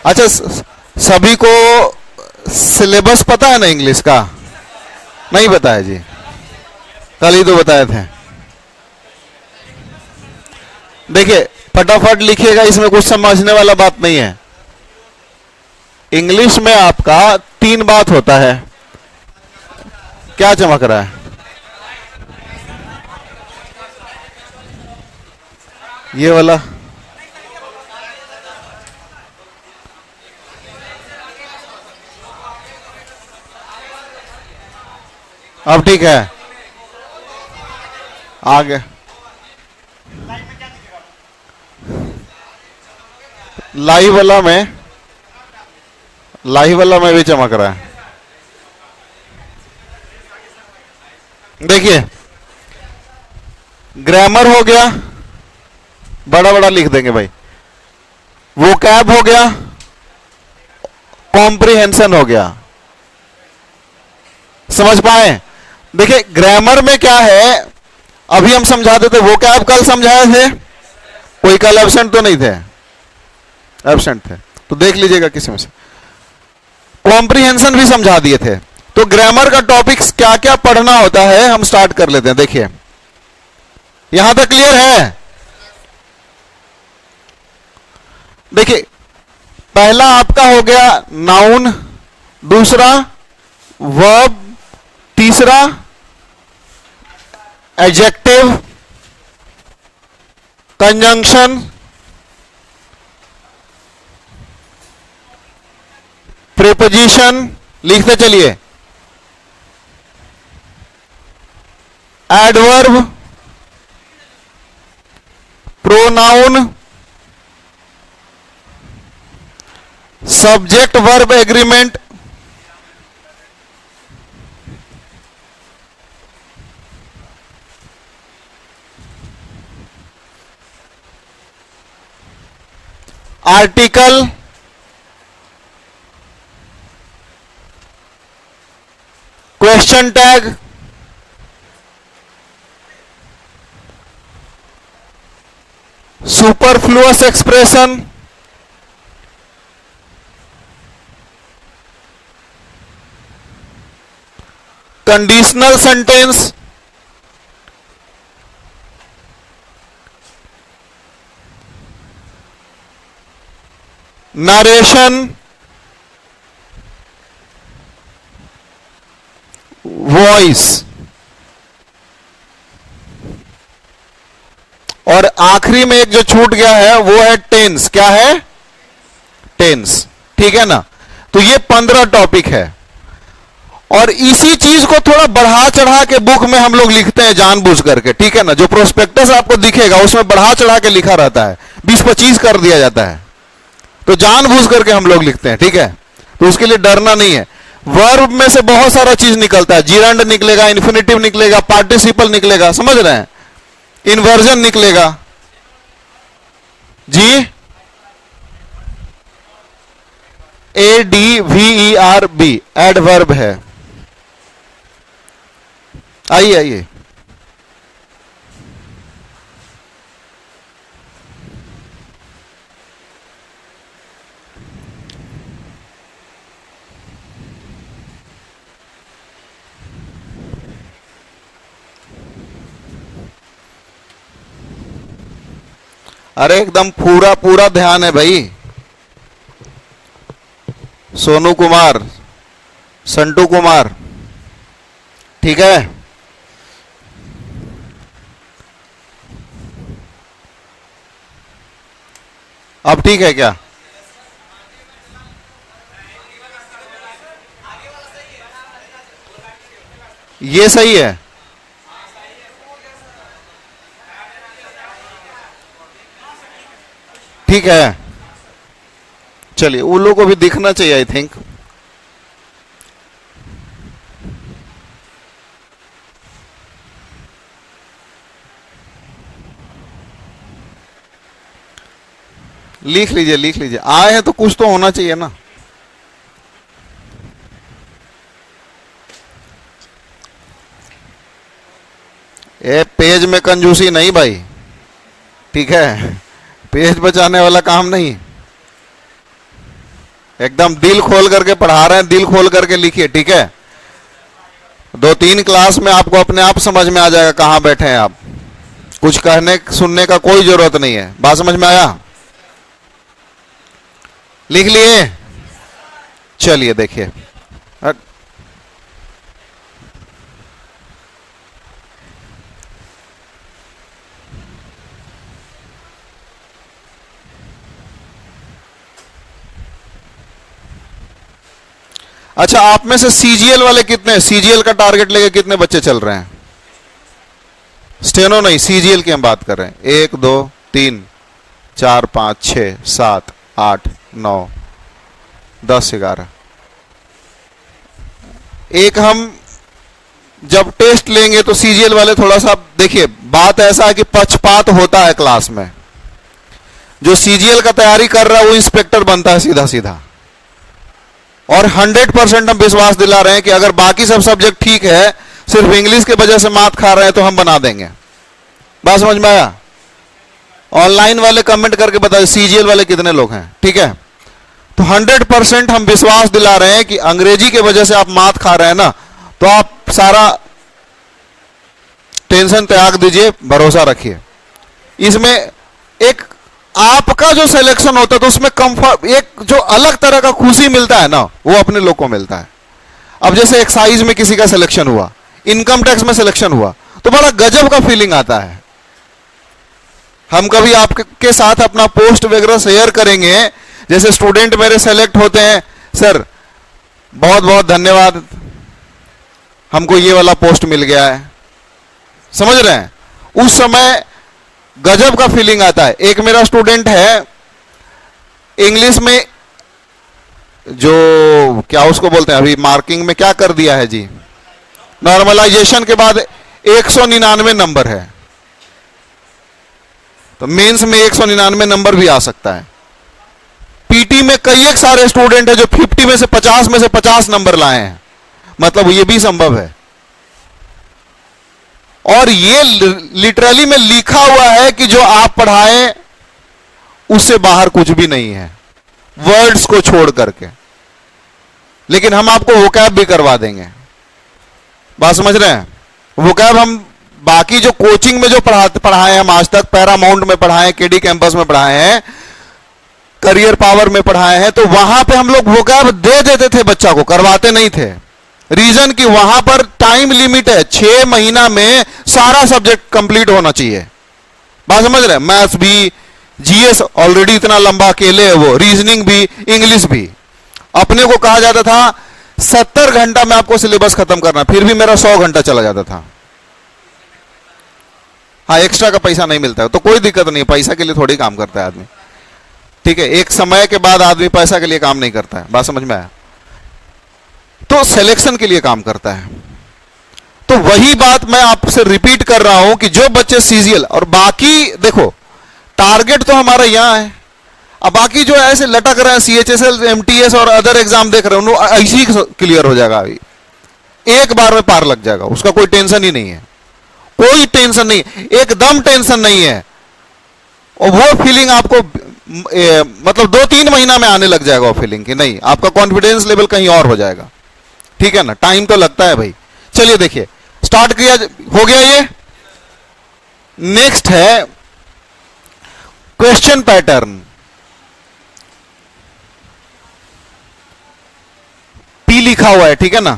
अच्छा, सभी को सिलेबस पता है ना इंग्लिश का? नहीं पता है जी, कल ही तो बताए थे। देखिए फटाफट लिखिएगा, इसमें कुछ समझने वाला बात नहीं है। इंग्लिश में आपका 3 बात होता है। क्या चमक रहा है? ये वाला अब ठीक है, आगे लाइव वाला में भी चमक रहा है। देखिए ग्रामर हो गया, बड़ा बड़ा लिख देंगे भाई। वोकैब हो गया, कॉम्प्रिहेंशन हो गया। समझ पाए? देखिए ग्रामर में क्या है, अभी हम समझा देते। वोकैब कल समझाए थे, कोई कल एब्सेंट तो नहीं थे? एब्सेंट थे तो देख लीजिएगा किसी में से। कॉम्प्रिहेंशन भी समझा दिए थे। तो ग्रामर का टॉपिक्स क्या क्या पढ़ना होता है हम स्टार्ट कर लेते हैं। देखिए यहां तक क्लियर है? देखिए पहला आपका हो गया नाउन, दूसरा वर्ब, तीसरा एडजेक्टिव, कंजंक्शन, प्रीपोजिशन, लिखते चलिए, adverb, pronoun, subject verb agreement, article, question tag, superfluous expression, conditional sentence, narration, voice, और आखिरी में एक जो छूट गया है वो है टेंस। क्या है? टेंस। ठीक है ना? तो ये 15 टॉपिक है और इसी चीज को थोड़ा बढ़ा चढ़ा के बुक में हम लोग लिखते हैं जानबूझ करके। ठीक है ना? जो प्रोस्पेक्टस आपको दिखेगा उसमें बढ़ा चढ़ा के लिखा रहता है, 20-25 कर दिया जाता है, तो जानबूझ करके हम लोग लिखते हैं। ठीक है? तो उसके लिए डरना नहीं है। वर्ब में से बहुत सारा चीज निकलता है, जीरंड निकलेगा, इन्फिनिटिव निकलेगा, पार्टिसिपल निकलेगा, समझ रहे हैं, इन्वर्जन निकलेगा जी। ADVERB एडवर्ब है। आइए आइए, अरे एकदम पूरा पूरा ध्यान है भाई। सोनू कुमार, संटू कुमार, ठीक है? अब ठीक है क्या? ये सही है? ठीक है, चलिए उन लोगों को भी दिखना चाहिए आई थिंक। लिख लीजिए लिख लीजिए, आए हैं तो कुछ तो होना चाहिए ना। ए पेज में कंजूसी नहीं भाई, ठीक है? पेज बचाने वाला काम नहीं। एकदम दिल खोल करके पढ़ा रहे हैं, दिल खोल करके लिखिए, ठीक है। 2-3 क्लास में आपको अपने आप समझ में आ जाएगा कहां बैठे हैं आप। कुछ कहने सुनने का कोई जरूरत नहीं है। बात समझ में आया? लिख लिए? चलिए देखिए, अच्छा आप में से सीजीएल वाले कितने, सीजीएल का टारगेट लेके कितने बच्चे चल रहे हैं? स्टेनो नहीं, सीजीएल की हम बात कर रहे हैं। 1 2 3 4 5 6 7 8 9 10 11। एक हम जब टेस्ट लेंगे तो सीजीएल वाले थोड़ा सा देखिए, बात ऐसा है कि पक्षपात होता है क्लास में। जो सीजीएल का तैयारी कर रहा है वो इंस्पेक्टर बनता है सीधा सीधा। और 100% हम विश्वास दिला रहे हैं कि अगर बाकी सब सब्जेक्ट ठीक है, सिर्फ इंग्लिश की वजह से मात खा रहे हैं तो हम बना देंगे। बात समझ में आया? ऑनलाइन वाले कमेंट करके बताइए सीजीएल वाले कितने लोग हैं, ठीक है। तो 100% हम विश्वास दिला रहे हैं कि अंग्रेजी की वजह से आप मात खा रहे हैं ना, तो आप सारा टेंशन त्याग दीजिए, भरोसा रखिए। इसमें एक आपका जो सिलेक्शन होता है तो उसमें कंफर्ट, एक जो अलग तरह का खुशी मिलता है ना, वो अपने लोग को मिलता है। अब जैसे एक्साइज में किसी का सिलेक्शन हुआ, इनकम टैक्स में सिलेक्शन हुआ, तो बड़ा गजब का फीलिंग आता है। हम कभी आपके साथ अपना पोस्ट वगैरह शेयर करेंगे, जैसे स्टूडेंट मेरे सेलेक्ट होते हैं, सर बहुत बहुत धन्यवाद, हमको ये वाला पोस्ट मिल गया है, समझ रहे हैं। उस समय गजब का फीलिंग आता है। एक मेरा स्टूडेंट है इंग्लिश में, जो क्या उसको बोलते हैं, अभी मार्किंग में क्या कर दिया है जी, नॉर्मलाइजेशन के बाद 199 नंबर है, तो मेंस में 199 नंबर भी आ सकता है। पीटी में कई एक सारे स्टूडेंट है जो 50 में से 50 नंबर लाए हैं, मतलब ये भी संभव है। और ये लिटरली में लिखा हुआ है कि जो आप पढ़ाएं उससे बाहर कुछ भी नहीं है, वर्ड्स को छोड़ करके। लेकिन हम आपको वोकैब भी करवा देंगे। बात समझ रहे हैं? वोकैब हम बाकी जो कोचिंग में जो पढ़ाए हम आज तक, पैरामाउंट में पढ़ाए, केडी कैंपस में पढ़ाए हैं, करियर पावर में पढ़ाए हैं, तो वहां पे हम लोग वोकैब दे देते थे बच्चा को, करवाते नहीं थे। रीजन कि वहां पर टाइम लिमिट है, 6 महीना में सारा सब्जेक्ट कंप्लीट होना चाहिए। बात समझ रहे हैं? मैथ्स भी, जीएस ऑलरेडी इतना लंबा अकेले है वो, रीजनिंग भी, इंग्लिश भी। अपने को कहा जाता था 70 घंटा में आपको सिलेबस खत्म करना, फिर भी मेरा 100 घंटा चला जाता था। हाँ, एक्स्ट्रा का पैसा नहीं मिलता है तो कोई दिक्कत नहीं, पैसा के लिए थोड़ी काम करता है आदमी, ठीक है। एक समय के बाद आदमी पैसा के लिए काम नहीं करता है। बात समझ में आया? तो सिलेक्शन के लिए काम करता है। तो वही बात मैं आपसे रिपीट कर रहा हूं कि जो बच्चे सीजीएल और बाकी, देखो टारगेट तो हमारा यहां है, अब बाकी जो ऐसे लटक रहे हैं सीएचएसएल, एमटीएस और अदर एग्जाम देख रहे हैं, ऐसे ही क्लियर हो जाएगा, अभी एक बार में पार लग जाएगा, उसका कोई टेंशन ही नहीं है, कोई टेंशन नहीं, एकदम टेंशन नहीं है। और वो फीलिंग आपको मतलब 2-3 महीना में आने लग जाएगा वो फीलिंग कि नहीं, आपका कॉन्फिडेंस लेवल कहीं और हो जाएगा, ठीक है ना। टाइम तो लगता है भाई। चलिए देखिए, स्टार्ट किया, हो गया ये। नेक्स्ट है क्वेश्चन पैटर्न। पी लिखा हुआ है, ठीक है ना।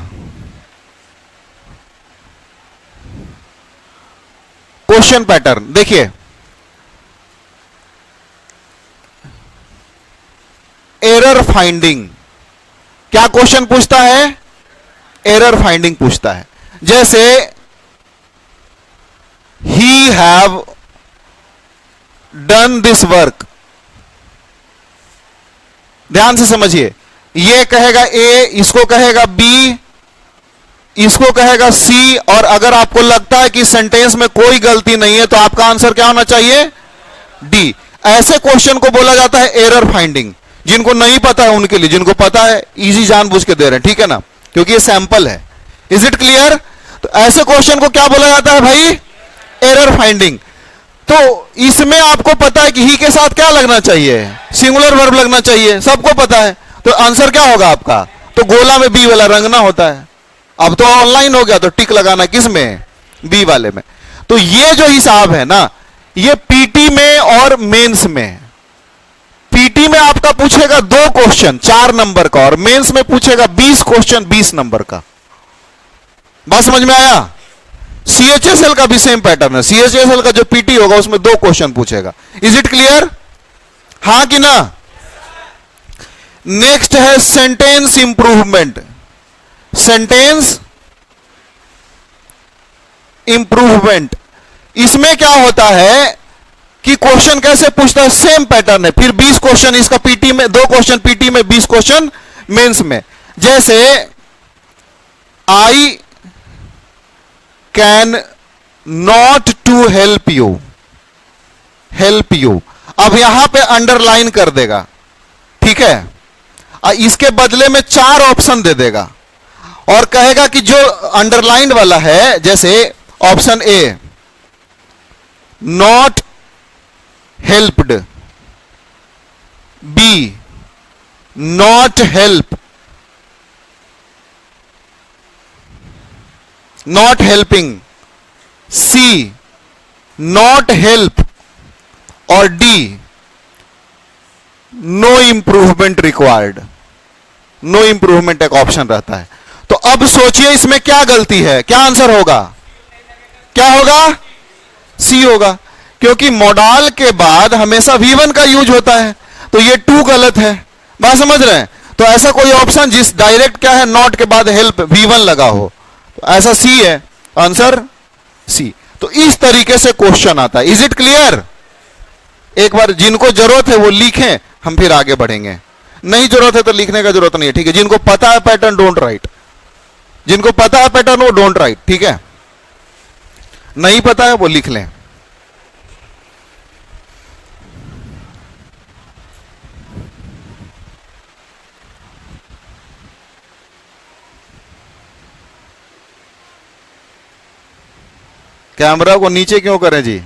क्वेश्चन पैटर्न देखिए, एरर फाइंडिंग। क्या क्वेश्चन पूछता है? एरर फाइंडिंग पूछता है। जैसे he have done this work, ध्यान से समझिए, ये कहेगा ए, इसको कहेगा बी, इसको कहेगा सी, और अगर आपको लगता है कि सेंटेंस में कोई गलती नहीं है तो आपका आंसर क्या होना चाहिए? डी। ऐसे क्वेश्चन को बोला जाता है एरर फाइंडिंग। जिनको नहीं पता है उनके लिए, जिनको पता है इजी जानबूझ के दे रहे हैं, ठीक है ना, क्योंकि ये सैंपल है। Is it clear? तो ऐसे क्वेश्चन को क्या बोला जाता है भाई? Error finding. तो इसमें आपको पता है कि ही के साथ क्या लगना चाहिए? सिंगुलर वर्ब लगना चाहिए, सबको पता है। तो आंसर क्या होगा आपका? तो गोला में बी वाला रंगना होता है। अब तो ऑनलाइन हो गया, तो टिक लगाना किस में? बी वाले में। तो ये जो हिसाब है ना, ये पीटी में और मेंस में। पीटी में आपका पूछेगा 2 क्वेश्चन 4 नंबर का, और मेंस में पूछेगा 20 क्वेश्चन 20 नंबर का। बात समझ में आया? सीएचएसएल का भी सेम पैटर्न है। सीएचएसएल का जो पीटी होगा उसमें 2 क्वेश्चन पूछेगा। Is it clear? हां कि ना? नेक्स्ट है सेंटेंस इंप्रूवमेंट। सेंटेंस इंप्रूवमेंट, इसमें क्या होता है कि क्वेश्चन कैसे पूछता है? सेम पैटर्न है। फिर 20 क्वेश्चन इसका पीटी में, 2 क्वेश्चन पीटी में, 20 क्वेश्चन मेंस में। जैसे I can not to help you, help you. अब यहां पे अंडरलाइन कर देगा, ठीक है? इसके बदले में 4 ऑप्शन दे देगा और कहेगा कि जो अंडरलाइन वाला है, जैसे option a not helped, b not help, not helping, c not help, और d no improvement required. No improvement एक ऑप्शन रहता है। तो अब सोचिए इसमें क्या गलती है? क्या आंसर होगा? क्या होगा? सी होगा, क्योंकि मॉडल के बाद हमेशा V1 का यूज होता है। तो ये 2 गलत है। बात समझ रहे हैं? तो ऐसा कोई ऑप्शन जिस डायरेक्ट क्या है, नॉट के बाद हेल्प V1 लगा हो, तो ऐसा सी है आंसर, सी। तो इस तरीके से क्वेश्चन आता है। Is it clear? एक बार जिनको जरूरत है वो लिखें, हम फिर आगे बढ़ेंगे। नहीं जरूरत है तो लिखने का जरूरत नहीं है, ठीक है? जिनको पता है पैटर्न डोंट राइट, जिनको पता है पैटर्न वो डोंट राइट, ठीक है? नहीं पता है वो लिख लें। कैमरा को नीचे क्यों करें जी?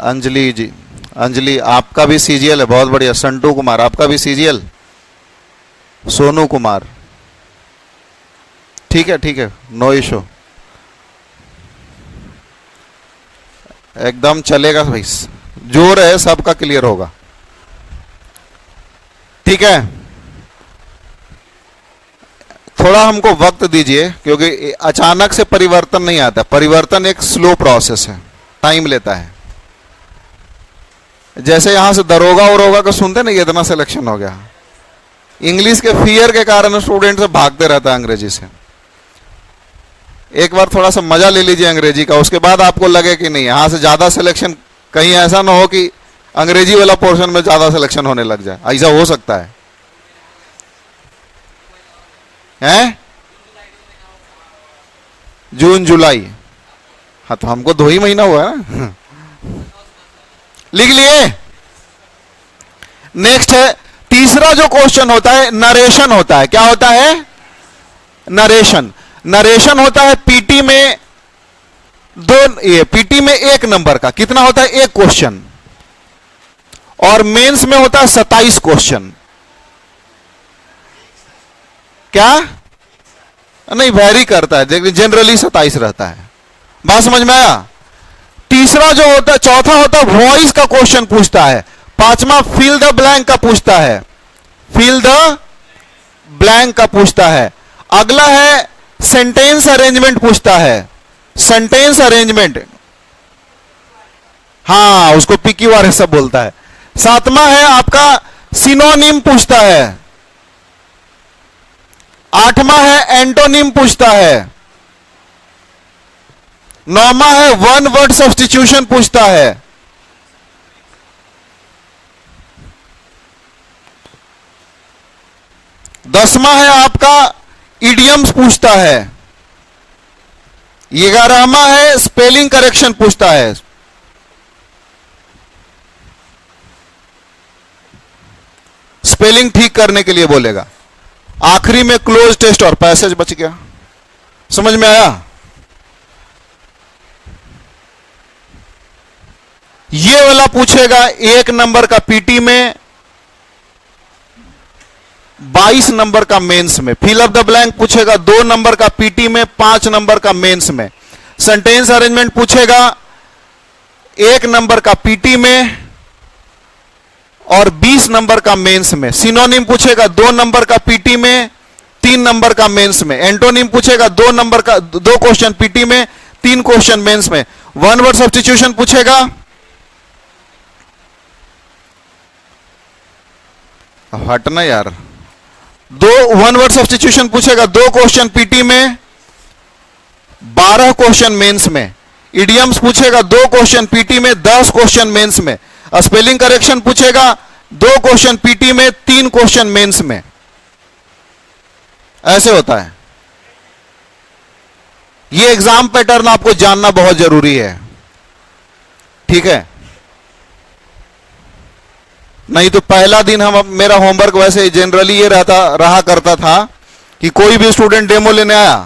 अंजलि जी, अंजलि आपका भी सीजीएल है, बहुत बढ़िया। संटू कुमार आपका भी सीजीएल, सोनू कुमार, ठीक है, ठीक है, नो इशू, एकदम चलेगा भाई, जोर है, सबका क्लियर होगा, ठीक है? थोड़ा हमको वक्त दीजिए, क्योंकि अचानक से परिवर्तन नहीं आता। परिवर्तन एक स्लो प्रोसेस है, टाइम लेता है। जैसे यहां से दरोगा उरोगा को सुनते ना, इतना सिलेक्शन हो गया। इंग्लिश के फियर के कारण स्टूडेंट से भागते रहता है अंग्रेजी से। एक बार थोड़ा सा मजा ले लीजिए अंग्रेजी का, उसके बाद आपको लगे कि नहीं, यहां से ज्यादा सिलेक्शन, कहीं ऐसा ना हो कि अंग्रेजी वाला पोर्शन में ज्यादा सिलेक्शन होने लग जाए। ऐसा हो सकता है, हैं? जून जुलाई, हाँ तो हमको 2 ही महीना हुआ है ना। लिख लिए? नेक्स्ट है तीसरा जो क्वेश्चन होता है, नरेशन होता है। क्या होता है? नरेशन। नरेशन होता है पीटी में 2, ये पीटी में 1 नंबर का कितना होता है? 1 क्वेश्चन, और मेंस में होता है 27 क्वेश्चन। क्या? नहीं, वैरी करता है, लेकिन जनरली 27 रहता है। बात समझ में आया? तीसरा जो होता है, चौथा होता है वॉइस का क्वेश्चन पूछता है। 5वां फिल द ब्लैंक का पूछता है, फिल द ब्लैंक का पूछता है। अगला है सेंटेंस अरेंजमेंट पूछता है, सेंटेंस अरेंजमेंट, हाँ उसको PQR सब बोलता है। 7वां है आपका सिनोनिम पूछता है। 8वां है एंटोनिम पूछता है। 9वां है 1 वर्ड सब्स्टिट्यूशन पूछता है। 10वां है आपका इडियम्स पूछता है। 11वां है स्पेलिंग करेक्शन पूछता है। स्पेलिंग ठीक करने के लिए बोलेगा। आखिरी में क्लोज टेस्ट और पैसेज बच गया। समझ में आया? ये वाला पूछेगा 1 नंबर का पीटी में, 22 नंबर का मेंस में। फिल अप द ब्लैंक पूछेगा 2 नंबर का पीटी में, 5 नंबर का मेंस में। सेंटेंस अरेंजमेंट पूछेगा 1 नंबर का पीटी में और 20 नंबर का मेंस में। सिनोनिम पूछेगा 2 नंबर का पीटी में, 3 नंबर का मेंस में। एंटोनिम पूछेगा 2 नंबर का 2 क्वेश्चन पीटी में, 3 क्वेश्चन मेंस में। वन वर्ड सब्स्टिट्यूशन पूछेगा, हटना यार, 1 वर्ड सब्स्टिट्यूशन पूछेगा 2 क्वेश्चन पीटी में, 12 क्वेश्चन मेंस में। इडियम्स पूछेगा 2 क्वेश्चन पीटी में, 10 क्वेश्चन मेंस में। स्पेलिंग करेक्शन पूछेगा 2 क्वेश्चन पीटी में, 3 क्वेश्चन मेंस में। ऐसे होता है। ये एग्जाम पैटर्न आपको जानना बहुत जरूरी है, ठीक है? नहीं तो पहला दिन मेरा होमवर्क वैसे जनरली ये रहा करता था कि कोई भी स्टूडेंट डेमो लेने आया,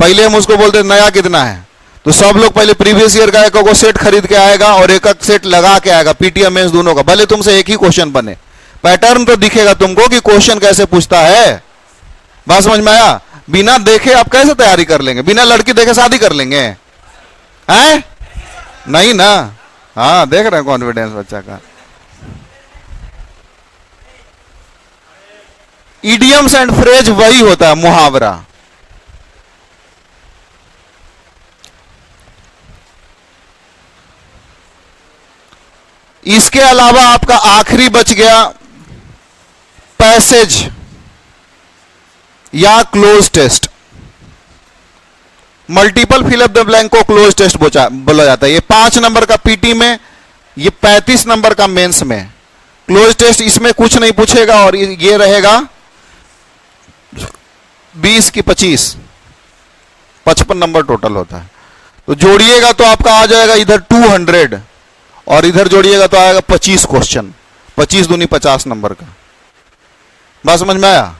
पहले हम उसको बोलते नया कितना है, तो सब लोग पहले प्रीवियस ईयर का एक सेट खरीद के आएगा और एक सेट लगा के आएगा, पीटीएम मेंस दोनों का। भले तुमसे एक ही क्वेश्चन बने, पैटर्न तो दिखेगा तुमको कि क्वेश्चन कैसे पूछता है। बात समझ में आया? बिना देखे आप कैसे तैयारी कर लेंगे? बिना लड़की देखे शादी कर लेंगे हैं? नहीं ना। हाँ, देख रहे हैं कॉन्फिडेंस बच्चा का। इडियम्स एंड फ्रेज वही होता है, मुहावरा। इसके अलावा आपका आखिरी बच गया पैसेज या cloze test. Multiple fill up the blank को क्लोज टेस्ट बोला जाता है। ये 5 नंबर का पीटी में, ये 35 नंबर का मेंस में। क्लोज टेस्ट इसमें कुछ नहीं पूछेगा और ये रहेगा 20 की 25, 55 नंबर टोटल होता है। तो जोड़िएगा तो आपका आ जाएगा इधर 200 और इधर जोड़िएगा तो आएगा 25 क्वेश्चन। 25 दूनी 50 नंबर का। बात समझ में आया?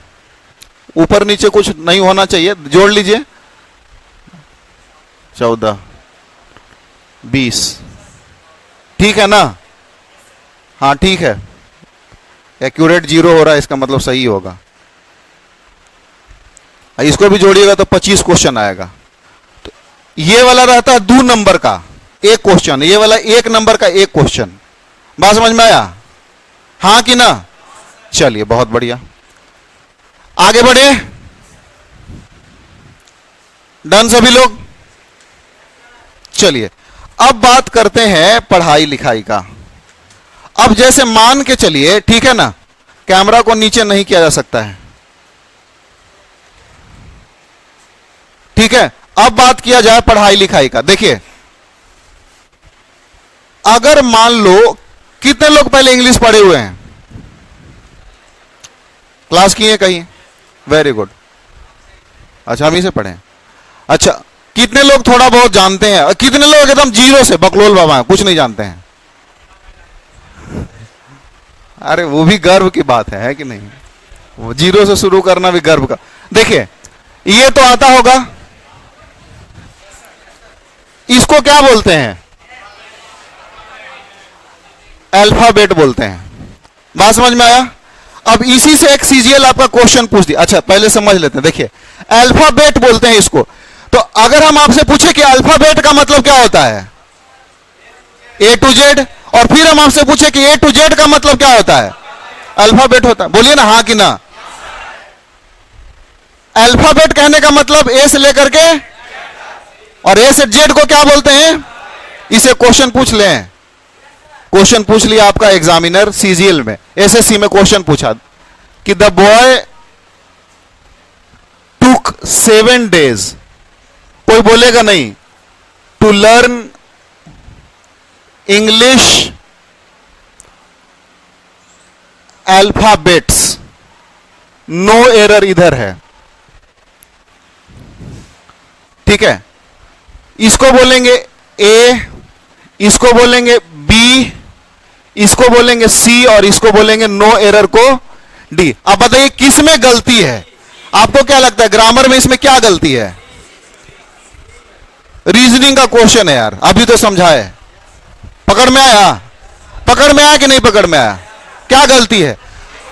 ऊपर नीचे कुछ नहीं होना चाहिए, जोड़ लीजिए। 14, 20, ठीक है ना? हाँ ठीक है, एक्यूरेट 0 हो रहा है, इसका मतलब सही होगा। इसको भी जोड़िएगा तो 25 क्वेश्चन आएगा। तो ये वाला रहता है 2 नंबर का 1 क्वेश्चन, ये वाला 1 नंबर का 1 क्वेश्चन। बात समझ में आया? हाँ कि ना? चलिए, बहुत बढ़िया, आगे बढ़े। डन सभी लोग? चलिए, अब बात करते हैं पढ़ाई लिखाई का। अब जैसे मान के चलिए, ठीक है ना, कैमरा को नीचे नहीं किया जा सकता है, ठीक है? अब बात किया जाए पढ़ाई लिखाई का। देखिए, अगर मान लो, कितने लोग पहले इंग्लिश पढ़े हुए हैं? क्लास किए कहीं? Very good. अच्छा, हम ही से पढ़े। अच्छा, कितने लोग थोड़ा बहुत जानते हैं? कितने लोग एकदम 0 से बकलोल बाबा कुछ नहीं जानते हैं? अरे वो भी गर्व की बात है कि नहीं? वो 0 से शुरू करना भी गर्व का। देखिए, ये तो आता होगा, इसको क्या बोलते हैं? अल्फाबेट बोलते हैं। बात समझ में आया? अब इसी से एक सीजीएल आपका क्वेश्चन पूछ दिया। अच्छा, पहले समझ लेते हैं। देखिए, अल्फाबेट बोलते हैं इसको। तो अगर हम आपसे पूछे कि अल्फाबेट का मतलब क्या होता है? A to Z, और फिर हम आपसे पूछे कि A to Z का मतलब क्या होता है? अल्फाबेट होता है। बोलिए ना हाँ कि ना। अल्फाबेट कहने का मतलब A से लेकर के, और A से Z को क्या बोलते हैं? इसे क्वेश्चन पूछ लें। क्वेश्चन पूछ लिया आपका एग्जामिनर सीजीएल में, एसएससी में क्वेश्चन पूछा कि द बॉय टुक 7 days, कोई बोलेगा नहीं, to learn English alphabets. No error इधर है, ठीक है? इसको बोलेंगे ए, इसको बोलेंगे बी, इसको बोलेंगे सी, और इसको बोलेंगे नो एरर को डी। अब बताइए किस में गलती है? आपको क्या लगता है ग्रामर में इसमें क्या गलती है? रीजनिंग का क्वेश्चन है यार, अभी तो समझाए। पकड़ में आया? पकड़ में आया कि नहीं पकड़ में आया? क्या गलती है?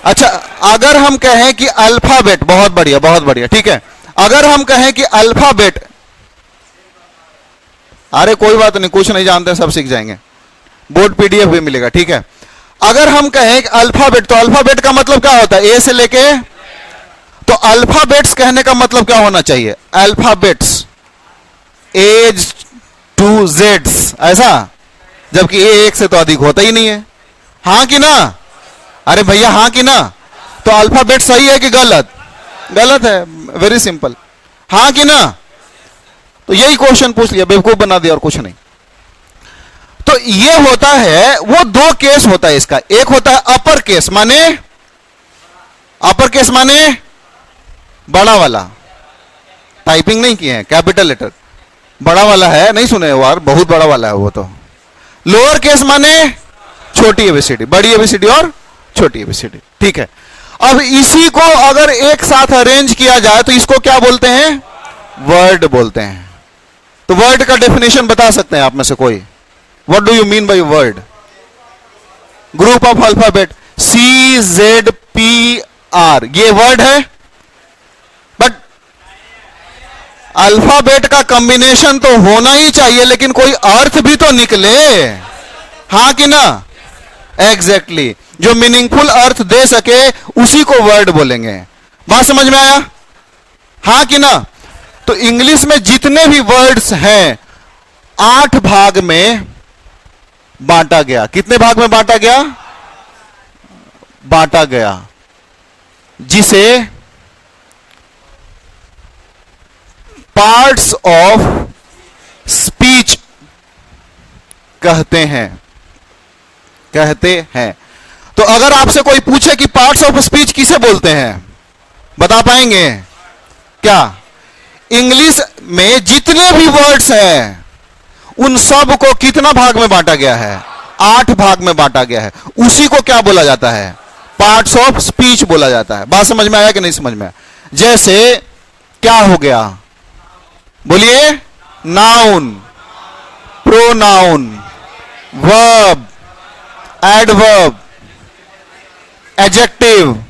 अच्छा, अगर हम कहें कि अल्फाबेट, बहुत बढ़िया बहुत बढ़िया, ठीक है, अगर हम कहें कि अल्फाबेट, अरे कोई बात नहीं, कुछ नहीं जानते सब सीख जाएंगे, बोर्ड पीडीएफ भी मिलेगा, ठीक है। अगर हम कहें कि अल्फाबेट, तो अल्फाबेट का मतलब क्या होता है? ए से लेके, तो अल्फाबेट्स कहने का मतलब क्या होना चाहिए? अल्फाबेट्स एज टू जेड्स, ऐसा, जबकि ए एक से तो अधिक होता ही नहीं है। हां कि ना? अरे भैया हां कि ना? तो अल्फाबेट सही है कि गलत? गलत है, वेरी सिंपल। हां कि ना? तो यही क्वेश्चन पूछ लिया, बेवकूफ बना दिया और कुछ नहीं। तो ये होता है, वो दो केस होता है इसका। एक होता है अपर केस, माने अपर केस माने बड़ा वाला, टाइपिंग नहीं किए हैं, कैपिटल लेटर बड़ा वाला है, नहीं सुने यार, बहुत बड़ा वाला है वो तो। लोअर केस माने छोटी एबीसीडी, बड़ी एबीसीडी और छोटी एबीसीडी, ठीक है। अब इसी को अगर एक साथ अरेंज किया जाए तो इसको क्या बोलते हैं? वर्ड बोलते हैं। तो वर्ड का डेफिनेशन बता सकते हैं आप में से कोई? What do you mean by word? Group of alphabet CZPR, ये वर्ड है। बट अल्फाबेट का कॉम्बिनेशन तो होना ही चाहिए, लेकिन कोई अर्थ भी तो निकले, हां कि ना? एग्जैक्टली, जो मीनिंगफुल अर्थ दे सके उसी को वर्ड बोलेंगे। बात समझ में आया? हां कि ना? तो इंग्लिश में जितने भी वर्ड्स हैं 8 भाग में बांटा गया। कितने भाग में बांटा गया? बांटा गया, जिसे पार्ट्स ऑफ स्पीच कहते हैं। तो अगर आपसे कोई पूछे कि पार्ट्स ऑफ स्पीच किसे बोलते हैं, बता पाएंगे क्या? इंग्लिश में जितने भी वर्ड्स हैं उन सब को कितना भाग में बांटा गया है? 8 भाग में बांटा गया है। उसी को क्या बोला जाता है? पार्ट्स ऑफ स्पीच बोला जाता है। बात समझ में आया कि नहीं समझ में आया? जैसे क्या हो गया, बोलिए? Noun, pronoun, verb, adverb, adjective,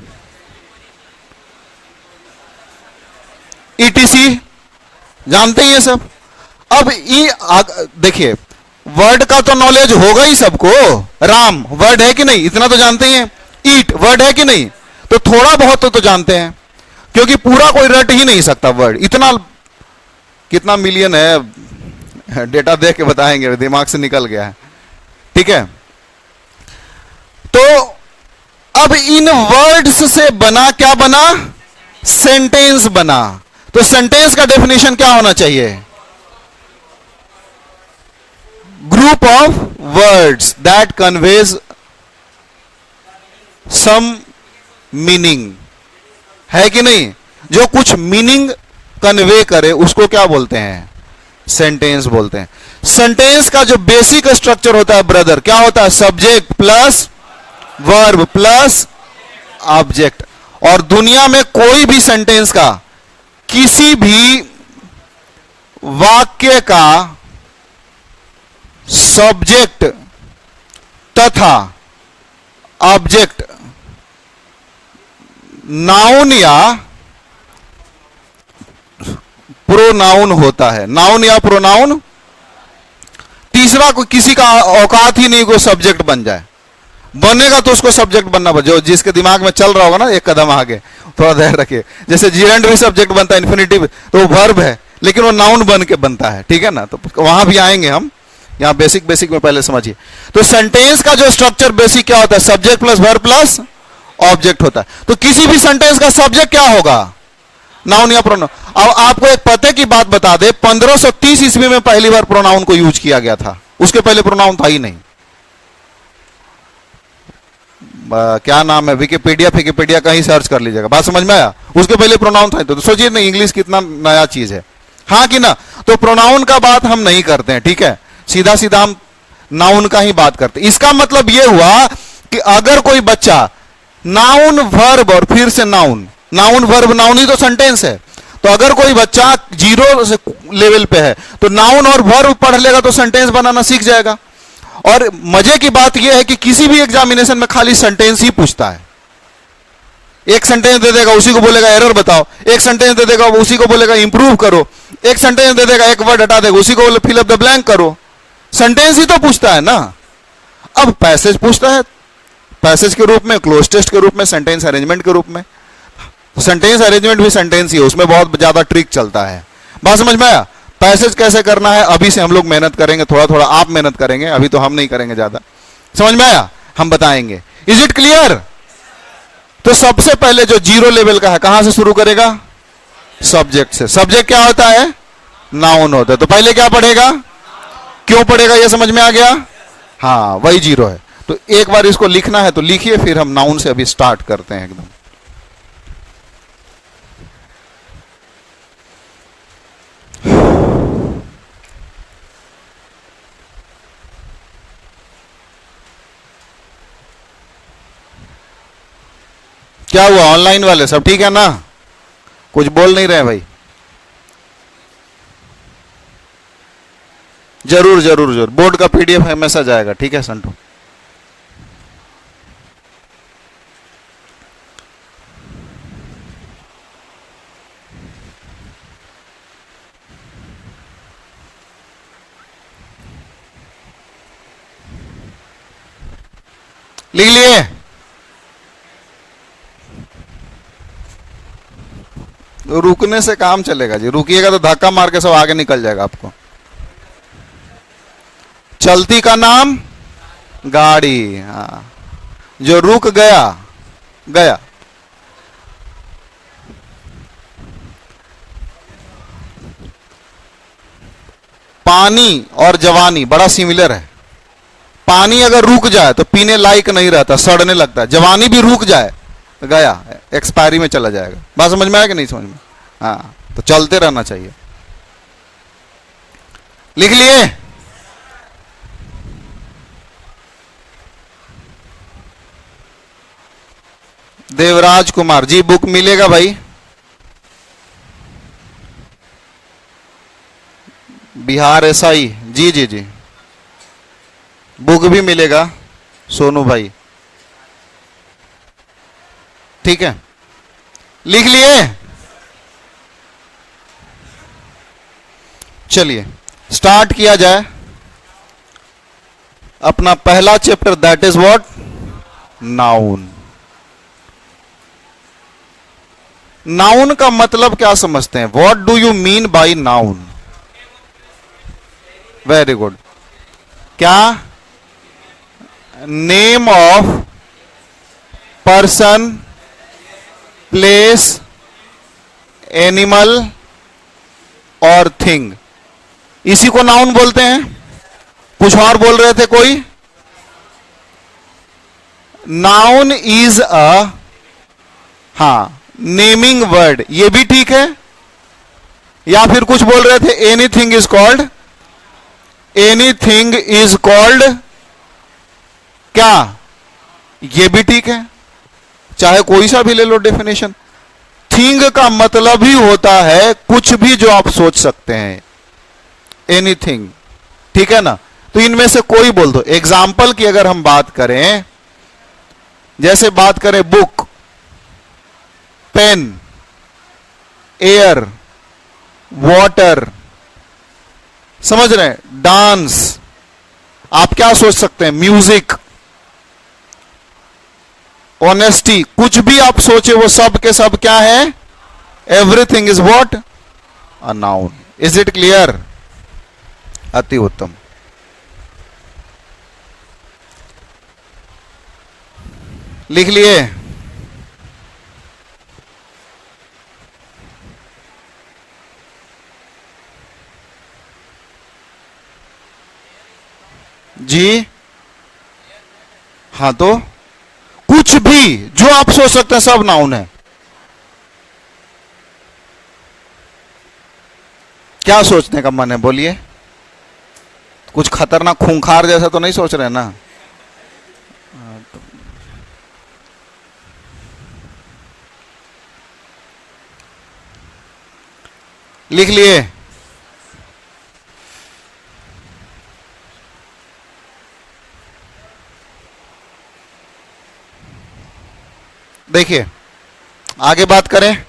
etc, जानते ही ये सब। अब ये देखिए, वर्ड का तो नॉलेज होगा ही सबको। राम वर्ड है कि नहीं? इतना तो जानते ही हैं। ईट वर्ड है कि नहीं? तो थोड़ा बहुत तो जानते हैं, क्योंकि पूरा कोई रट ही नहीं सकता वर्ड। इतना कितना मिलियन है, डेटा देख के बताएंगे, दिमाग से निकल गया है, ठीक है। तो अब इन वर्ड्स से बना, क्या बना? सेंटेंस बना। तो सेंटेंस का डेफिनेशन क्या होना चाहिए? Group of words that conveys some meaning, है कि नहीं? जो कुछ मीनिंग कन्वे करे उसको क्या बोलते हैं? सेंटेंस बोलते हैं। सेंटेंस का जो बेसिक स्ट्रक्चर होता है ब्रदर, क्या होता है? Subject plus verb plus object. और दुनिया में कोई भी सेंटेंस का, किसी भी वाक्य का सब्जेक्ट तथा ऑब्जेक्ट नाउन या प्रोनाउन होता है। नाउन या प्रोनाउन, तीसरा कोई किसी का औकात ही नहीं कोई सब्जेक्ट बन जाए। बनेगा तो उसको सब्जेक्ट बनना, जो जिसके दिमाग में चल रहा होगा ना, एक कदम आगे, थोड़ा ध्यान रखिए। जैसे जीरेंड भी सब्जेक्ट बनता है, इन्फिनिटिव तो वो वर्ब है, लेकिन वो नाउन बन के बनता है, ठीक है ना? तो वहां भी आएंगे हम, यहां बेसिक में पहले समझिए। तो सेंटेंस का जो स्ट्रक्चर बेसिक क्या होता है? Subject plus verb plus object होता है। तो किसी भी सेंटेंस का सब्जेक्ट क्या होगा? नाउन या प्रोनाउन। अब आपको एक पते की बात बता दे, 1530 ईस्वी में पहली बार प्रोनाउन को यूज किया गया था। उसके पहले प्रोनाउन था ही नहीं। क्या नाम है? विकिपीडिया कहीं सर्च कर लीजिएगा, बात समझ में आया? उसके पहले प्रोनाउन था। तो सोचिए ना, इंग्लिश कितना नया चीज है, हाँ कि ना? तो प्रोनाउन का बात हम नहीं करते हैं, ठीक है? सीधा सीधा हम नाउन का ही बात करते हैं। इसका मतलब यह हुआ कि अगर कोई बच्चा नाउन वर्ब और फिर से नाउन, नाउन वर्ब नाउन ही तो सेंटेंस है। तो अगर कोई बच्चा 0 लेवल पे है तो नाउन और वर्ब पढ़ लेगा तो सेंटेंस बनाना सीख जाएगा। और मजे की बात यह है कि किसी भी एग्जामिनेशन में खाली सेंटेंस ही पूछता है। एक सेंटेंस दे देगा, उसी को बोलेगा एरर बताओ, एक सेंटेंस दे देगा, उसी को बोलेगा इंप्रूव करो, एक सेंटेंस दे देगा, एक वर्ड हटा देगा, उसी को बोले फिल अप द ब्लैंक करो। सेंटेंस ही तो पूछता है ना। अब पैसेज पूछता है, पैसेज के रूप में, क्लोज टेस्ट के रूप में, सेंटेंस अरेंजमेंट के रूप में। सेंटेंस अरेंजमेंट भी सेंटेंस ही है, उसमें बहुत ज्यादा ट्रिक चलता है। बात समझ में आया? पैसेज कैसे करना है अभी से हम लोग मेहनत करेंगे, थोड़ा थोड़ा आप मेहनत करेंगे, अभी तो हम नहीं करेंगे ज्यादा। समझ में आया? हम बताएंगे। Is it clear? तो सबसे पहले जो जीरो लेवल का है, कहां से शुरू करेगा? सब्जेक्ट से। सब्जेक्ट क्या होता है? नाउन होता है। तो पहले क्या पढ़ेगा? क्यों पढ़ेगा? यह समझ में आ गया? हाँ, वही जीरो है। तो एक बार इसको लिखना है तो लिखिए, फिर हम नाउन से अभी स्टार्ट करते हैं एकदम। क्या हुआ? ऑनलाइन वाले सब ठीक है ना? कुछ बोल नहीं रहे भाई? जरूर जरूर जरूर, बोर्ड का पीडीएफ है, मैसेज आएगा। ठीक है संटू? लिख लिए? रुकने से काम चलेगा जी, रुकिएगा तो धक्का मार के सब आगे निकल जाएगा आपको। चलती का नाम गाड़ी। हाँ, जो रुक गया गया। पानी और जवानी बड़ा सिमिलर है। पानी अगर रुक जाए तो पीने लायक नहीं रहता, सड़ने लगता है। जवानी भी रुक जाए गया, एक्सपायरी में चला जाएगा। बात समझ में आया कि नहीं समझ में? हाँ, तो चलते रहना चाहिए। लिख लिए? देवराज कुमार जी, बुक मिलेगा भाई? बिहार एसआई जी जी जी, बुक भी मिलेगा। सोनू भाई, ठीक है, लिख लिए? चलिए स्टार्ट किया जाए अपना पहला chapter, that is what? Noun. Noun का मतलब क्या समझते हैं? What do you mean by noun? Very good. क्या? Name of person, place, animal और थिंग, इसी को नाउन बोलते हैं। कुछ और बोल रहे थे कोई? नाउन इज अ, हाँ, नेमिंग वर्ड, ये भी ठीक है। या फिर कुछ बोल रहे थे anything is called, anything is called क्या? ये भी ठीक है, चाहे कोई सा भी ले लो डेफिनेशन। थिंग का मतलब ही होता है कुछ भी जो आप सोच सकते हैं, एनीथिंग, ठीक है ना? तो इनमें से कोई बोल दो। एग्जाम्पल की अगर हम बात करें, जैसे बात करें बुक, पेन, एयर, वाटर, समझ रहे हैं? डांस, आप क्या सोच सकते हैं? म्यूजिक, ऑनेस्टी, कुछ भी आप सोचे वो सब के सब क्या है? Everything is what? A noun. Is it clear? अति उत्तम। लिख लिए? जी हाँ, तो कुछ भी जो आप सोच सकते हैं सब नाउन है। क्या सोचने का मन है बोलिए? कुछ खतरनाक खूंखार जैसा तो नहीं सोच रहे ना? लिख लिए? देखिए आगे बात करें।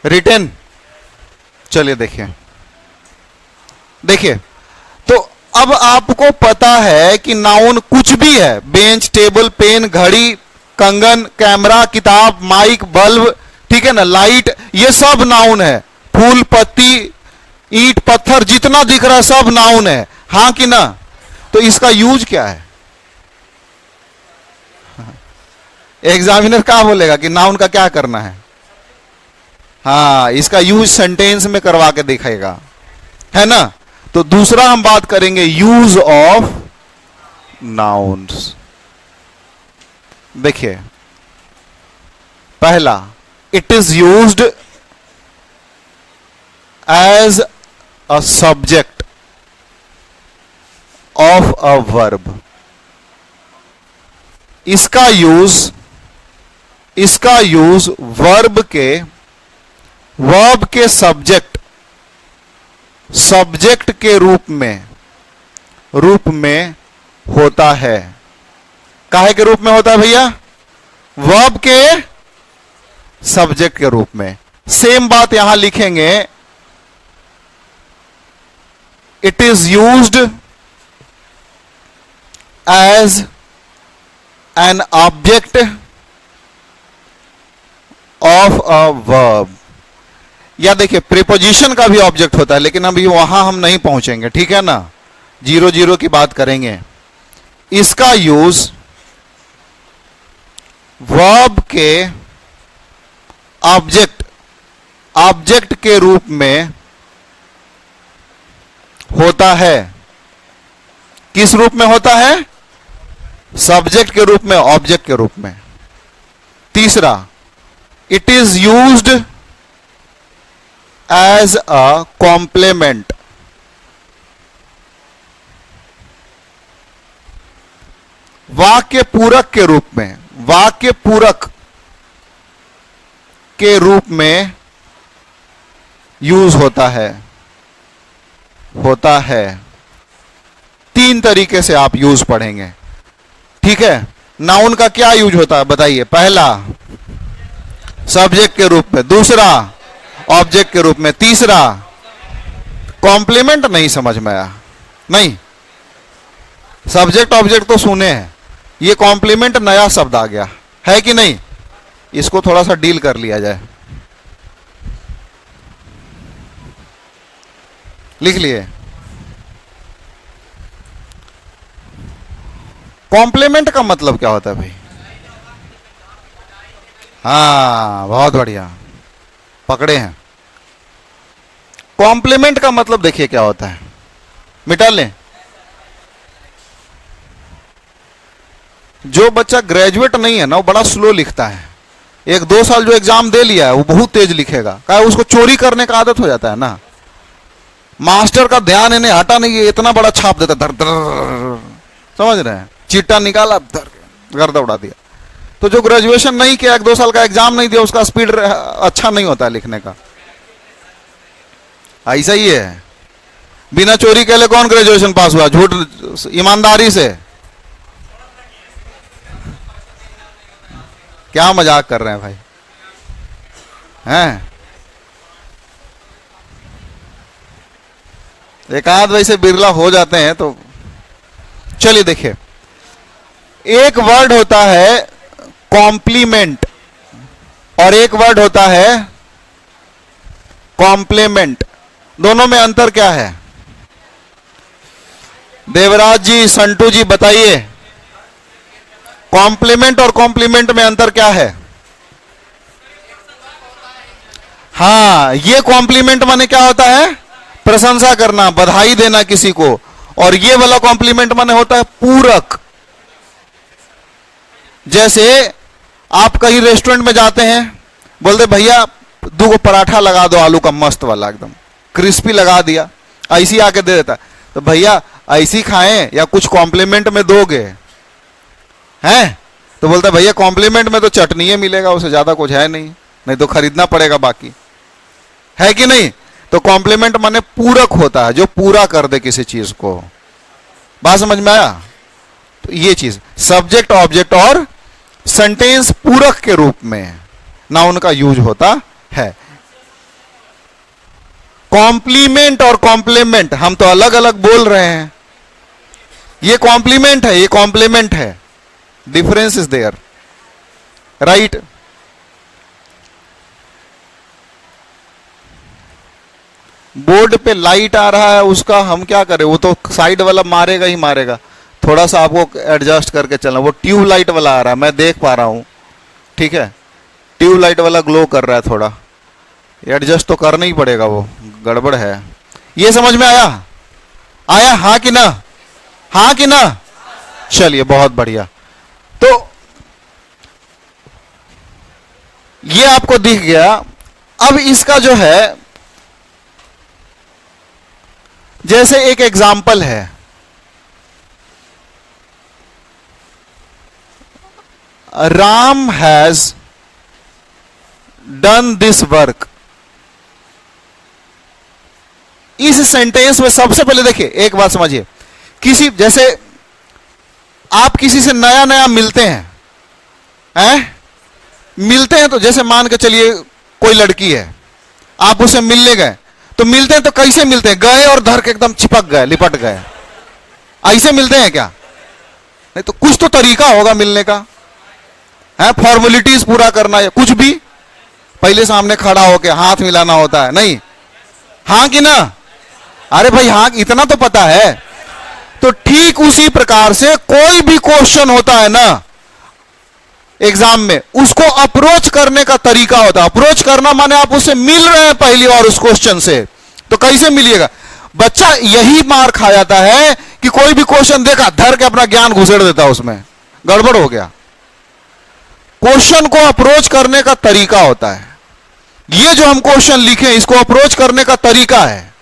रिटेन, चलिए देखिए देखिए, तो अब आपको पता है कि नाउन कुछ भी है, बेंच, टेबल, पेन, घड़ी, कंगन, कैमरा, किताब, माइक, बल्ब, ठीक है ना, लाइट, ये सब नाउन है। फूल, पत्ती, ईंट, पत्थर, जितना दिख रहा है सब नाउन है, हाँ कि ना? तो इसका यूज क्या है? एग्जामिनर क्या बोलेगा कि नाउन का क्या करना है? हाँ, इसका यूज सेंटेंस में करवा के दिखाएगा, है ना? तो दूसरा हम बात करेंगे यूज ऑफ नाउन्स। देखिए पहला, it is used as a subject of a verb. इसका यूज वर्ब के सब्जेक्ट के रूप में होता है। काहे के रूप में होता है भैया? वर्ब के सब्जेक्ट के रूप में। सेम बात यहां लिखेंगे, it is used as an object of a verb. या देखिए प्रीपोजिशन का भी ऑब्जेक्ट होता है, लेकिन अभी वहां हम नहीं पहुंचेंगे, ठीक है ना? 0 की बात करेंगे। इसका यूज वर्ब के ऑब्जेक्ट के रूप में होता है। किस रूप में होता है? सब्जेक्ट के रूप में, ऑब्जेक्ट के रूप में। तीसरा, it is used as a complement. वाक्य पूरक के रूप में, वाक्य पूरक के रूप में यूज होता है। 3 तरीके से आप यूज पढ़ेंगे, ठीक है? नाउन का क्या यूज होता है बताइए? पहला, सब्जेक्ट के रूप में। दूसरा, ऑब्जेक्ट के रूप में। तीसरा, कॉम्प्लीमेंट नहीं समझ में आया? नहीं, सब्जेक्ट ऑब्जेक्ट तो सुने हैं, ये कॉम्प्लीमेंट नया शब्द आ गया है कि नहीं? इसको थोड़ा सा डील कर लिया जाए। लिख लिए, कॉम्प्लीमेंट का मतलब क्या होता है भाई? हाँ, बहुत बढ़िया पकड़े हैं। कॉम्प्लीमेंट का मतलब देखिए क्या होता है, मिटा लें। जो बच्चा ग्रेजुएट नहीं है ना, वो बड़ा स्लो लिखता है। 1-2 साल जो एग्जाम दे लिया है वो बहुत तेज लिखेगा, क्या उसको चोरी करने का आदत हो जाता है ना। मास्टर का ध्यान इन्हें हटा नहीं है, इतना बड़ा छाप देता, धर धर, समझ रहे हैं? चिट्टा निकाला, धर गर्दा उड़ा दिया। तो जो ग्रेजुएशन नहीं किया, 1-2 साल का एग्जाम नहीं दिया, उसका स्पीड अच्छा नहीं होता है लिखने का। ऐसा ही है, बिना चोरी के लिए कौन ग्रेजुएशन पास हुआ? झूठ, ईमानदारी से। क्या मजाक कर रहे हैं भाई? हैं? एक आध वैसे बिरला हो जाते हैं तो। चलिए देखिए, एक वर्ड होता है कॉम्प्लीमेंट और एक वर्ड होता है कॉम्प्लीमेंट। दोनों में अंतर क्या है? देवराज जी, संटू जी बताइए, कॉम्प्लीमेंट और कॉम्प्लीमेंट में अंतर क्या है? हाँ, ये कॉम्प्लीमेंट माने क्या होता है? प्रशंसा करना, बधाई देना किसी को। और ये वाला कॉम्प्लीमेंट माने होता है पूरक। जैसे आप कहीं रेस्टोरेंट में जाते हैं, बोलते भैया 2 पराठा लगा दो, आलू का मस्त वाला, एकदम क्रिस्पी लगा दिया, ऐसी आके दे देता। तो भैया ऐसी खाएं या कुछ कॉम्प्लीमेंट में दोगे? हैं? तो बोलता भैया कॉम्प्लीमेंट में तो चटनी ही मिलेगा, उससे ज्यादा कुछ है नहीं, नहीं तो खरीदना पड़ेगा बाकी, है कि नहीं? तो कॉम्प्लीमेंट माने पूरक होता है, जो पूरा कर दे किसी चीज को। बात समझ में आया? तो ये चीज सब्जेक्ट ऑब्जेक्ट और सेंटेंस पूरक के रूप में नाउन का यूज होता है। कॉम्प्लीमेंट और कॉम्प्लीमेंट हम तो अलग अलग बोल रहे हैं। ये कॉम्प्लीमेंट है, ये कॉम्प्लीमेंट है, difference is there, right? Board पे लाइट आ रहा है, उसका हम क्या करें, वो तो साइड वाला मारेगा ही मारेगा, थोड़ा सा आपको एडजस्ट करके चलना। वो ट्यूब लाइट वाला आ रहा है, मैं देख पा रहा हूं, ठीक है, ट्यूब लाइट वाला ग्लो कर रहा है, थोड़ा एडजस्ट तो करना ही पड़ेगा, वो गड़बड़ है। ये समझ में आया? आया? हाँ कि ना? हाँ कि ना? चलिए बहुत बढ़िया। तो ये आपको दिख गया। अब इसका जो है, जैसे एक एग्जाम्पल है, Ram has done this work. इस सेंटेंस में सबसे पहले देखिए एक बात समझिए, किसी जैसे आप किसी से नया नया मिलते हैं, मिलते हैं तो जैसे मान के चलिए कोई लड़की है, आप उसे मिलने गए, तो मिलते हैं तो कैसे मिलते हैं? गए और धर के एकदम चिपक गए, लिपट गए, ऐसे मिलते हैं क्या? नहीं, तो कुछ तो तरीका होगा मिलने का, है फॉर्मेलिटीज पूरा करना है, कुछ भी पहले सामने खड़ा होके हाथ मिलाना होता है, नहीं? हाँ कि ना? अरे भाई हाँ, इतना तो पता है। तो ठीक उसी प्रकार से कोई भी क्वेश्चन होता है ना एग्जाम में, उसको अप्रोच करने का तरीका होता है। अप्रोच करना माने आप उससे मिल रहे हैं पहली बार उस क्वेश्चन से, तो कैसे मिलिएगा? बच्चा यही मार खा जाता है कि कोई भी क्वेश्चन देखा, धर के अपना ज्ञान घुसेड़ देता है उसमें, गड़बड़ हो गया। क्वेश्चन को अप्रोच करने का तरीका होता है। ये जो हम क्वेश्चन लिखे, इसको अप्रोच करने का तरीका है।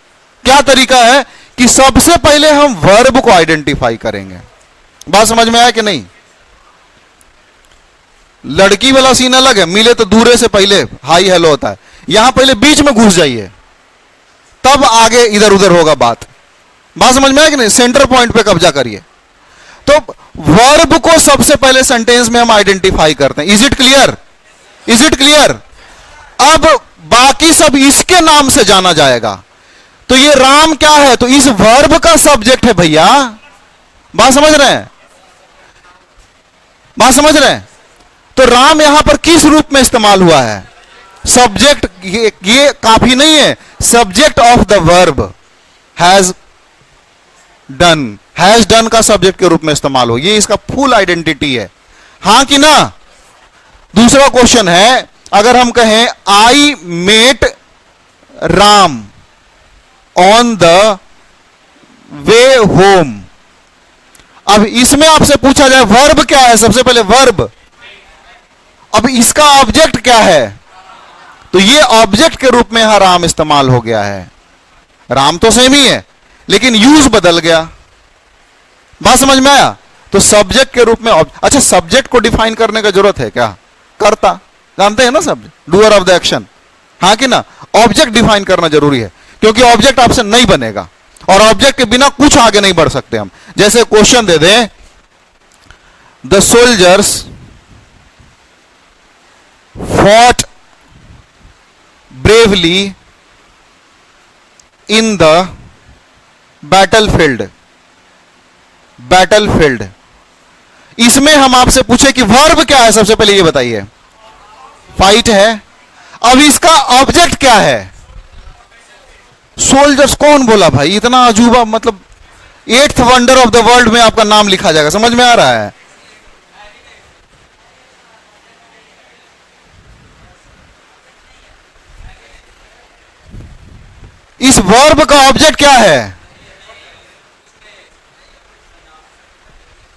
क्या तरीका है? कि सबसे पहले हम वर्ब को आइडेंटिफाई करेंगे। बात समझ में आया कि नहीं? लड़की वाला सीन अलग है, मिले तो दूरे से पहले हाई हेलो होता है, यहां पहले बीच में घुस जाइए, तब आगे इधर उधर होगा बात। बात समझ में आया कि नहीं? सेंटर पॉइंट पे कब्जा करिए। तो वर्ब को सबसे पहले सेंटेंस में हम आइडेंटिफाई करते हैं। Is it clear? Is it clear? अब बाकी सब इसके नाम से जाना जाएगा। तो ये राम क्या है? तो इस वर्ब का सब्जेक्ट है भैया। बात समझ रहे हैं? बात समझ रहे हैं? तो राम यहां पर किस रूप में इस्तेमाल हुआ है? सब्जेक्ट। ये काफी नहीं है, subject of the verb has done. Has done का सब्जेक्ट के रूप में इस्तेमाल हो, ये इसका फुल आइडेंटिटी है। हां कि ना? दूसरा क्वेश्चन है, अगर हम कहें I met Ram on the way home, अब इसमें आपसे पूछा जाए वर्ब क्या है? सबसे पहले वर्ब। अब इसका ऑब्जेक्ट क्या है? तो ये ऑब्जेक्ट के रूप में यहां राम इस्तेमाल हो गया है। राम तो सेम ही है, लेकिन यूज बदल गया। बात समझ में आया? तो सब्जेक्ट के रूप में अच्छा, सब्जेक्ट को डिफाइन करने का जरूरत है क्या? कर्ता जानते हैं ना, सब डूअर ऑफ द एक्शन। हाँ कि ना? ऑब्जेक्ट डिफाइन करना जरूरी है, क्योंकि ऑब्जेक्ट आपसे नहीं बनेगा और ऑब्जेक्ट के बिना कुछ आगे नहीं बढ़ सकते हम। जैसे क्वेश्चन दे दें, the soldiers fought bravely in the battlefield। battlefield, इसमें हम आपसे पूछे कि वर्ब क्या है? सबसे पहले ये बताइए। फाइट है। अब इसका ऑब्जेक्ट क्या है? सोल्जर्स। कौन बोला भाई? इतना अजूबा, मतलब 8th wonder of the world में आपका नाम लिखा जाएगा। समझ में आ रहा है? इस वर्ब का ऑब्जेक्ट क्या है?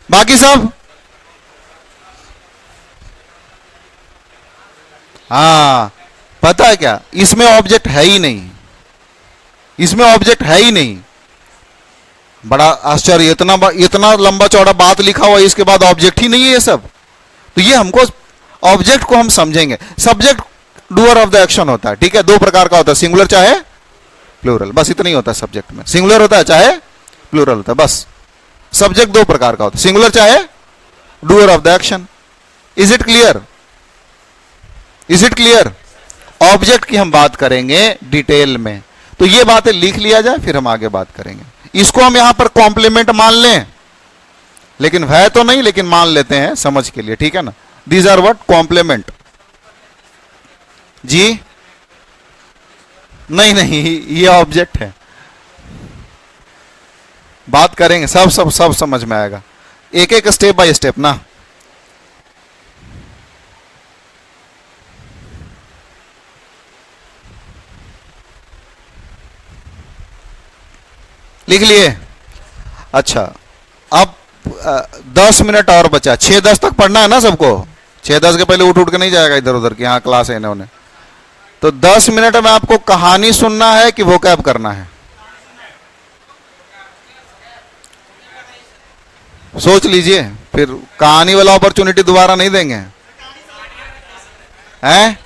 बाकी सब हाँ, पता है क्या? इसमें ऑब्जेक्ट है ही नहीं, इसमें ऑब्जेक्ट है ही नहीं। बड़ा आश्चर्य, इतना लंबा चौड़ा बात लिखा हुआ है, इसके बाद ऑब्जेक्ट ही नहीं है ये सब। तो ये हमको ऑब्जेक्ट को हम समझेंगे। Subject doer of the action होता है, ठीक है? दो प्रकार का होता है, सिंगुलर चाहे प्लूरल, बस इतना ही होता है सब्जेक्ट में। सिंगुलर होता है चाहे प्लूरल होता है, बस सब्जेक्ट दो प्रकार का होता है, सिंगुलर चाहे doer of the action. Is it clear? Is it clear? Object की हम बात करेंगे डिटेल में, तो ये बातें लिख लिया जाए, फिर हम आगे बात करेंगे। इसको हम यहां पर कॉम्प्लीमेंट मान लें, लेकिन है तो नहीं, लेकिन मान लेते हैं समझ के लिए, ठीक है ना। These are what? कॉम्प्लीमेंट। जी नहीं नहीं, ये ऑब्जेक्ट है। बात करेंगे, सब सब सब समझ में आएगा, एक एक स्टेप बाय स्टेप ना। लिख लिए? अच्छा, अब 10 मिनट और बचा, 6:10 तक पढ़ना है ना सबको। 6:10 के पहले उठ उठ के नहीं जाएगा इधर उधर की, हाँ क्लास है इन्होंने। तो 10 मिनट में आपको कहानी सुनना है कि वोकैब करना है? सोच लीजिए, फिर कहानी वाला अपॉर्चुनिटी दोबारा नहीं देंगे हैं।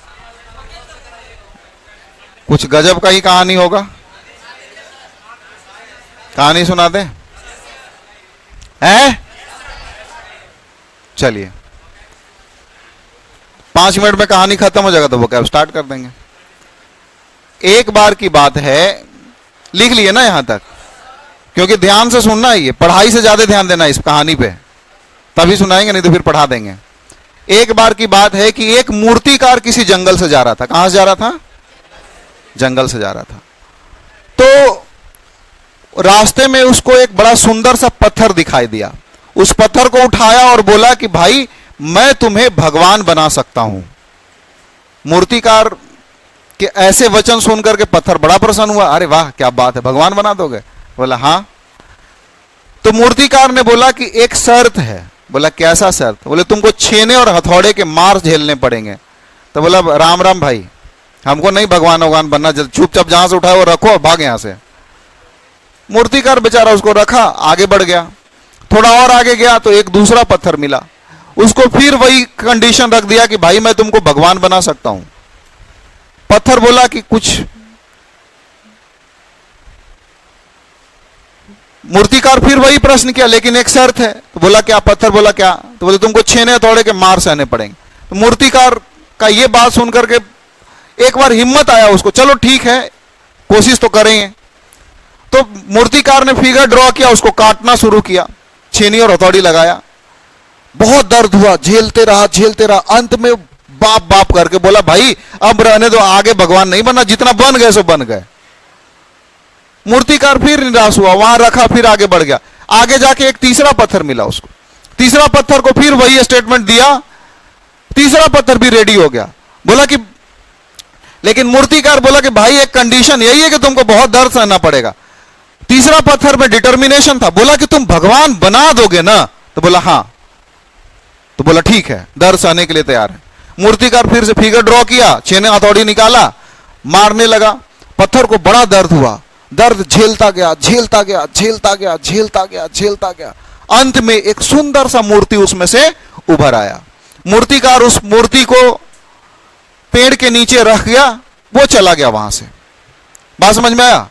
कुछ गजब का ही कहानी होगा, कहानी सुना दे हैं। चलिए 5 मिनट में कहानी खत्म हो जाएगा तो वो क्या स्टार्ट कर देंगे। एक बार की बात है, लिख लिए ना यहां तक, क्योंकि ध्यान से सुनना है, ये पढ़ाई से ज्यादा ध्यान देना है इस कहानी पे, तभी सुनाएंगे, नहीं तो फिर पढ़ा देंगे। एक बार की बात है कि एक मूर्तिकार किसी जंगल से जा रहा था। कहां से जा रहा था? जंगल से जा रहा था। तो रास्ते में उसको एक बड़ा सुंदर सा पत्थर दिखाई दिया। उस पत्थर को उठाया और बोला कि भाई मैं तुम्हें भगवान बना सकता हूं। मूर्तिकार के ऐसे वचन सुनकर के पत्थर बड़ा प्रसन्न हुआ। अरे वाह क्या बात है, भगवान बना दोगे? बोला हाँ। तो मूर्तिकार ने बोला कि एक शर्त है। बोला कैसा शर्त? बोले तुमको छेने और हथौड़े के मार झेलने पड़ेंगे। तो बोला राम राम भाई, हमको नहीं भगवान भगवान बनना, चुपचाप जहां से उठाए वो रखो, भाग यहां से। मूर्तिकार बेचारा उसको रखा, आगे बढ़ गया। थोड़ा और आगे गया तो एक दूसरा पत्थर मिला, उसको फिर वही कंडीशन रख दिया कि भाई मैं तुमको भगवान बना सकता हूं। पत्थर बोला कि कुछ, मूर्तिकार फिर वही प्रश्न किया, लेकिन एक शर्त है। तो बोला क्या? पत्थर बोला क्या? तो बोले तुमको छेने हथौड़े के मार सहने पड़ेंगे। तो मूर्तिकार का ये बात सुनकर के एक बार हिम्मत आया उसको, चलो ठीक है कोशिश तो करेंगे। तो मूर्तिकार ने फिगर ड्रॉ किया, उसको काटना शुरू किया, छेनी और हथौड़ी लगाया। बहुत दर्द हुआ, झेलते रहा। अंत में बाप बाप करके बोला भाई अब रहने दो, आगे भगवान नहीं बनना, जितना बन गए सो बन गए। मूर्तिकार फिर निराश हुआ, वहां रखा, फिर आगे बढ़ गया। आगे जाके एक तीसरा पत्थर मिला उसको, तीसरा पत्थर को फिर वही स्टेटमेंट दिया, तीसरा पत्थर भी रेडी हो गया। बोला कि, लेकिन मूर्तिकार बोला कि भाई एक कंडीशन यही है कि तुमको बहुत दर्द सहना पड़ेगा। तीसरा पत्थर में डिटर्मिनेशन था। बोला कि तुम भगवान बना दोगे ना? तो बोला हाँ। तो बोला ठीक है, दर्द सहने के लिए तैयार है। मूर्तिकार फिर से फिगर ड्रॉ किया, छेने हथौड़ी निकाला, मारने लगा। पत्थर को बड़ा दर्द हुआ, दर्द झेलता गया। अंत में एक सुंदर सा मूर्ति उसमें से उभर आया। मूर्तिकार उस मूर्ति को पेड़ के नीचे रख गया, वो चला गया वहां से। बात समझ में आया?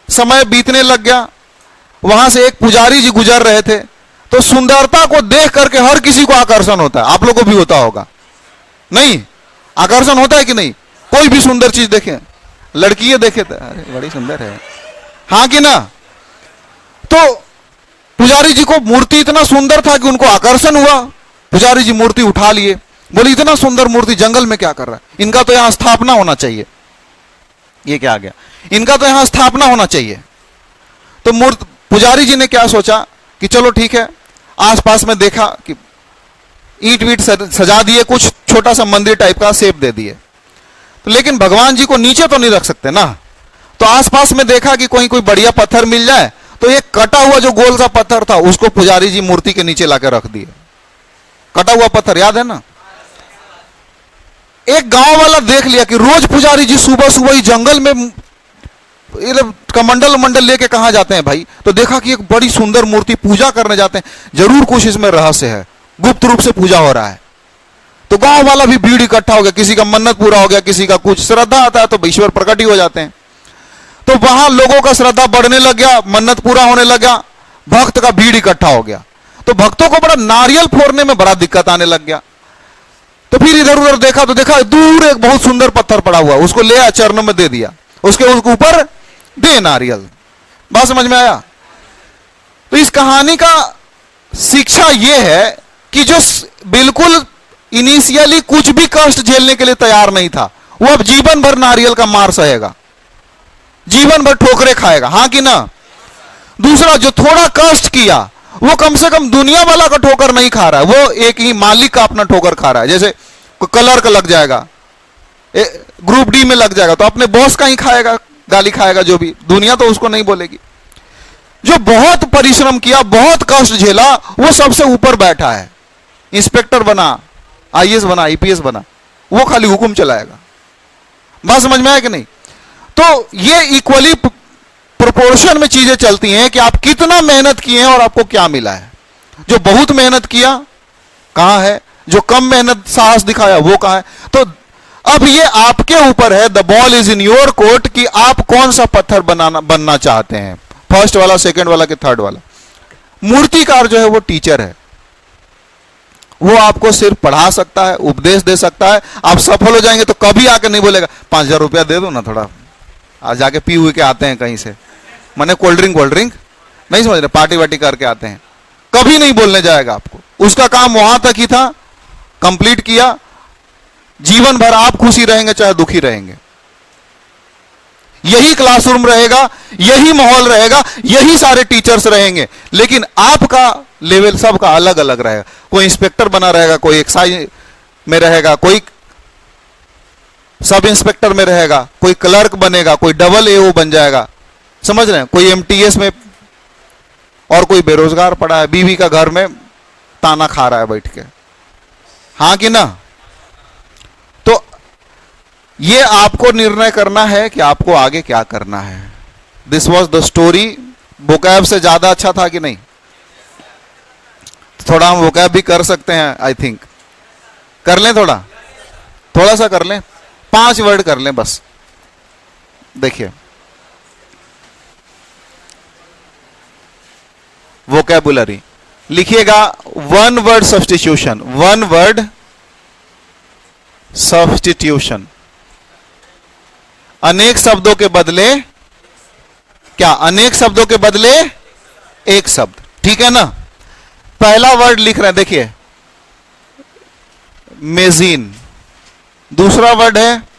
समय बीतने लग गया, वहां से एक पुजारी जी गुजर रहे थे। तो सुंदरता को देख करके हर किसी को आकर्षण होता है, आप लोगों को भी होता होगा, नहीं? आकर्षण होता है कि नहीं? कोई भी सुंदर चीज देखे, लड़की देखे तो अरे बड़ी सुंदर है, हाँ कि ना? तो पुजारी जी को मूर्ति इतना सुंदर था कि उनको आकर्षण हुआ। पुजारी जी मूर्ति उठा लिए, बोले इतना सुंदर मूर्ति जंगल में क्या कर रहा है, इनका तो यहां स्थापना होना चाहिए। ये क्या आ गया? इनका तो यहां स्थापना होना चाहिए। तो पुजारी जी ने क्या सोचा कि चलो ठीक है, आसपास में देखा कि ईंट वीट सजा दिए, कुछ छोटा सा मंदिर टाइप का शेप दे दिए। तो लेकिन भगवान जी को नीचे तो नहीं रख सकते ना, तो आसपास में देखा कि कोई बढ़िया पत्थर मिल जाए। तो एक कटा हुआ जो गोल सा पत्थर था उसको पुजारी जी मूर्ति के नीचे लाकर रख दिए। कटा हुआ पत्थर याद है ना? एक गांव वाला देख लिया कि रोज पुजारी जी सुबह सुबह ही जंगल में कमंडल लेके कहां जाते हैं भाई। तो देखा कि एक बड़ी सुंदर मूर्ति पूजा करने जाते हैं, जरूर कुछ इसमें रहस्य है, गुप्त रूप से पूजा हो रहा है। तो गांव वाला भी भीड़ इकट्ठा हो गया, किसी का मन्नत पूरा हो गया, किसी का कुछ। श्रद्धा आता है तो ईश्वर प्रकट ही हो जाते हैं। तो वहां लोगों का श्रद्धा बढ़ने लग गया, मन्नत पूरा होने लगा। भक्त का भीड़ इकट्ठा हो गया। तो भक्तों को बड़ा नारियल फोड़ने में बड़ा दिक्कत आने लग गया। तो फिर इधर उधर देखा तो देखा दूर एक बहुत सुंदर पत्थर पड़ा हुआ, उसको ले आया, चरणों में दे दिया, उसके ऊपर दे नारियल। बात समझ में आया? तो इस कहानी का शिक्षा यह है कि जो बिल्कुल इनिशियली कुछ भी कष्ट झेलने के लिए तैयार नहीं था, वो अब जीवन भर नारियल का मार सहेगा, जीवन भर ठोकरे खाएगा, हां कि ना? दूसरा, जो थोड़ा कष्ट किया वो कम से कम दुनिया वाला का ठोकर नहीं खा रहा है, वो एक ही मालिक का अपना ठोकर खा रहा है। जैसे कलर का लग जाएगा, ग्रुप डी में लग जाएगा तो अपने बॉस का ही खाएगा, गाली खाएगा, जो भी, दुनिया तो उसको नहीं बोलेगी। जो बहुत परिश्रम किया, बहुत कष्ट झेला, वो सबसे ऊपर बैठा है, इंस्पेक्टर बना, आईएएस बना, आईपीएस बना, वो खाली हुक्म चलाएगा। बात समझ में आया कि नहीं? तो ये इक्वली प्रोपोर्शन में चीजें चलती हैं कि आप कितना मेहनत किए हैं और आपको क्या मिला है। जो बहुत मेहनत किया कहां है, जो कम मेहनत साहस दिखाया वो कहां है। तो अब ये आपके ऊपर है, the ball is in your court, कि आप कौन सा पत्थर बनना चाहते हैं, फर्स्ट वाला, सेकंड वाला कि थर्ड वाला। मूर्तिकार जो है वो टीचर है, वो आपको सिर्फ पढ़ा सकता है, उपदेश दे सकता है। आप सफल हो जाएंगे तो कभी आकर नहीं बोलेगा 5,000 रुपया दे दो ना, थोड़ा आज जाके पी हुए के आते हैं कहीं से, मैंने कोल्ड ड्रिंक नहीं समझ रहे, पार्टी वार्टी करके आते हैं, कभी नहीं बोलने जाएगा आपको। उसका काम वहां तक ही था, कंप्लीट किया, जीवन भर आप खुशी रहेंगे चाहे दुखी रहेंगे। यही क्लासरूम रहेगा, यही माहौल रहेगा, यही सारे टीचर्स रहेंगे, लेकिन आपका लेवल सबका अलग अलग रहेगा। कोई इंस्पेक्टर बना रहेगा, कोई एक्साइज में रहेगा, कोई सब इंस्पेक्टर में रहेगा, कोई क्लर्क बनेगा, कोई डबल एओ बन जाएगा, समझ रहे हैं, कोई एमटीएस में, और कोई बेरोजगार पड़ा है, बीवी का घर में ताना खा रहा है बैठ के, हां कि ना? तो ये आपको निर्णय करना है कि आपको आगे क्या करना है। This was the story. Vocab से ज्यादा अच्छा था कि नहीं? थोड़ा हम वोकैब भी कर सकते हैं, आई थिंक कर लें, थोड़ा सा कर लें, 5 वर्ड कर लें बस। देखिए, वोकैबुलरी लिखिएगा, 1 वर्ड सब्स्टिट्यूशन, 1 वर्ड सब्स्टिट्यूशन, अनेक शब्दों के बदले क्या, अनेक शब्दों के बदले एक शब्द, ठीक है ना? पहला वर्ड लिख रहे हैं, देखिए, मेजीन। दूसरा वर्ड है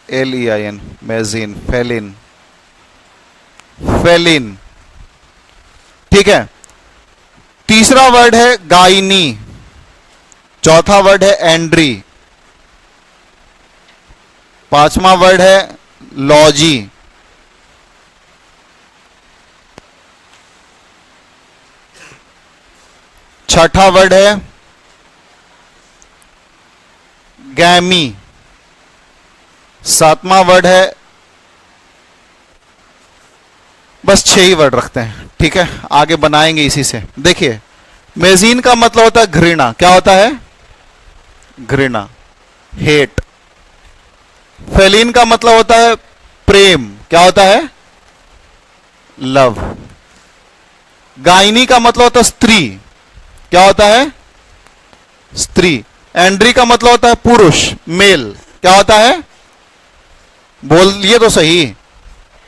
LEIN, मेजीन, फेलिन, फेलिन, ठीक है। तीसरा वर्ड है गाइनी, चौथा वर्ड है एंड्री, पांचवा वर्ड है लॉजी, छठा वर्ड है गैमी, सातवां वर्ड है, बस 6 ही वर्ड रखते हैं, ठीक है, आगे बनाएंगे इसी से। देखिए, मेजीन का मतलब होता है घृणा, क्या होता है? घृणा, हेट। फेलिन का मतलब होता है प्रेम, क्या होता है? लव। गायनी का मतलब होता है स्त्री, क्या होता है? स्त्री। एंड्री का मतलब होता है पुरुष, मेल, क्या होता है? बोलिए तो सही,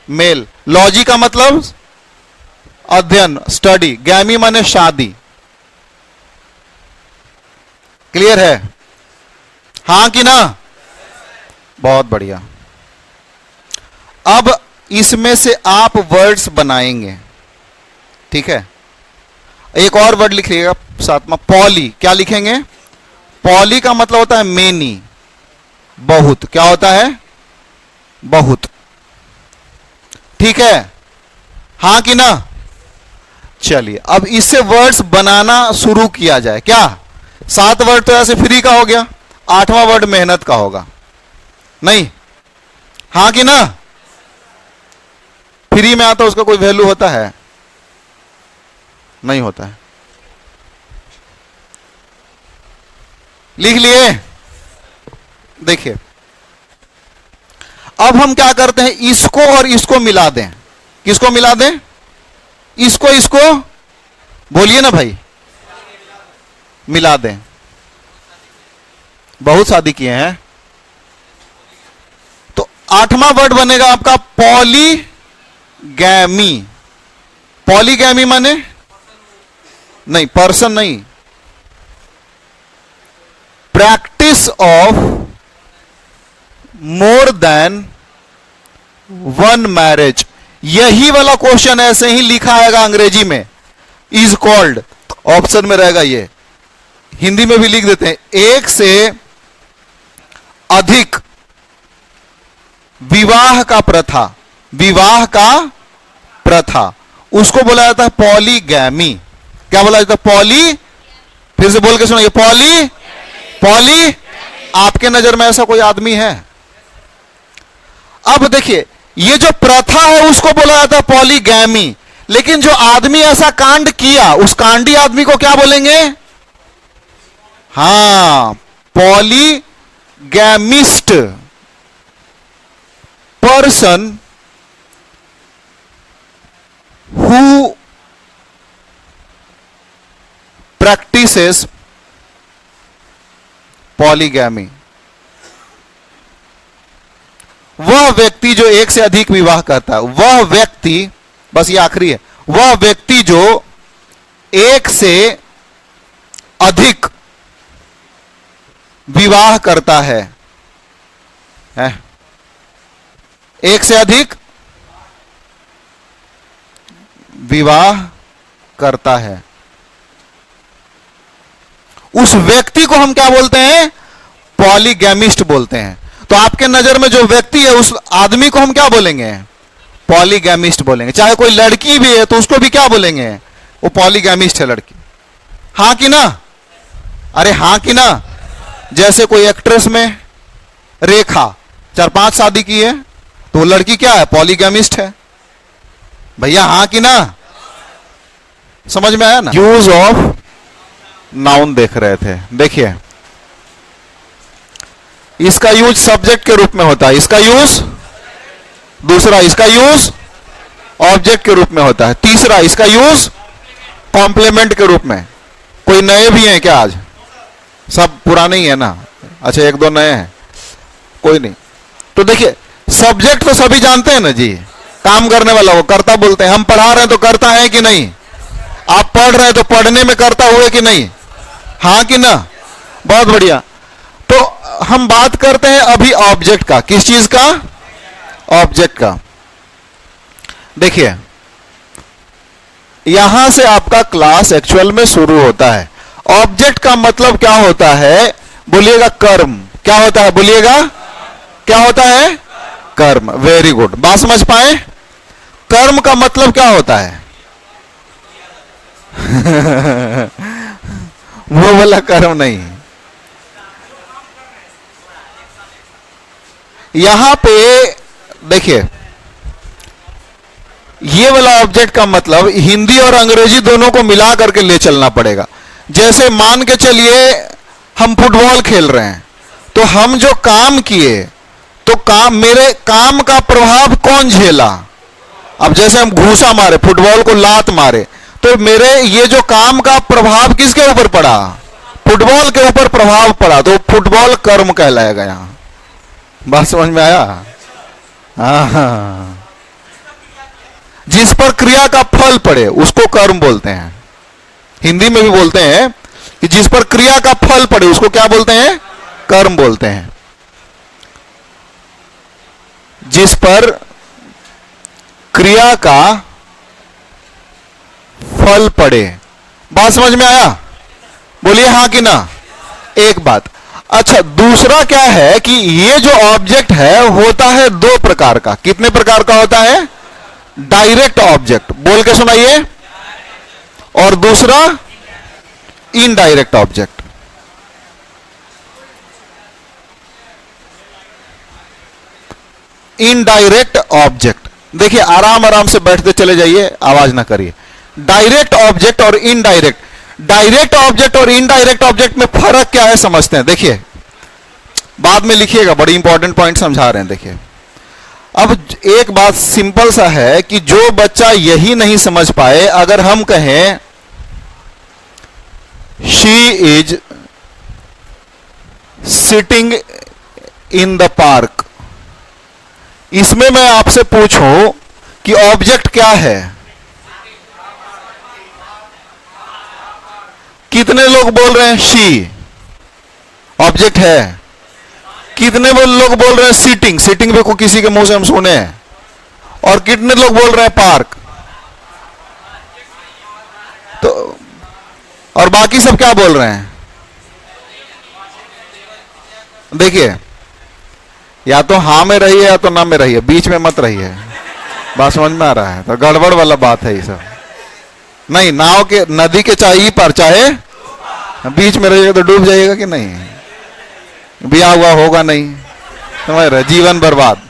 मेल। लॉजी का मतलब अध्ययन, स्टडी। गैमी माने शादी। क्लियर है? हां कि ना? बहुत बढ़िया। अब इसमें से आप वर्ड्स बनाएंगे, ठीक है। एक और वर्ड लिखिएगा साथ में, पॉली। क्या लिखेंगे? पॉली का मतलब होता है मेनी, बहुत। क्या होता है? बहुत, ठीक है। हां कि ना? चलिए, अब इससे वर्ड्स बनाना शुरू किया जाए। क्या 7 वर्ड तो ऐसे फ्री का हो गया, 8वां वर्ड मेहनत का होगा, नहीं? हां कि ना? फ्री में आता उसका कोई वैल्यू होता है? नहीं होता है। लिख लिए? देखिए, अब हम क्या करते हैं, इसको और इसको मिला दें। किसको मिला दें? इसको इसको बोलिए ना भाई, मिला दें। बहुत शादी किए हैं। तो 8वां वर्ड बनेगा आपका पॉलीगैमी। पॉलीगैमी माने नहीं, पर्सन नहीं, practice of more than one marriage. यही वाला क्वेश्चन ऐसे ही लिखा आएगा अंग्रेजी में, इज कॉल्ड, ऑप्शन में रहेगा ये। हिंदी में भी लिख देते हैं, एक से अधिक विवाह का प्रथा। विवाह का प्रथा, उसको बोला जाता है पॉलीगैमी। क्या बोला जाता है? पॉली, फिर से बोल के सुनिए, पॉली, पॉली। आपके नजर में ऐसा कोई आदमी है? अब देखिए, ये जो प्रथा है उसको बोला जाता है पॉलीगैमी, लेकिन जो आदमी ऐसा कांड किया, उस कांडी आदमी को क्या बोलेंगे? हां, पॉलीगैमिस्ट पर्सन हु प्रैक्टिसेस पॉलीगैमी। वह व्यक्ति जो एक से अधिक विवाह करता है, वह व्यक्ति, बस ये आखिरी है, वह व्यक्ति जो एक से अधिक विवाह करता है, एक से अधिक विवाह करता है, उस व्यक्ति को हम क्या बोलते हैं? पॉलीगैमिस्ट बोलते हैं। तो आपके नजर में जो व्यक्ति है, उस आदमी को हम क्या बोलेंगे? पॉलीगैमिस्ट बोलेंगे। चाहे कोई लड़की भी है तो उसको भी क्या बोलेंगे? वो पॉलीगैमिस्ट है लड़की। हां कि ना? अरे हां कि ना? जैसे कोई एक्ट्रेस में रेखा 4-5 शादी की है, तो वो लड़की क्या है? पॉलीगैमिस्ट है। भैया हां कि ना? समझ में आया ना? यूज ऑफ नाउन देख रहे थे। देखिए, इसका यूज सब्जेक्ट के रूप में होता है, इसका यूज दूसरा, इसका यूज ऑब्जेक्ट के रूप में होता है, तीसरा इसका यूज कॉम्प्लीमेंट के रूप में। कोई नए भी हैं क्या आज? सब पुराने ही है ना? अच्छा, 1-2 नए हैं, कोई नहीं। तो देखिए, सब्जेक्ट तो सभी जानते हैं ना जी, काम करने वाला वो कर्ता बोलते हैं। हम पढ़ा रहे हैं तो कर्ता है कि नहीं? आप पढ़ रहे हैं तो पढ़ने में कर्ता हुए कि नहीं? हां कि ना? बहुत बढ़िया। तो हम बात करते हैं अभी ऑब्जेक्ट का। किस चीज का? ऑब्जेक्ट का। देखिए, यहां से आपका क्लास एक्चुअल में शुरू होता है। ऑब्जेक्ट का मतलब क्या होता है? बोलिएगा कर्म। क्या होता है? बोलिएगा, क्या होता है? कर्म। वेरी गुड, बात समझ पाए? कर्म का मतलब क्या होता है? वो वाला कर्म नहीं। यहां पे देखिए, ये वाला ऑब्जेक्ट का मतलब हिंदी और अंग्रेजी दोनों को मिला करके ले चलना पड़ेगा। जैसे मान के चलिए हम फुटबॉल खेल रहे हैं, तो हम जो काम किए, तो काम, मेरे काम का प्रभाव कौन झेला? अब जैसे हम घूसा मारे, फुटबॉल को लात मारे, तो मेरे ये जो काम का प्रभाव किसके ऊपर पड़ा? फुटबॉल के ऊपर प्रभाव पड़ा, तो फुटबॉल कर्म कहलाएगा। यहां बात समझ में आया? हाँ, जिस पर क्रिया का फल पड़े उसको कर्म बोलते हैं। हिंदी में भी बोलते हैं कि जिस पर क्रिया का फल पड़े उसको क्या बोलते हैं? कर्म बोलते हैं। जिस पर क्रिया का फल पड़े। बात समझ में आया? बोलिए हां कि ना? एक बात। अच्छा, दूसरा क्या है कि ये जो ऑब्जेक्ट है होता है 2 प्रकार का। कितने प्रकार का होता है? डायरेक्ट ऑब्जेक्ट, बोल के सुनाइए। और दूसरा इनडायरेक्ट ऑब्जेक्ट। Indirect object. देखिए, आराम आराम से बैठते चले जाइए, आवाज ना करिए। डायरेक्ट ऑब्जेक्ट और इनडायरेक्ट। डायरेक्ट ऑब्जेक्ट और इनडायरेक्ट ऑब्जेक्ट में फर्क क्या है समझते हैं। देखिए, बाद में लिखिएगा, बड़ी इंपॉर्टेंट पॉइंट समझा रहे हैं। देखिए, अब एक बात सिंपल सा है कि जो बच्चा यही नहीं समझ पाए, अगर हम कहें she is sitting in the park, इसमें मैं आपसे पूछूं कि ऑब्जेक्ट क्या है, कितने लोग बोल रहे हैं शी ऑब्जेक्ट है? कितने लोग बोल रहे हैं सीटिंग? सीटिंग भी को किसी के मुंह से हम सुने हैं। और कितने लोग बोल रहे हैं पार्क? तो और बाकी सब क्या बोल रहे हैं? देखिए, या तो हां में रही है या तो ना में रही है, बीच में मत रही है। बात समझ में आ रहा है? तो गड़बड़ वाला बात है ये सब। नहीं, नाव के नदी के चाहे पर चाहे बीच में रहिएगा तो डूब जाइएगा कि नहीं? ब्याह हुआ होगा नहीं, समझ रहे? जीवन बर्बाद।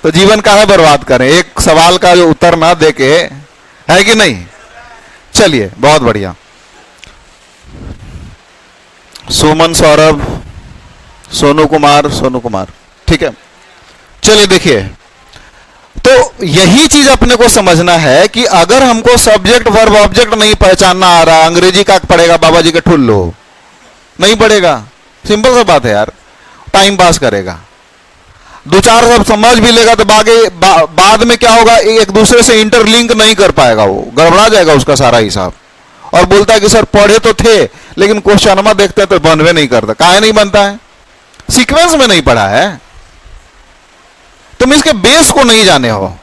तो जीवन का है बर्बाद करें, एक सवाल का जो उत्तर ना देके, है कि नहीं? चलिए, बहुत बढ़िया। सुमन, सौरभ, सोनू कुमार, ठीक है। चलिए देखिए, तो यही चीज अपने को समझना है कि अगर हमको सब्जेक्ट वर्ब ऑब्जेक्ट नहीं पहचानना आ रहा, अंग्रेजी का पढ़ेगा बाबा जी के ठुल्लो, नहीं पढ़ेगा। सिंपल सा बात है यार, टाइम पास करेगा, दो चार सब समझ भी लेगा तो बाद में क्या होगा, एक दूसरे से इंटरलिंक नहीं कर पाएगा, वो गड़बड़ा जाएगा उसका सारा हिसाब। और बोलता है कि सर पढ़े तो थे लेकिन क्वेश्चनमा देखते तो बनवे नहीं करता। काहे नहीं बनता है? सीक्वेंस में नहीं पढ़ा है, तुम इसके बेस को नहीं जाने हो।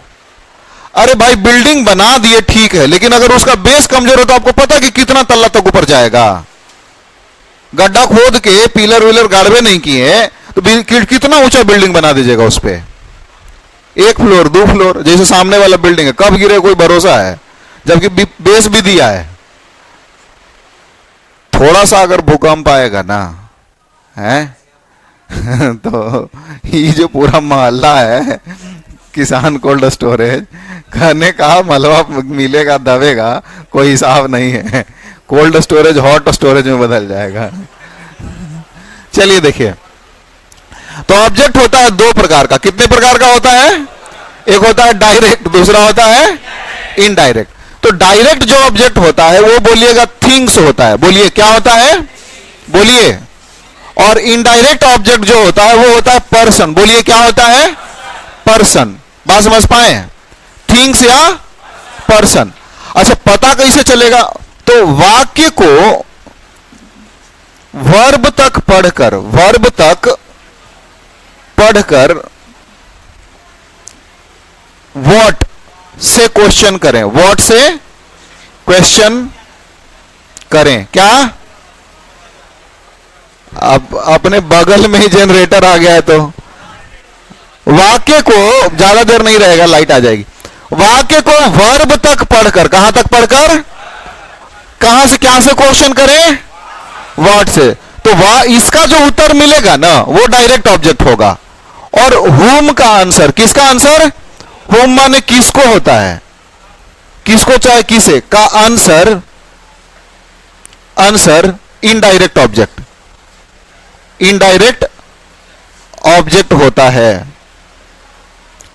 अरे भाई, बिल्डिंग बना दिए ठीक है, लेकिन अगर उसका बेस कमजोर हो तो आपको पता कि कितना तल्ला तक ऊपर जाएगा। गड्ढा खोद के पिलर विलर गाड़वे नहीं किए तो कितना ऊंचा बिल्डिंग बना दीजिएगा उस पे, 1 फ्लोर 2 फ्लोर, जैसे सामने वाला बिल्डिंग है, कब गिरे कोई भरोसा है, जबकि बेस भी दिया है। थोड़ा सा अगर भूकंप आएगा ना, है तो ये जो पूरा मोहल्ला है किसान कोल्ड स्टोरेज, खाने का मलबा मिलेगा दबेगा, कोई हिसाब नहीं है। कोल्ड स्टोरेज हॉट स्टोरेज में बदल जाएगा। चलिए देखिए, तो ऑब्जेक्ट होता है दो प्रकार का। कितने प्रकार का होता है? एक होता है डायरेक्ट, दूसरा होता है इनडायरेक्ट। तो डायरेक्ट जो ऑब्जेक्ट होता है वो बोलिएगा थिंग्स होता है। बोलिए क्या होता है? बोलिए। और इनडायरेक्ट ऑब्जेक्ट जो होता है वो होता है पर्सन। बोलिए क्या होता है? पर्सन। बात समझ पाए? थिंग्स या पर्सन। अच्छा, पता कैसे चलेगा? तो वाक्य को वर्ब तक पढ़कर व्हाट से क्वेश्चन करें, व्हाट से क्वेश्चन करें। क्या? अब अपने बगल में ही जनरेटर आ गया है, तो वाक्य को ज्यादा देर नहीं रहेगा, लाइट आ जाएगी। वाक्य को वर्ब तक पढ़कर, कहां तक पढ़कर, कहां से क्या से क्वेश्चन करें? व्हाट से। तो इसका जो उत्तर मिलेगा ना वो डायरेक्ट ऑब्जेक्ट होगा। और हुम का आंसर, किसका आंसर? हुम माने किसको होता है, किसको चाहे किसे का आंसर इनडायरेक्ट ऑब्जेक्ट होता है।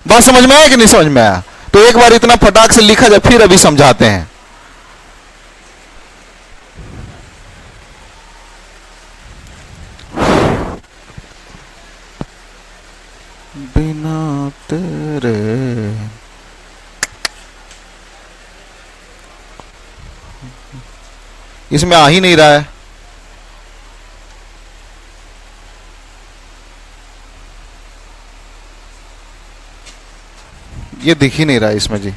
बात समझ में आया कि नहीं समझ में आया? तो एक बार इतना फटाक से लिखा जाए, फिर अभी समझाते हैं। बिना तेरे इसमें आ ही नहीं रहा है। ये दिख ही नहीं रहा है इसमें जी।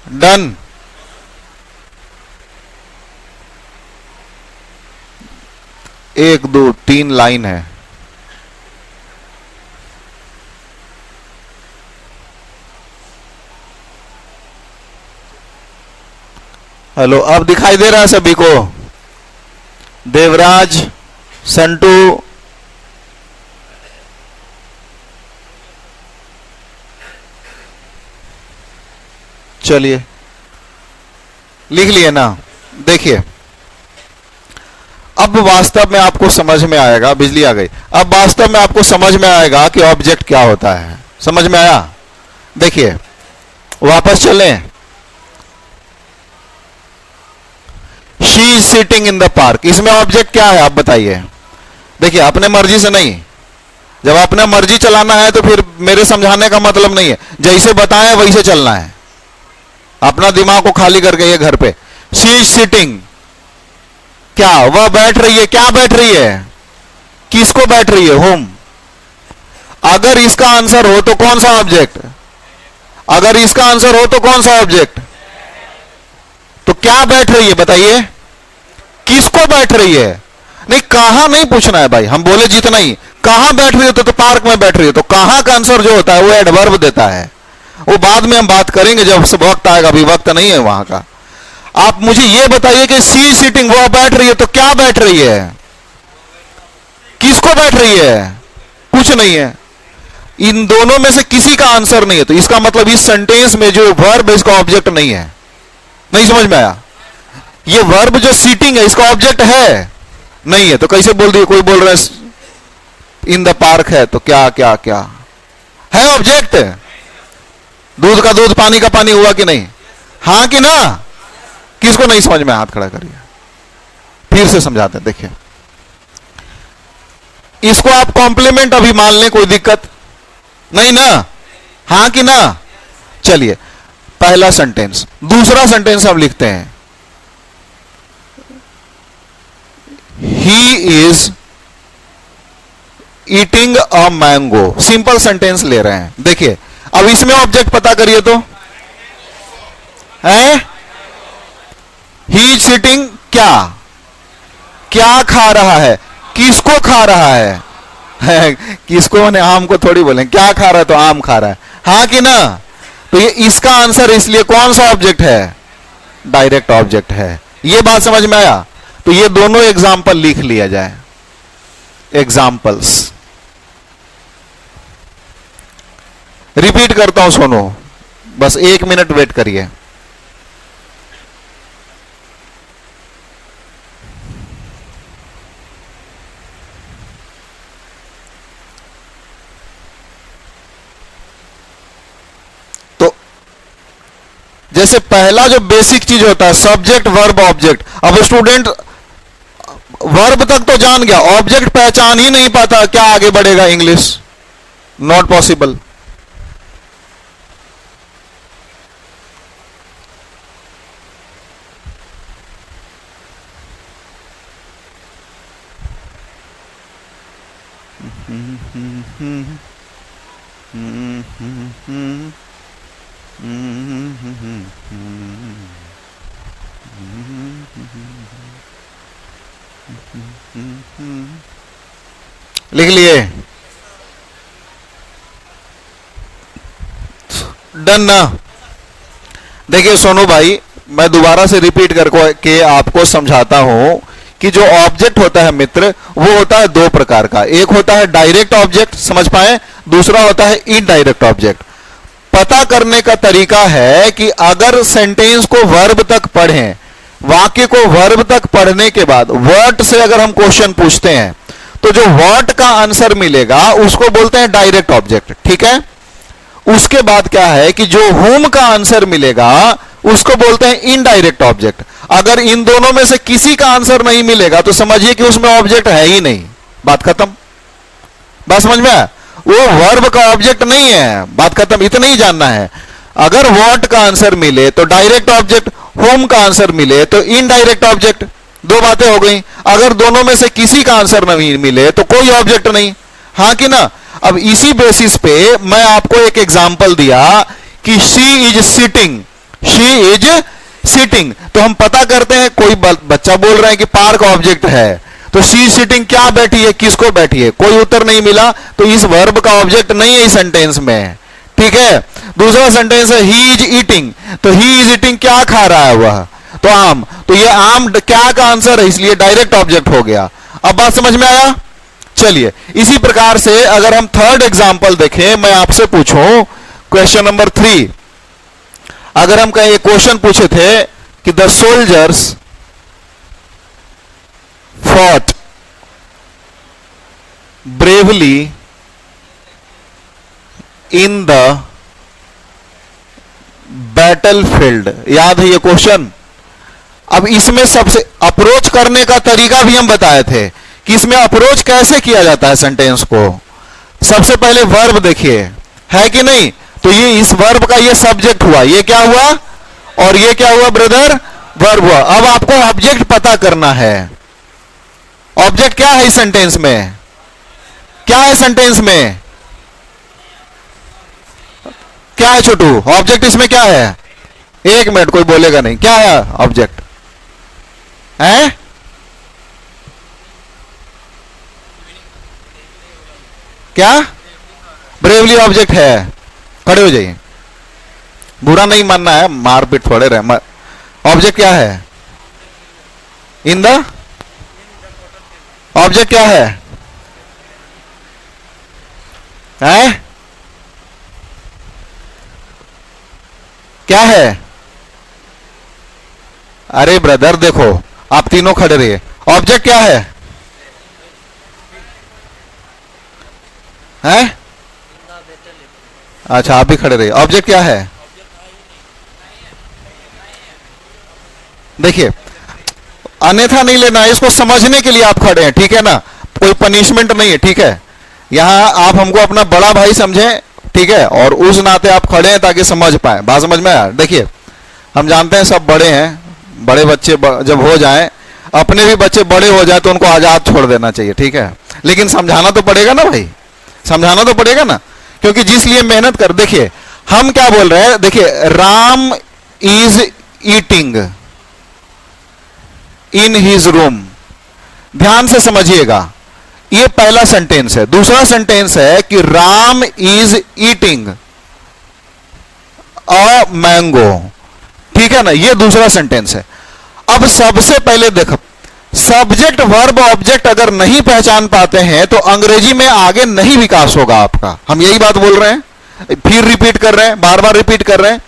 डन। 1 2 3 लाइन है। हेलो, अब दिखाई दे रहा है सभी को? देवराज, संटू, चलिए लिख लिए ना। देखिए अब वास्तव में आपको समझ में आएगा, बिजली आ गई, अब वास्तव में आपको समझ में आएगा कि ऑब्जेक्ट क्या होता है। समझ में आया? देखिए वापस चलें। She is sitting in the park, इसमें ऑब्जेक्ट क्या है आप बताइए? देखिए अपने मर्जी से नहीं, जब अपने मर्जी चलाना है तो फिर मेरे समझाने का मतलब नहीं है, जैसे बताएं वैसे चलना है, अपना दिमाग को खाली करके ये घर पे। शी इज सिटिंग, क्या वह बैठ रही है? क्या बैठ रही है? किसको बैठ रही है? होम। अगर इसका आंसर हो तो कौन सा ऑब्जेक्ट? अगर इसका आंसर हो तो कौन सा ऑब्जेक्ट? तो क्या बैठ रही है बताइए? किसको बैठ रही है? नहीं कहां नहीं पूछना है भाई, हम बोले जितना ही, कहां बैठ रही है तो पार्क में बैठ रही है, तो कहां का आंसर जो होता है वो एडवर्ब देता है, वो बाद में हम बात करेंगे जब सब वक्त आएगा, अभी वक्त नहीं है वहां का। आप मुझे ये बताइए कि सी सिटिंग, वो बैठ रही है, तो क्या बैठ रही है? किसको बैठ रही है? कुछ नहीं है। इन दोनों में से किसी का आंसर नहीं है, तो इसका मतलब इस सेंटेंस में जो वर्ब है इसका ऑब्जेक्ट नहीं है। नहीं समझ में आया? ये वर्ब जो सीटिंग है इसका ऑब्जेक्ट है नहीं है, तो कैसे बोल दिए? कोई बोल रहा है इन द पार्क है, तो क्या क्या क्या है ऑब्जेक्ट? दूध का दूध, पानी का पानी हुआ कि नहीं? हां कि ना? किसको नहीं समझ में? हाथ खड़ा करिए, फिर से समझाते हैं। देखिए इसको आप कॉम्प्लीमेंट अभी मान लें, कोई दिक्कत नहीं ना? हां कि ना? चलिए पहला सेंटेंस, दूसरा सेंटेंस हम लिखते हैं। He is eating a mango, simple sentence ले रहे हैं। देखिए अब इसमें ऑब्जेक्ट पता करिए तो है ही इज सिटिंग, क्या क्या खा रहा है? किसको खा रहा है? किसको मैंने आम को थोड़ी बोले, क्या खा रहा है? तो आम खा रहा है, हाँ कि ना? तो ये इसका आंसर, इसलिए कौन सा ऑब्जेक्ट है? डायरेक्ट ऑब्जेक्ट है। ये बात समझ में आया? तो ये दोनों एग्जाम्पल लिख लिया जाए, एग्जाम्पल्स। रिपीट करता हूं, सुनो, बस 1 मिनट वेट करिए। तो जैसे पहला जो बेसिक चीज होता है सब्जेक्ट वर्ब ऑब्जेक्ट, अब स्टूडेंट वर्ब तक तो जान गया, ऑब्जेक्ट पहचान ही नहीं पाता, क्या आगे बढ़ेगा इंग्लिश? Not possible. लिख लिए? डन ना? देखिए सोनू भाई, मैं दोबारा से रिपीट करके आपको समझाता हूं कि जो ऑब्जेक्ट होता है मित्र, वो होता है 2 प्रकार का। एक होता है डायरेक्ट ऑब्जेक्ट, समझ पाए? दूसरा होता है इनडायरेक्ट ऑब्जेक्ट। पता करने का तरीका है कि अगर सेंटेंस को वर्ब तक पढ़ें, वाक्य को वर्ब तक पढ़ने के बाद व्हाट से अगर हम क्वेश्चन पूछते हैं, तो जो व्हाट का आंसर मिलेगा उसको बोलते हैं डायरेक्ट ऑब्जेक्ट, ठीक है? उसके बाद क्या है कि जो होम का आंसर मिलेगा उसको बोलते हैं इनडायरेक्ट ऑब्जेक्ट। अगर इन दोनों में से किसी का आंसर नहीं मिलेगा तो समझिए कि उसमें ऑब्जेक्ट है ही नहीं, बात खत्म। बात समझ में आया? वो वर्ब का ऑब्जेक्ट नहीं है, बात खत्म। इतना ही जानना है, अगर व्हाट का आंसर मिले तो डायरेक्ट ऑब्जेक्ट, होम का आंसर मिले तो इनडायरेक्ट ऑब्जेक्ट। 2 बातें हो गई। अगर दोनों में से किसी का आंसर नहीं मिले तो कोई ऑब्जेक्ट नहीं, हाँ कि ना? अब इसी बेसिस पे मैं आपको एक एग्जांपल दिया कि she is sitting, she is sitting, तो हम पता करते हैं, कोई बच्चा बोल रहा है कि पार्क ऑब्जेक्ट है, तो शी सिटिंग क्या बैठी है, किसको बैठी है? कोई उत्तर नहीं मिला, तो इस वर्ब का ऑब्जेक्ट नहीं है इस सेंटेंस में, ठीक है? दूसरा सेंटेंस है ही इज ईटिंग, तो ही इज ईटिंग क्या खा रहा है वह, तो आम, तो ये आम क्या का आंसर है, इसलिए डायरेक्ट ऑब्जेक्ट हो गया। अब बात समझ में आया? चलिए इसी प्रकार से अगर हम थर्ड एग्जांपल देखें, मैं आपसे पूछूं क्वेश्चन नंबर 3, अगर हम कहीं क्वेश्चन पूछे थे कि the soldiers fought bravely in the battlefield, याद है ये क्वेश्चन? अब इसमें सबसे अप्रोच करने का तरीका भी हम बताए थे कि इसमें अप्रोच कैसे किया जाता है सेंटेंस को। सबसे पहले वर्ब देखिए, है कि नहीं? तो ये इस वर्ब का ये सब्जेक्ट हुआ, ये क्या हुआ और ये क्या हुआ ब्रदर? वर्ब हुआ। अब आपको ऑब्जेक्ट पता करना है। ऑब्जेक्ट क्या है इस सेंटेंस में? क्या है सेंटेंस में? क्या है छोटू? ऑब्जेक्ट इसमें क्या है? एक मिनट, कोई बोलेगा नहीं, क्या है ऑब्जेक्ट? है क्या? ब्रेवली ऑब्जेक्ट है। खड़े हो जाइए, बुरा नहीं मानना है, मारपीट थोड़े रहे। ऑब्जेक्ट क्या है? इन द, ऑब्जेक्ट क्या है? हैं? क्या है? अरे ब्रदर देखो, आप तीनों खड़े रहिए। ऑब्जेक्ट क्या है? हैं? अच्छा आप भी खड़े रहिए। ऑब्जेक्ट क्या है? देखिए अन्यथा नहीं लेना, इसको समझने के लिए आप खड़े हैं, ठीक है ना? कोई पनिशमेंट नहीं है, ठीक है? यहां आप हमको अपना बड़ा भाई समझें, ठीक है? और उस नाते आप खड़े हैं ताकि समझ पाए। बात समझ में आया? देखिए हम जानते हैं सब बड़े हैं, बड़े बच्चे जब हो जाएं, अपने भी बच्चे बड़े हो जाए तो उनको आजाद छोड़ देना चाहिए, ठीक है? लेकिन समझाना तो पड़ेगा ना भाई, समझाना तो पड़ेगा ना, क्योंकि जिस लिए मेहनत कर। देखिए हम क्या बोल रहे हैं, देखिए Ram is eating in his room, ध्यान से समझिएगा, ये पहला सेंटेंस है। दूसरा सेंटेंस है कि Ram is eating a mango, ठीक है ना? ये दूसरा सेंटेंस है। अब सबसे पहले देखो, सब्जेक्ट वर्ब ऑब्जेक्ट अगर नहीं पहचान पाते हैं तो अंग्रेजी में आगे नहीं विकास होगा आपका। हम यही बात बोल रहे हैं, फिर रिपीट कर रहे हैं, बार बार रिपीट कर रहे हैं।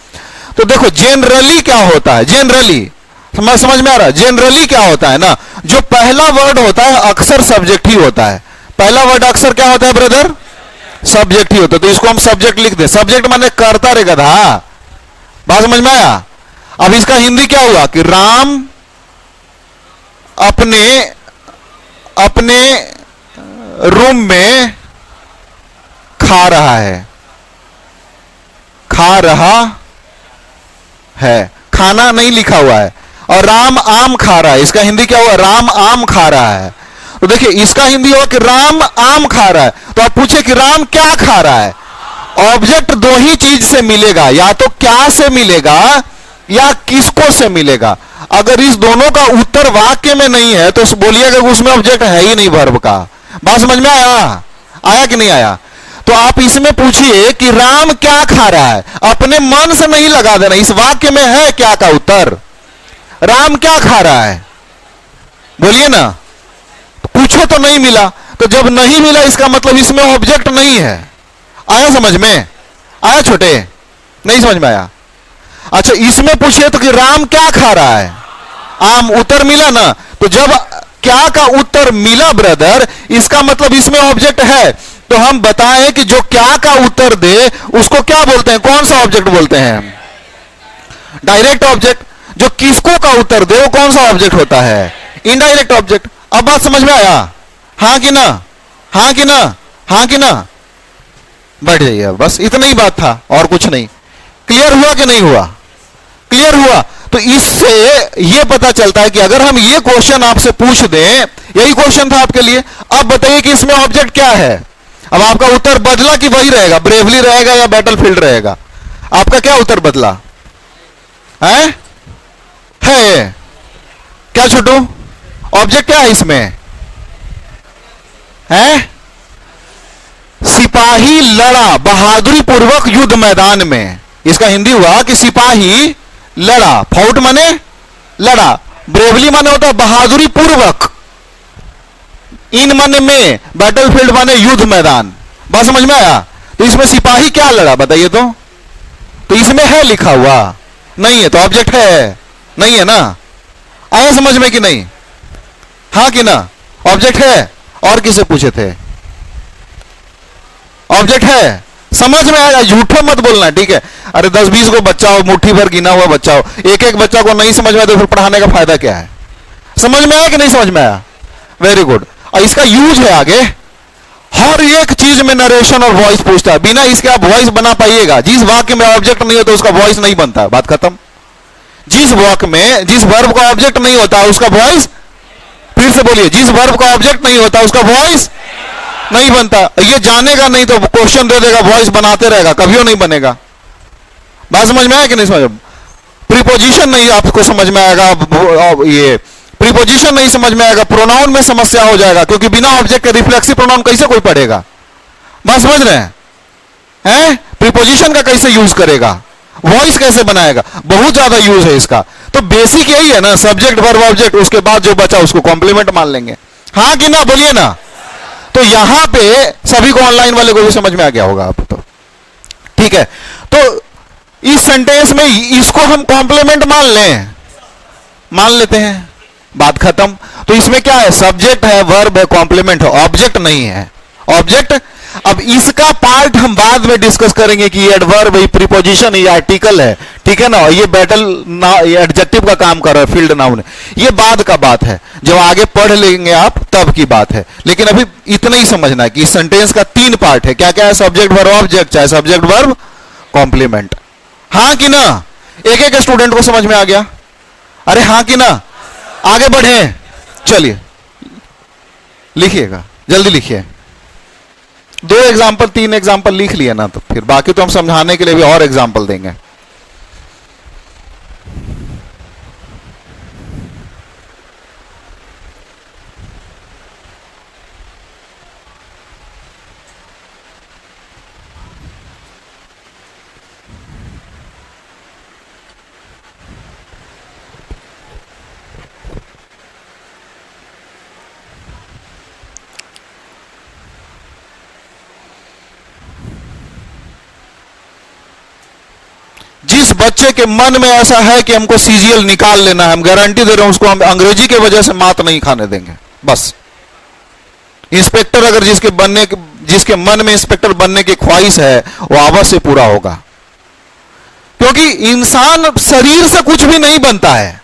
तो देखो जनरली क्या होता है, जनरली समझ में आ रहा है? जनरली क्या होता है ना, जो पहला वर्ड होता है अक्सर सब्जेक्ट ही होता है। पहला वर्ड अक्सर क्या होता है ब्रदर? सब्जेक्ट ही होता है। तो इसको हम सब्जेक्ट लिख दे। सब्जेक्ट माने करता रे गधा। बात समझ में आया? अब इसका हिंदी क्या हुआ कि राम अपने अपने रूम में खा रहा है, खा रहा है, खाना नहीं लिखा हुआ है। और राम आम खा रहा है, इसका हिंदी क्या हुआ? राम आम खा रहा है। तो देखिए इसका हिंदी हो कि राम आम खा रहा है। तो आप पूछे कि राम क्या खा रहा है? ऑब्जेक्ट दो ही चीज से मिलेगा, या तो क्या से मिलेगा या किसको से मिलेगा। अगर इस दोनों का उत्तर वाक्य में नहीं है तो बोलिएगा उसमें ऑब्जेक्ट है ही नहीं वर्ब का। बात समझ में आया? आया कि नहीं आया? तो आप इसमें पूछिए कि राम क्या खा रहा है, अपने मन से नहीं लगा देना। इस वाक्य में है क्या का उत्तर? राम क्या खा रहा है, बोलिए ना। पूछो तो नहीं मिला, तो जब नहीं मिला इसका मतलब इसमें ऑब्जेक्ट नहीं है। आया समझ में? आया छोटे? नहीं समझ में आया? अच्छा इसमें पूछिए तो कि राम क्या खा रहा है, आम, उत्तर मिला ना। तो जब क्या का उत्तर मिला ब्रदर, इसका मतलब इसमें ऑब्जेक्ट है। तो हम बताएं कि जो क्या का उत्तर दे उसको क्या बोलते हैं, कौन सा ऑब्जेक्ट बोलते हैं? Direct object. जो किसको का उत्तर दे वो कौन सा ऑब्जेक्ट होता है? Indirect object. अब बात समझ में आया? हाँ कि ना? हाँ कि ना? हाँ कि ना? बैठ जाइए, बस इतना ही बात था और कुछ नहीं। क्लियर हुआ कि नहीं हुआ? क्लियर हुआ? तो इससे यह पता चलता है कि अगर हम ये क्वेश्चन आपसे पूछ दें, यही क्वेश्चन था आपके लिए, अब बताइए कि इसमें ऑब्जेक्ट क्या है। अब आपका उत्तर बदला कि वही रहेगा, ब्रेवली रहेगा या बैटलफील्ड रहेगा? आपका क्या उत्तर बदला है? क्या छोटू? ऑब्जेक्ट क्या है इसमें? है सिपाही लड़ा बहादुरी पूर्वक युद्ध मैदान में। इसका हिंदी हुआ कि सिपाही लड़ा। फाउट माने लड़ा। ब्रेवली माने होता है बहादुरी पूर्वक, इन मन में बैटलफील्ड माने युद्ध मैदान। बात समझ में आया? तो इसमें सिपाही क्या लड़ा बताइए तो इसमें है लिखा हुआ? नहीं है। तो ऑब्जेक्ट है? नहीं है ना। आया समझ में कि नहीं? हाँ कि ना? ऑब्जेक्ट है। और किसे पूछे थे? ऑब्जेक्ट है। समझ में आएगा, झूठा मत बोलना, ठीक है? अरे 10-20 को बच्चा हो, मुट्ठी भर गिना हुआ बच्चा हो, एक एक बच्चा को नहीं समझ में आया तो फिर पढ़ाने का फायदा क्या है? समझ में आया कि नहीं समझ में आया? Very good. और इसका यूज है आगे, हर एक चीज में नरेशन और वॉइस पूछता है। बिना इसके आप वॉइस बना पाइएगा? जिस वाक्य में ऑब्जेक्ट नहीं होता उसका वॉइस नहीं बनता है, बात खत्म। जिस वाक्य में जिस वर्ब का ऑब्जेक्ट नहीं होता उसका वॉइस, फिर से बोलिए, जिस वर्ब का ऑब्जेक्ट नहीं होता उसका वॉइस नहीं बनता। ये जानेगा नहीं तो क्वेश्चन दे देगा, वॉइस बनाते रहेगा, कभी नहीं बनेगा। बात समझ में आया कि नहीं समझ? प्रीपोजिशन नहीं आपको समझ में आएगा, ये प्रीपोजिशन नहीं समझ में आएगा, प्रोनाउन में समस्या हो जाएगा, क्योंकि बिना ऑब्जेक्ट के रिफ्लेक्सिव प्रोनाउन कैसे कोई पढ़ेगा? बात समझ रहे हैं? प्रीपोजिशन का कैसे यूज करेगा, वॉइस कैसे बनाएगा? बहुत ज्यादा यूज है इसका। तो बेसिक यही है ना, सब्जेक्ट वर्ब ऑब्जेक्ट, उसके बाद जो बचा उसको कॉम्प्लीमेंट मान लेंगे। हाँ कि ना? बोलिए ना। तो यहां पे सभी को, ऑनलाइन वाले को भी समझ में आ गया होगा आप तो, ठीक है? तो इस सेंटेंस में इसको हम कॉम्प्लीमेंट मान लेते हैं, बात खत्म। तो इसमें क्या है? सब्जेक्ट है, वर्ब है, कॉम्प्लीमेंट है, ऑब्जेक्ट नहीं है। ऑब्जेक्ट, अब इसका पार्ट हम बाद में डिस्कस करेंगे कि ये एडवर्ब है, प्रीपोजिशन है, ये आर्टिकल है, ठीक है ना? ये बैटल ना, ये एडजेक्टिव का काम कर रहा है, फील्ड नाउन है, ये बाद का बात है, जब आगे पढ़ लेंगे आप तब की बात है। लेकिन अभी इतना ही समझना है कि इस सेंटेंस का 3 पार्ट है। क्या क्या है? सब्जेक्ट वर्ब ऑब्जेक्ट, चाहे सब्जेक्ट वर्ब कॉम्प्लीमेंट। हाँ कि ना? एक एक स्टूडेंट को समझ में आ गया? अरे हाँ कि ना? आगे बढ़े, चलिए लिखिएगा, जल्दी लिखिए। 2 एग्जाम्पल 3 एग्जाम्पल लिख लिया ना, तो फिर बाकी तो हम समझाने के लिए भी और एग्जाम्पल देंगे। जिस बच्चे के मन में ऐसा है कि हमको सीजीएल निकाल लेना है, हम गारंटी दे रहे हैं उसको हम अंग्रेजी के वजह से मात नहीं खाने देंगे। बस इंस्पेक्टर अगर जिसके मन में इंस्पेक्टर बनने की ख्वाहिश है वो अवश्य पूरा होगा, क्योंकि इंसान शरीर से कुछ भी नहीं बनता है।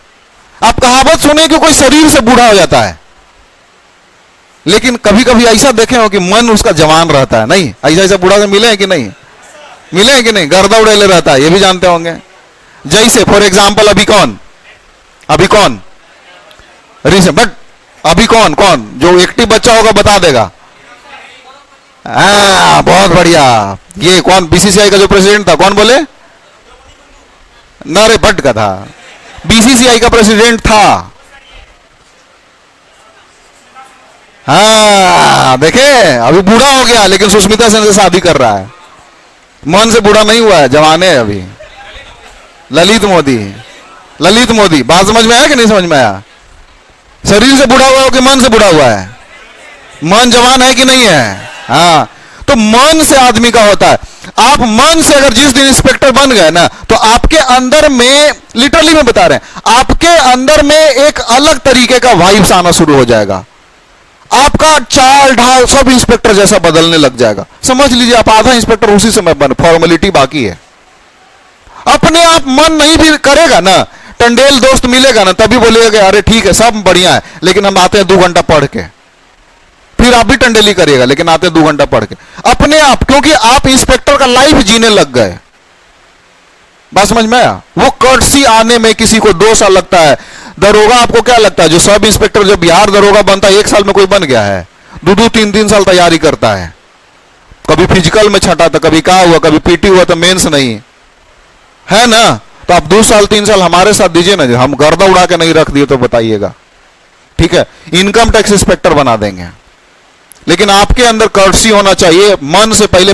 आप कहावत सुने कि कोई शरीर से बूढ़ा हो जाता है, लेकिन कभी कभी ऐसा देखे हो कि मन उसका जवान रहता है। नहीं, ऐसा ऐसा बूढ़ा से मिले हैं कि नहीं? मिले हैं कि नहीं? गर्दा उड़ेले रहता है, ये भी जानते होंगे। जैसे फॉर एग्जाम्पल अभी कौन रीसेंट, बट अभी कौन जो एक्टिव बच्चा होगा बता देगा। बहुत बढ़िया। ये कौन बीसीसीआई का जो प्रेसिडेंट था, कौन बोले? नरे भट्ट का था, बीसीसीआई का प्रेसिडेंट था। हाँ देखे, अभी बूढ़ा हो गया लेकिन सुष्मिता सेन से शादी कर रहा है। मन से बूढ़ा नहीं हुआ है, जवान है अभी। ललित मोदी। बात समझ में आया कि नहीं समझ में आया? शरीर से बूढ़ा हुआ है कि मन से बूढ़ा हुआ है? मन जवान है कि नहीं है? हाँ, तो मन से आदमी का होता है। आप मन से अगर जिस दिन इंस्पेक्टर बन गए ना, तो आपके अंदर में, लिटरली में बता रहे हैं, आपके अंदर में एक अलग तरीके का वाइब्स आना शुरू हो जाएगा। आपका चाल ढाल सब इंस्पेक्टर जैसा बदलने लग जाएगा। समझ लीजिए आप आधा इंस्पेक्टर उसी समय बन, फॉर्मेलिटी बाकी है। अपने आप मन नहीं भी करेगा ना, टंडेल दोस्त मिलेगा ना, तभी बोलेगा अरे ठीक है सब बढ़िया है, लेकिन हम आते हैं 2 घंटा पढ़ के। फिर आप भी टंडेली करिएगा, लेकिन आते 2 घंटा पढ़ के अपने आप, क्योंकि आप इंस्पेक्टर का लाइफ जीने लग गए। बात समझ में आया? वो कर्टसी आने में किसी को 2 साल लगता है। दरोगा आपको क्या लगता है, जो सब इंस्पेक्टर जो बिहार दरोगा बनता है 1 साल में कोई बन गया है? 2-2, 3-3 साल तैयारी करता है। कभी फिजिकल में छटा था, कभी क्या हुआ, कभी पीटी हुआ, तो मेंस नहीं है ना। तो आप 2 साल 3 साल हमारे साथ दीजिए ना, हम गर्दा उड़ा के नहीं रख दिए तो बताइएगा, ठीक है? इनकम टैक्स इंस्पेक्टर बना देंगे। लेकिन आपके अंदर कर्टसी होना चाहिए। मन से पहले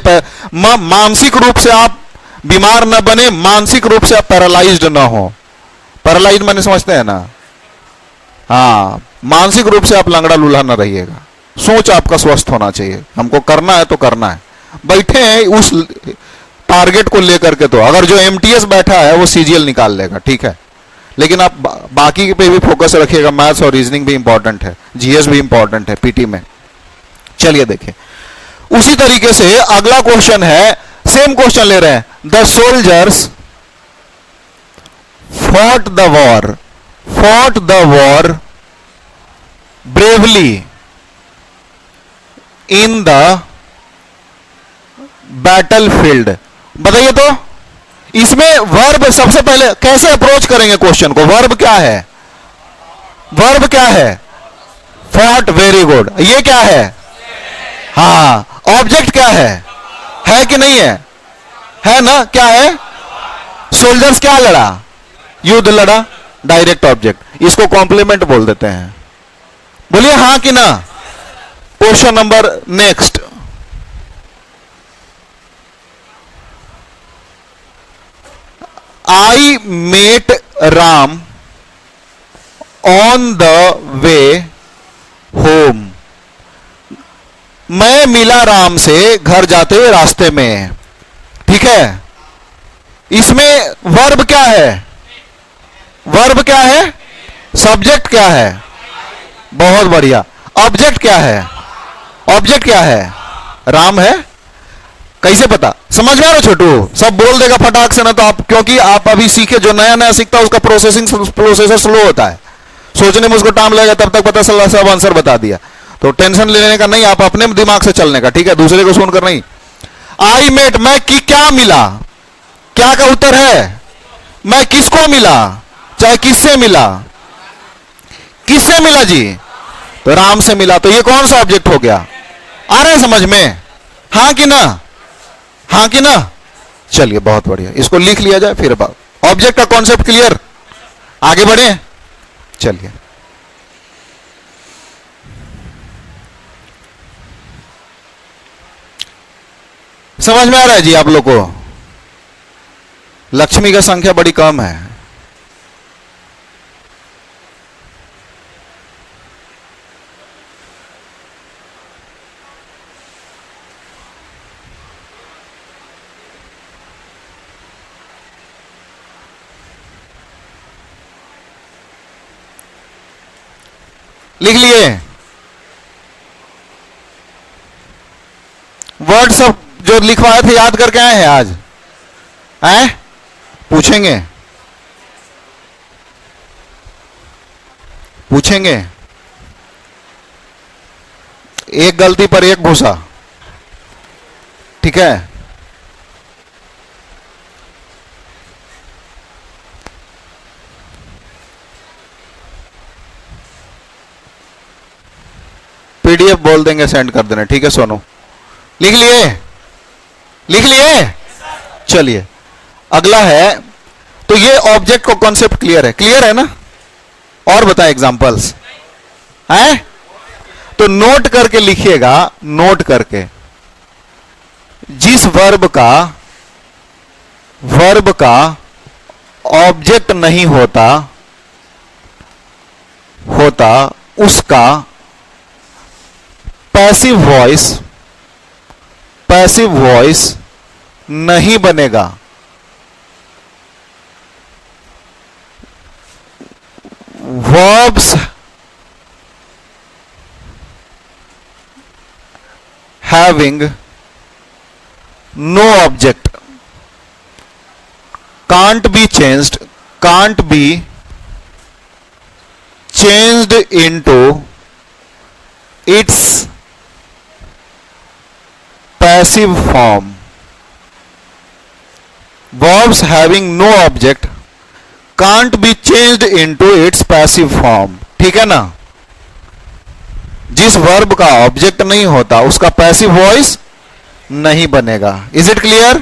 मानसिक रूप से आप बीमार न बने, मानसिक रूप से आप पैरालाइज्ड ना हो। पैरालाइज मैंने समझते हैं ना। हाँ, मानसिक रूप से आप लंगड़ा लूल्हा ना रहिएगा, सोच आपका स्वस्थ होना चाहिए। हमको करना है तो करना है, बैठे हैं उस टारगेट को लेकर के। तो अगर जो एमटीएस बैठा है वो सीजीएल निकाल लेगा, ठीक है, लेकिन आप बाकी पे भी फोकस रखिएगा। मैथ्स और रीजनिंग भी इंपॉर्टेंट है, जीएस भी इंपॉर्टेंट है पीटी में। चलिए देखिए, उसी तरीके से अगला क्वेश्चन है, सेम क्वेश्चन ले रहे हैं। The soldiers fought the war bravely in the battlefield। बताइए तो इसमें वर्ब सबसे पहले कैसे अप्रोच करेंगे क्वेश्चन को? वर्ब क्या है? वर्ब क्या है? Fought, very good. ये क्या है? हाँ। ऑब्जेक्ट क्या है कि नहीं है? है ना? क्या है? सोल्जर्स क्या लड़ा? युद्ध लड़ा, डायरेक्ट ऑब्जेक्ट। इसको कॉम्प्लीमेंट बोल देते हैं। बोलिए हाँ कि ना। Question number next. I met Ram on the way home. मैं मिला राम से घर जाते हुए रास्ते में। ठीक है, इसमें वर्ब क्या है? वर्ब क्या है? सब्जेक्ट क्या है? बहुत बढ़िया। ऑब्जेक्ट क्या है? ऑब्जेक्ट क्या है? राम है। कैसे पता? समझ में आ रहा छोटू? सब बोल देगा फटाक से ना, तो आप, क्योंकि आप अभी सीखे, जो नया नया सीखता है उसका प्रोसेसर स्लो होता है, सोचने में उसको टाइम लगेगा, तब तक पता चला सब आंसर बता दिया। तो टेंशन लेने का नहीं, आप अपने दिमाग से चलने का, ठीक है, दूसरे को सुनकर नहीं। आई मेट, मैं कि क्या मिला? क्या का उत्तर है? मैं किसको मिला, चाहे किससे मिला? किससे मिला जी? तो राम से मिला। तो ये कौन सा ऑब्जेक्ट हो गया? आ रहा है समझ में? हाँ कि ना? हाँ कि ना? चलिए बहुत बढ़िया, इसको लिख लिया जाए फिर। ऑब्जेक्ट का कॉन्सेप्ट क्लियर, आगे बढ़े। चलिए, समझ में आ रहा है जी आप लोग को? लक्ष्मी का संख्या बड़ी कम है। लिख लिए? वर्ड सब जो लिखवाए थे याद करके आए हैं आज? हैं? पूछेंगे? पूछेंगे? एक गलती पर एक भूसा, ठीक है? पीडीएफ बोल देंगे सेंड कर देना, ठीक है सोनू? लिख लिए? लिख लिए? चलिए अगला है। तो ये ऑब्जेक्ट को कॉन्सेप्ट क्लियर है? क्लियर है ना? और बताएं एग्जांपल्स हैं? तो नोट करके लिखिएगा, नोट करके। जिस वर्ब का ऑब्जेक्ट नहीं होता उसका पैसिव वॉइस नहीं बनेगा। verbs having no object can't be changed into its passive form। verbs having no object can't be changed into its passive form। ठीक है ना? जिस वर्ब का ऑब्जेक्ट नहीं होता उसका पैसिव वॉइस नहीं बनेगा। Is it clear?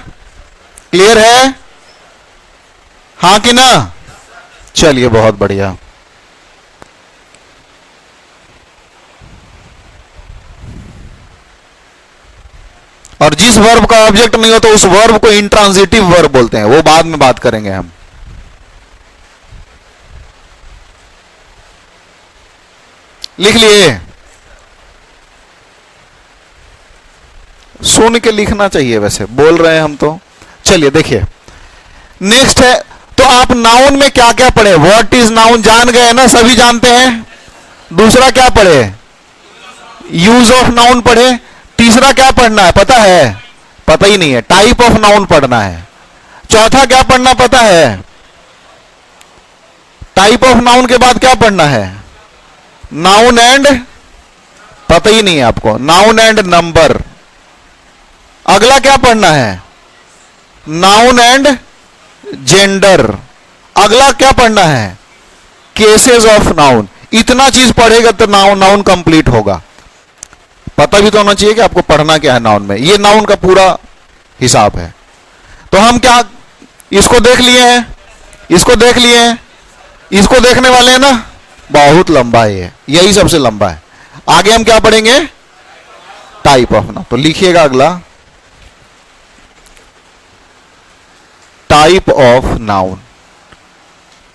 क्लियर है? हाँ कि ना? चलिए बहुत बढ़िया। और जिस वर्ब का ऑब्जेक्ट नहीं होता उस वर्ब को इंट्रांजिटिव वर्ब बोलते हैं, वो बाद में बात करेंगे हम। लिख लिए? सुन के लिखना चाहिए, वैसे बोल रहे हैं हम तो। चलिए देखिए, नेक्स्ट है, तो आप नाउन में क्या क्या पढ़े? व्हाट इज नाउन जान गए ना, सभी जानते हैं। दूसरा क्या पढ़े? यूज ऑफ नाउन पढ़े। तीसरा क्या पढ़ना है पता है? पता ही नहीं है, टाइप ऑफ नाउन पढ़ना है। चौथा क्या पढ़ना पता है? टाइप ऑफ नाउन के बाद क्या पढ़ना है? नाउन एंड, पता ही नहीं है आपको, नाउन एंड नंबर। अगला क्या पढ़ना है? Noun and gender. अगला क्या पढ़ना है? Cases of noun. इतना चीज पढ़ेगा तो नाउन कंप्लीट होगा। पता भी तो होना चाहिए कि आपको पढ़ना क्या है नाउन में। ये नाउन का पूरा हिसाब है। तो हम क्या इसको देख लिए हैं, इसको देख लिए हैं, इसको देखने वाले हैं ना? बहुत लंबा है, यही सबसे लंबा है। आगे हम क्या पढ़ेंगे? Type of noun. तो लिखिएगा अगला, टाइप ऑफ नाउन।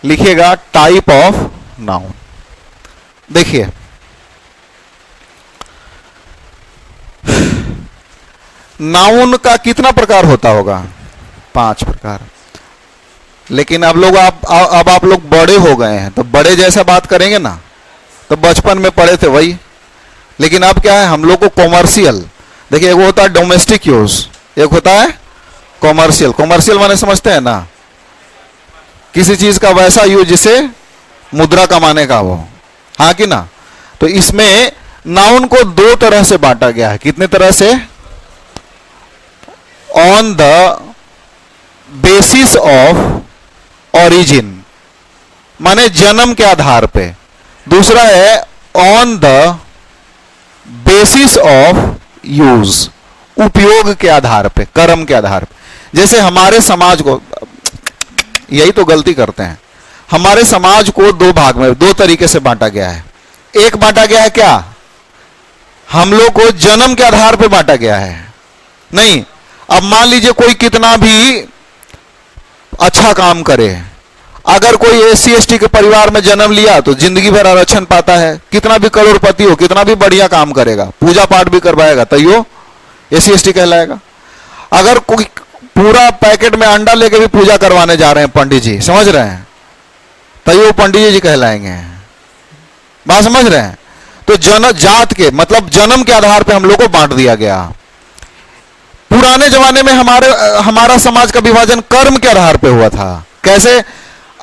लिखिएगा टाइप ऑफ नाउन। देखिए, नाउन का कितना प्रकार होता होगा? 5 प्रकार। लेकिन अब लोग अब आप लोग बड़े हो गए हैं, तो बड़े जैसा बात करेंगे ना, तो बचपन में पढ़े थे वही। लेकिन अब क्या है, हम लोग को कॉमर्शियल, देखिए एक होता है डोमेस्टिक यूज, एक होता है कॉमर्शियल। कॉमर्शियल माने समझते हैं ना, किसी चीज का वैसा यूज जिसे मुद्रा कमाने का हो, हाँ कि ना? तो इसमें नाउन को 2 तरह से बांटा गया है। कितने तरह से? On the basis of origin, माने जन्म के आधार पे। दूसरा है on the basis of use, उपयोग के आधार पे, कर्म के आधार पे। जैसे हमारे समाज को, यही तो गलती करते हैं, हमारे समाज को 2 भाग में 2 तरीके से बांटा गया है। एक बांटा गया है क्या? हम लोग को जन्म के आधार पे बांटा गया है। नहीं, अब मान लीजिए कोई कितना भी अच्छा काम करे, अगर कोई SC/ST के परिवार में जन्म लिया तो जिंदगी भर आरक्षण पाता है। कितना भी करोड़पति हो, कितना भी बढ़िया काम करेगा, पूजा पाठ भी करवाएगा, तो यो SC/ST कहलाएगा। अगर कोई पूरा पैकेट में अंडा लेके भी पूजा करवाने जा रहे हैं पंडित जी, समझ रहे हैं, तो यो पंडित जी कहलाएंगे। बात समझ रहे हैं? तो जात के मतलब जन्म के आधार पे हम लोग को बांट दिया गया। पुराने जमाने में हमारा समाज का विभाजन कर्म के आधार पे हुआ था। कैसे?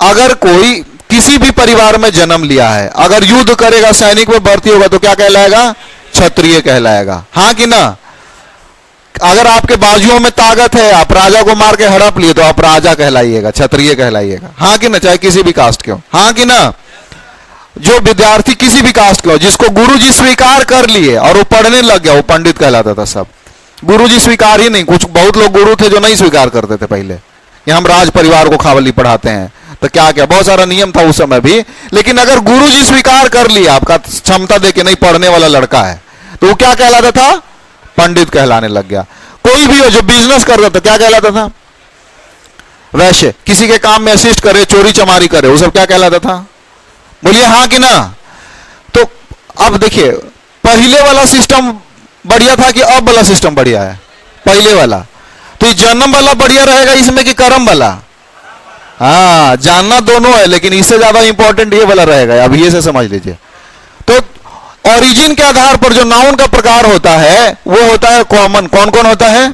अगर कोई किसी भी परिवार में जन्म लिया है, अगर युद्ध करेगा, सैनिक में भर्ती होगा, तो क्या कहलाएगा? क्षत्रिय कहलाएगा, हाँ कि ना? अगर आपके बाजुओं में ताकत है, आप राजा को मार के हड़प लिए, तो आप राजा कहलाइएगा, क्षत्रिय कहलाइएगा, हाँ कि ना? चाहे किसी भी कास्ट के हो, हाँ कि ना? जो विद्यार्थी किसी भी कास्ट के हो, जिसको गुरुजी स्वीकार कर लिए और वो पढ़ने लग गया, वो पंडित कहलाता था। सब गुरुजी स्वीकार ही नहीं, कुछ बहुत लोग गुरु थे जो नहीं स्वीकार करते थे पहले। ये हम राज परिवार को खावली पढ़ाते हैं, तो क्या क्या बहुत सारा नियम था उस समय भी। लेकिन अगर गुरुजी स्वीकार कर लिया, आपका क्षमता देके नहीं पढ़ने वाला लड़का है, तो वो क्या कहलाता था? पंडित कहलाने लग गया। कोई भी हो जो बिजनेस कर रहा था, क्या कहलाता था? वैश्य। किसी के काम में असिस्ट करे, चोरी चमारी करे, वो सब क्या कहलाता था? बोलिए हाँ कि ना? तो अब देखिए, पहले वाला सिस्टम बढ़िया था कि अब वाला सिस्टम बढ़िया है? पहले वाला। तो ये जन्म वाला बढ़िया रहेगा इसमें कि कर्म वाला? हाँ, जानना दोनों है, लेकिन इससे ज्यादा इंपॉर्टेंट ये वाला रहेगा, अब ये से समझ लीजिए। तो ओरिजिन के आधार पर जो नाउन का प्रकार होता है वो होता है कॉमन। कौन कौन होता है?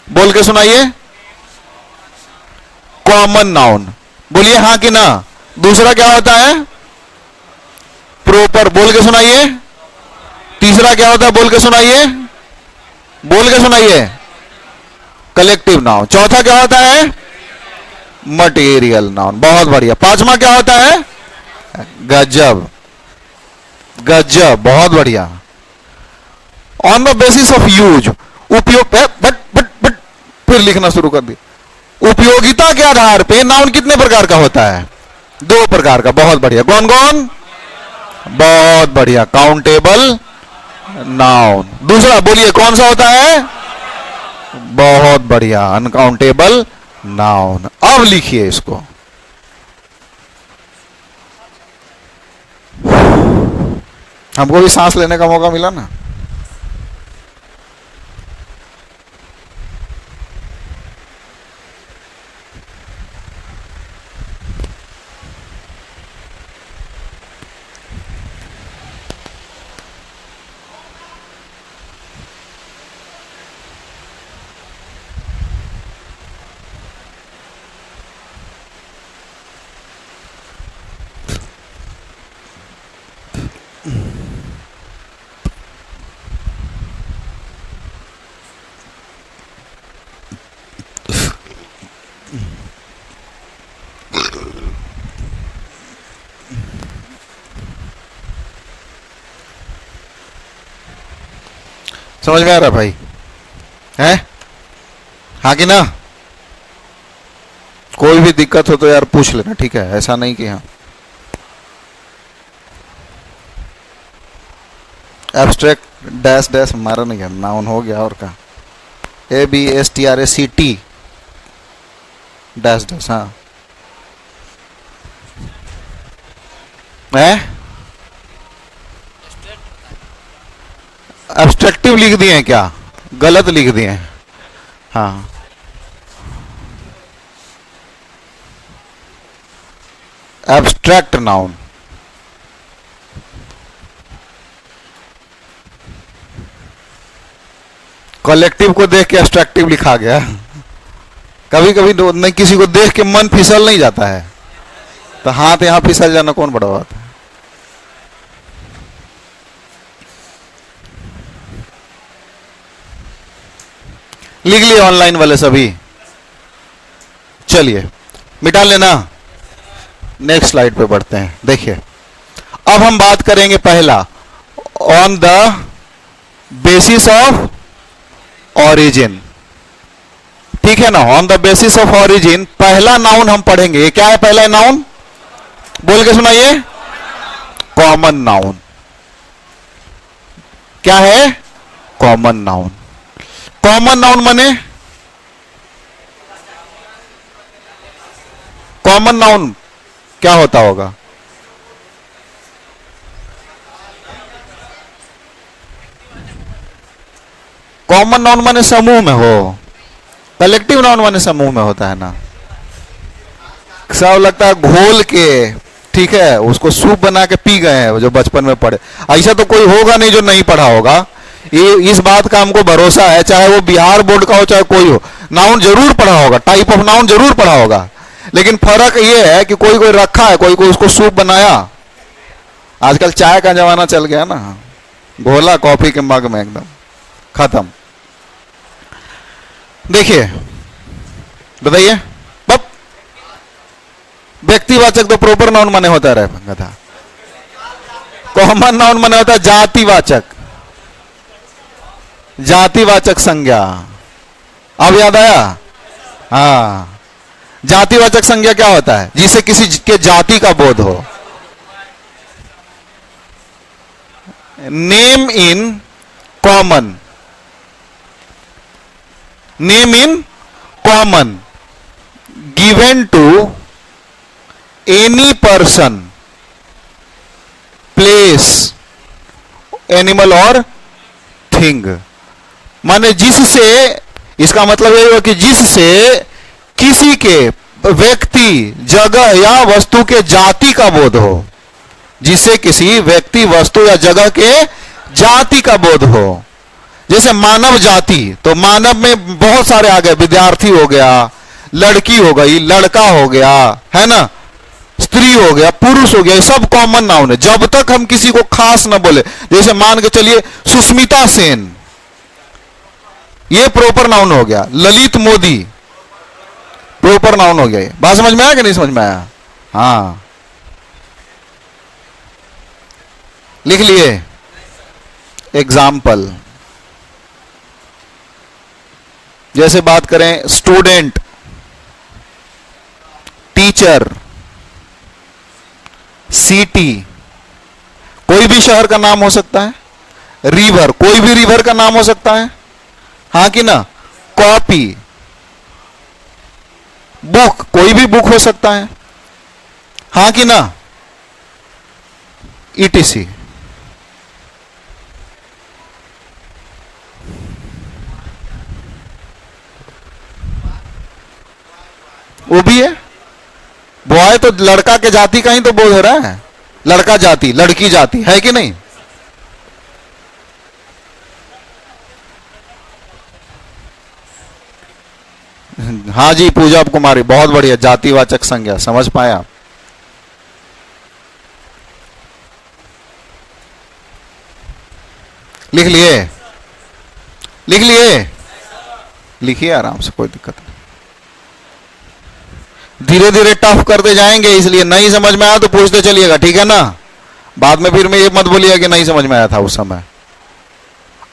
बोल के सुनाइए। कॉमन नाउन, बोलिए हाँ कि ना? दूसरा क्या होता है? प्रॉपर, बोल के सुनाइए। तीसरा क्या होता है? बोल के सुनाइए, बोल के सुनाइए। Collective noun. चौथा क्या होता है? Material noun. बहुत बढ़िया। पांचवा क्या होता है? गजब, गजब, बहुत बढ़िया। On the basis of use, उपयोग, बट फिर लिखना शुरू कर दिया। उपयोगिता के आधार पे नाउन कितने प्रकार का होता है? 2 प्रकार का। बहुत बढ़िया। कौन कौन? बहुत बढ़िया। Countable noun. दूसरा बोलिए कौन सा होता है? बहुत बढ़िया, अनकाउंटेबल नाउन। अब लिखिए इसको। हमको भी सांस लेने का मौका मिला ना। समझ में आ रहा भाई? है? हाँ कि ना? कोई भी दिक्कत हो तो यार पूछ लेना, ठीक है? ऐसा नहीं कि हाँ। एब्स्ट्रैक्ट डैश डैश मारा नहीं गया, नाउन हो गया और का ABSTRACT डैश डैश। हाँ है, एब्स्ट्रैक्टिव लिख दिए हैं क्या? गलत लिख दिए हैं। हाँ एब्स्ट्रैक्ट नाउन। कलेक्टिव को देख के एब्स्ट्रैक्टिव लिखा गया। कभी कभी नहीं, किसी को देख के मन फिसल नहीं जाता है, तो हाथ यहां फिसल जाना कौन बड़ा बात है? लिख लिए ऑनलाइन वाले सभी? चलिए मिटा लेना। नेक्स्ट स्लाइड पे बढ़ते हैं। देखिए अब हम बात करेंगे पहला, on the basis of origin. ठीक है ना? On the basis of origin पहला नाउन हम पढ़ेंगे। ये क्या है पहला नाउन? बोल के सुनाइए। Common noun. क्या है? Common noun. कॉमन नाउन माने, कॉमन नाउन क्या होता होगा? कॉमन नाउन माने समूह में हो, कलेक्टिव नाउन माने समूह में होता है ना। सब लगता है घोल के, ठीक है, उसको सूप बना के पी गए हैं जो बचपन में पढ़े। ऐसा तो कोई होगा नहीं जो नहीं पढ़ा होगा। ये इस बात का हमको भरोसा है, चाहे वो बिहार बोर्ड का हो चाहे कोई हो, नाउन जरूर पढ़ा होगा, टाइप ऑफ नाउन जरूर पढ़ा होगा। लेकिन फर्क ये है कि कोई कोई रखा है, कोई कोई उसको सूप बनाया। आजकल चाय का जमाना चल गया ना, घोला कॉफी के मग में एकदम खत्म। देखिए बताइए, बब व्यक्तिवाचक तो प्रॉपर नाउन माने होता रहे था। कॉमन नाउन माने होता है जातिवाचक, जातिवाचक संज्ञा। अब याद आया? हाँ, जातिवाचक संज्ञा क्या होता है? जिसे किसी के जाति का बोध हो। Name in common, name in common given to any person, place, animal और थिंग। माने जिससे, इसका मतलब ये हुआ कि जिससे किसी के व्यक्ति, जगह या वस्तु के जाति का बोध हो। जिससे किसी व्यक्ति, वस्तु या जगह के जाति का बोध हो। जैसे मानव जाति, तो मानव में बहुत सारे आ गए। विद्यार्थी हो गया, लड़की हो गई, लड़का हो गया, है ना, स्त्री हो गया, पुरुष हो गया, ये सब कॉमन नाउन है जब तक हम किसी को खास ना बोले। जैसे मान के चलिए सुष्मिता सेन, ये प्रॉपर नाउन हो गया। ललित मोदी प्रॉपर नाउन हो गया। ये बात समझ में आया कि नहीं समझ में आया? हाँ लिख लिए। एग्जाम्पल, जैसे बात करें स्टूडेंट, टीचर, सिटी, कोई भी शहर का नाम हो सकता है। रिवर, कोई भी रिवर का नाम हो सकता है, हाँ कि ना। कॉपी, बुक, कोई भी बुक हो सकता है, हाँ कि ना। ETC। वो भी है। बॉय तो लड़का के जाति का ही तो बोल रहा है, लड़का जाति लड़की जाति है कि नहीं। हाँ जी पूजा कुमारी, बहुत बढ़िया, जातिवाचक संज्ञा, समझ पाए आप। लिख लिए, लिख लिए, लिखिए आराम से, कोई दिक्कत नहीं। धीरे धीरे टफ करते जाएंगे, इसलिए नहीं समझ में आया तो पूछते चलिएगा, ठीक है ना। बाद में फिर मैं ये मत बोलिएगा कि नहीं समझ में आया था उस समय।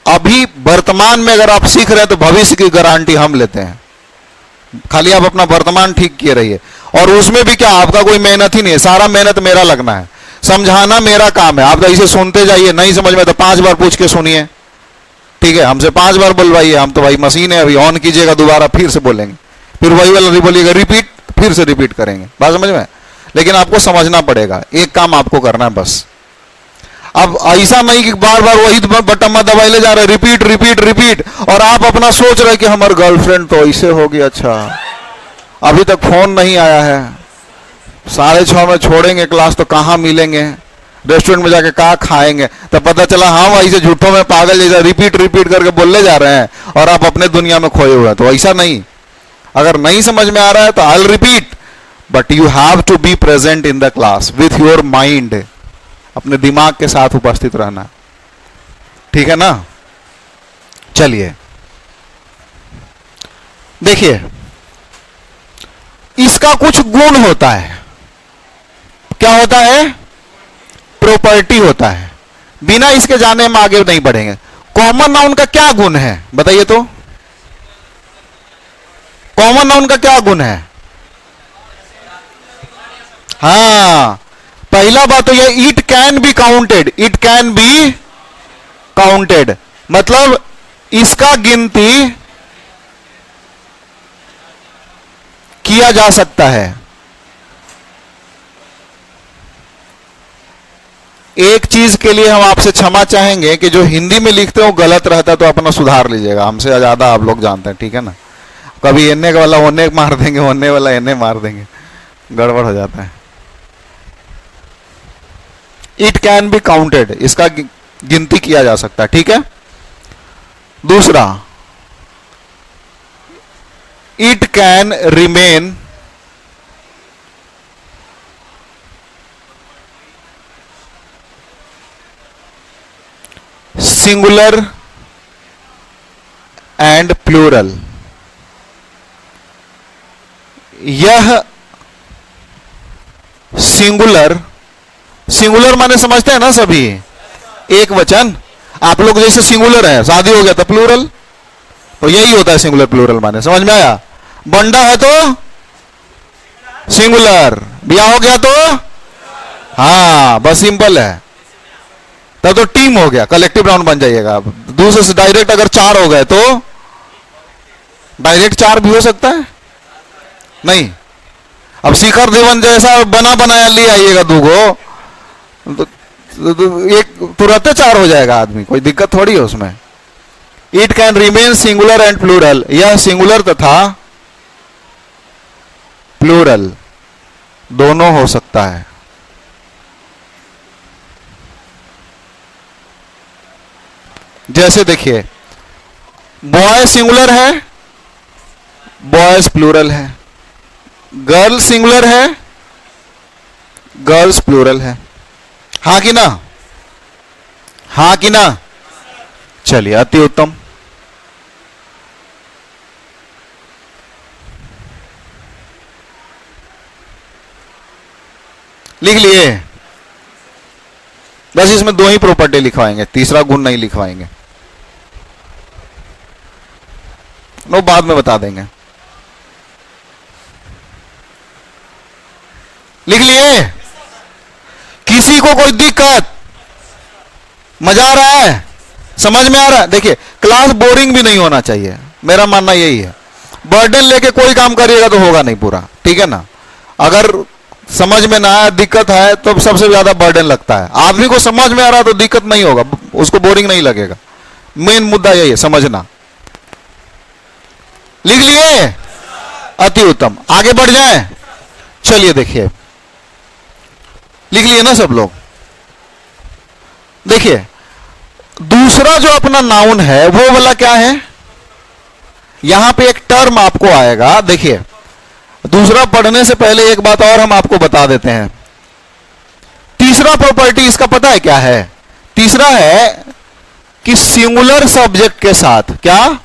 अभी वर्तमान में अगर आप सीख रहे हैं तो भविष्य की गारंटी हम लेते हैं। खाली आप अपना वर्तमान ठीक किए रहिए, और उसमें भी क्या आपका कोई मेहनत ही नहीं है, सारा मेहनत मेरा लगना है, समझाना मेरा काम है। आप ऐसे सुनते जाइए, नहीं समझ में तो 5 बार पूछ के सुनिए, ठीक है। हमसे 5 बार बुलवाइए, हम तो भाई मशीन है, अभी ऑन कीजिएगा दोबारा फिर से बोलेंगे, फिर वही वाला बोलिएगा रिपीट, फिर से रिपीट करेंगे, बात समझ में। लेकिन आपको समझना पड़ेगा, एक काम आपको करना है बस। अब ऐसा नहीं कि बार बार वही बटन दबाई ले जा रहे, रिपीट रिपीट रिपीट, और आप अपना सोच रहे कि हमारे गर्लफ्रेंड तो ऐसे होगी, अच्छा अभी तक फोन नहीं आया है, 6:30 में छोड़ेंगे क्लास तो कहाँ मिलेंगे, रेस्टोरेंट में जाके कहाँ खाएंगे, तब पता चला हम ऐसे झूठों में पागल जैसा रिपीट रिपीट करके बोलने जा रहे हैं और आप अपने दुनिया में खोए हुए हैं। तो ऐसा नहीं, अगर नहीं समझ में आ रहा है तो I will repeat, but you have to be present in the class with your mind, अपने दिमाग के साथ उपस्थित रहना, ठीक है ना। चलिए देखिए, इसका कुछ गुण होता है, क्या होता है, प्रॉपर्टी होता है। बिना इसके जाने हम आगे नहीं बढ़ेंगे। कॉमन नाउन का क्या गुण है बताइए तो, कॉमन नाउन का क्या गुण है। हाँ, पहला बात तो यह, it can be counted, it can be counted, मतलब इसका गिनती किया जा सकता है। एक चीज के लिए हम आपसे क्षमा चाहेंगे कि जो हिंदी में लिखते हो गलत रहता है तो अपना सुधार लीजिएगा, हमसे ज्यादा आप लोग जानते हैं, ठीक है ना। कभी एने वाला ओने मार देंगे, ओने वाला एने मार देंगे, गड़बड़ हो जाता है। इट कैन बी काउंटेड, इसका गिनती किया जा सकता है, ठीक है। दूसरा, it can remain singular and plural. यह सिंगुलर, सिंगुलर माने समझते हैं ना सभी, एक वचन। आप लोग जैसे सिंगुलर है, शादी हो गया तो प्लूरल, तो यही होता है सिंगुलर प्लूरल माने, समझ में आया। बंडा है तो सिंगुलर, ब्याह हो गया तो, हाँ बस सिंपल है, तब तो टीम हो गया, कलेक्टिव नाउन बन जाइएगा। आप दूसरे से डायरेक्ट अगर 4 हो गए तो डायरेक्ट 4 भी हो सकता है, नहीं। अब शिखर देवन जैसा बना बनाया ले आइएगा दूगो, तो एक तुरंत 4 हो जाएगा आदमी, कोई दिक्कत थोड़ी है उसमें। It can remain singular and plural, यह सिंगुलर तथा प्लूरल दोनों हो सकता है। जैसे देखिए, बॉय सिंगुलर है, बॉयज प्लूरल है, गर्ल सिंगुलर है, गर्ल्स प्लूरल है, हाँ कि ना, हाँ कि ना। चलिए अति उत्तम। लिख लिए, बस इसमें 2 ही प्रॉपर्टी लिखवाएंगे, तीसरा गुण नहीं लिखवाएंगे, वो बाद में बता देंगे। लिख लिए, किसी को कोई दिक्कत, मजा आ रहा है, समझ में आ रहा है। देखिए, क्लास बोरिंग भी नहीं होना चाहिए, मेरा मानना यही है। बर्डन लेके कोई काम करिएगा तो होगा नहीं पूरा, ठीक है ना। अगर समझ में ना आया, दिक्कत है, तो सबसे ज्यादा बर्डन लगता है। आदमी को समझ में आ रहा तो दिक्कत नहीं होगा, उसको बोरिंग नहीं लगेगा। मेन मुद्दा यही है, समझना। लिख लिए, अति उत्तम। आगे बढ़ जाए, चलिए देखिए, लिख लिए ना सब लोग। देखिए दूसरा जो अपना नाउन है वो वाला क्या है, यहां पे एक टर्म आपको आएगा। देखिए दूसरा पढ़ने से पहले एक बात और हम आपको बता देते हैं। तीसरा प्रॉपर्टी इसका पता है क्या है? तीसरा है कि सिंगुलर सब्जेक्ट के साथ, क्या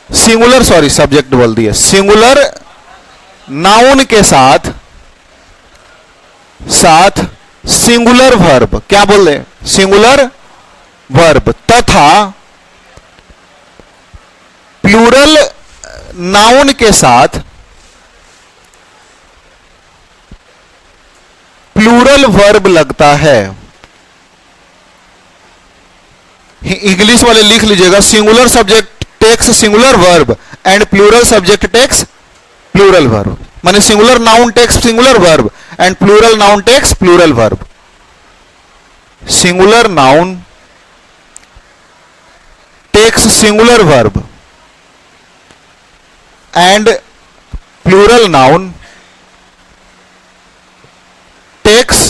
सिंगुलर, सॉरी सब्जेक्ट बोल दिए, सिंगुलर नाउन के साथ सिंगुलर वर्ब, क्या बोल रहे, सिंगुलर वर्ब तथा प्लूरल नाउन के साथ प्लूरल वर्ब लगता है। इंग्लिश वाले लिख लीजिएगा, singular subject takes singular verb and plural subject takes plural verb, माने singular noun takes singular verb and plural noun takes plural verb. Singular noun takes singular verb and plural noun takes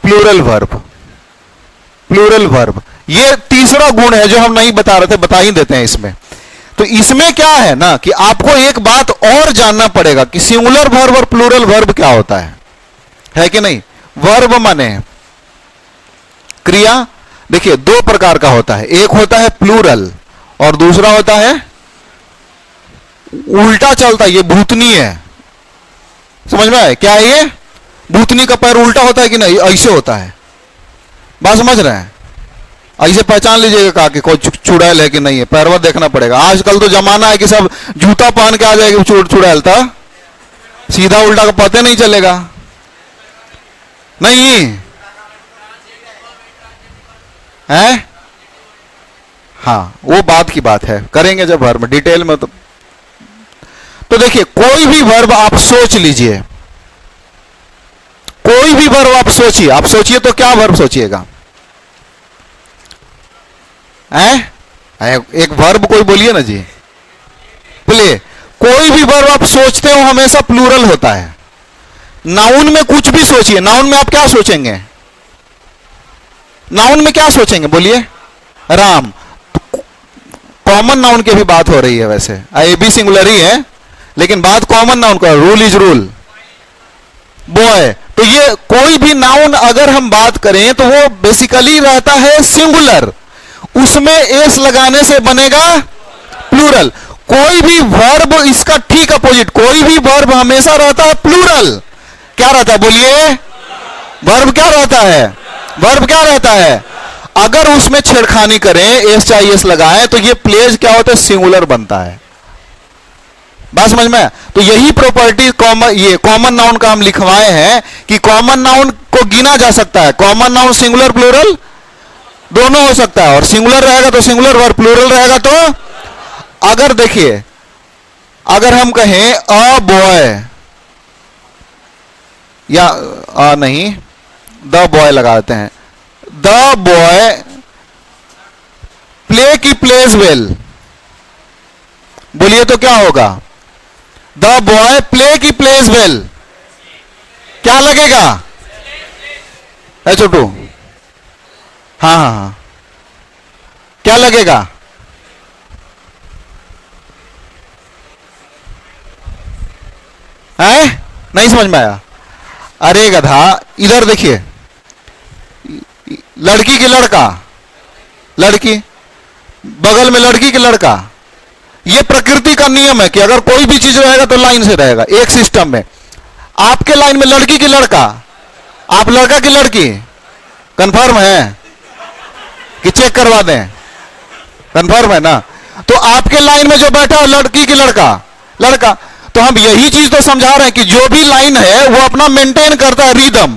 plural verb. Plural verb ये तीसरा गुण है जो हम नहीं बता रहे थे, बता ही देते हैं इसमें। तो इसमें क्या है ना कि आपको एक बात और जानना पड़ेगा कि सिंगुलर वर्ब और प्लूरल वर्ब क्या होता है कि नहीं। वर्ब माने क्रिया। देखिए दो प्रकार का होता है, एक होता है प्लूरल और दूसरा होता है उल्टा चलता है, ये भूतनी है, समझ में आए क्या है? ये भूतनी का पैर उल्टा होता है कि नहीं, ऐसे होता है, बात समझ रहे हैं? ऐसे पहचान लीजिएगा कि कोई चुड़ैल है कि नहीं है, पैरवा देखना पड़ेगा। आजकल तो जमाना है कि सब जूता पहन के आ जाएगी चुड़ैल, था सीधा उल्टा का पता नहीं चलेगा। नहीं है, हाँ वो बात की बात है, करेंगे जब वर्ब डिटेल में। तो देखिए कोई भी वर्ब आप सोच लीजिए, कोई भी वर्ब आप सोचिए, आप सोचिए तो क्या वर्ब सोचिएगा? एक वर्ब कोई बोलिए ना जी, प्ले। कोई भी वर्ब आप सोचते हो हमेशा प्लूरल होता है। नाउन में कुछ भी सोचिए, नाउन में आप क्या सोचेंगे? नाउन में क्या सोचेंगे बोलिए? राम। कॉमन नाउन की भी बात हो रही है, वैसे ए बी सिंगुलर ही है लेकिन बात कॉमन नाउन का, रूल इज रूल, बॉय। तो ये कोई भी नाउन अगर हम बात करें तो वो बेसिकली रहता है सिंगुलर, उसमें एस लगाने से बनेगा प्लूरल। कोई भी वर्ब इसका ठीक अपोजिट, कोई भी वर्ब हमेशा रहता है प्लूरल। क्या रहता है बोलिए? वर्ब क्या रहता है? वर्ब क्या रहता है? अगर उसमें छेड़खानी करें, एस चाहिए एस लगाएं, तो ये प्लेज क्या होता है? सिंगुलर बनता है। बात समझ में? तो यही प्रॉपर्टी ये कॉमन नाउन का हम लिखवाए हैं कि कॉमन नाउन को गिना जा सकता है। कॉमन नाउन सिंगुलर प्लूरल दोनों हो सकता है, और सिंगुलर रहेगा तो सिंगुलर वर्ब, प्लूरल रहेगा तो। अगर देखिए अगर हम कहें अ बॉय या नहीं, द बॉय लगाते हैं, द बॉय प्ले की प्लेज वेल, बोलिए तो क्या होगा? द बॉय प्ले की प्लेज वेल, क्या लगेगा? है छोटू? हाँ हाँ हाँ, क्या लगेगा? है? नहीं समझ में आया? अरे गधा, इधर देखिए, लड़की की लड़का, लड़की बगल में लड़की की लड़का, ये प्रकृति का नियम है कि अगर कोई भी चीज रहेगा तो लाइन से रहेगा, एक सिस्टम में। आपके लाइन में लड़की की लड़का, आप लड़का की लड़की, कंफर्म है कि चेक करवा दें? कंफर्म है ना? तो आपके लाइन में जो बैठा है लड़की की लड़का, लड़का, तो हम यही चीज तो समझा रहे हैं कि जो भी लाइन है वो अपना मेंटेन करता है रिदम।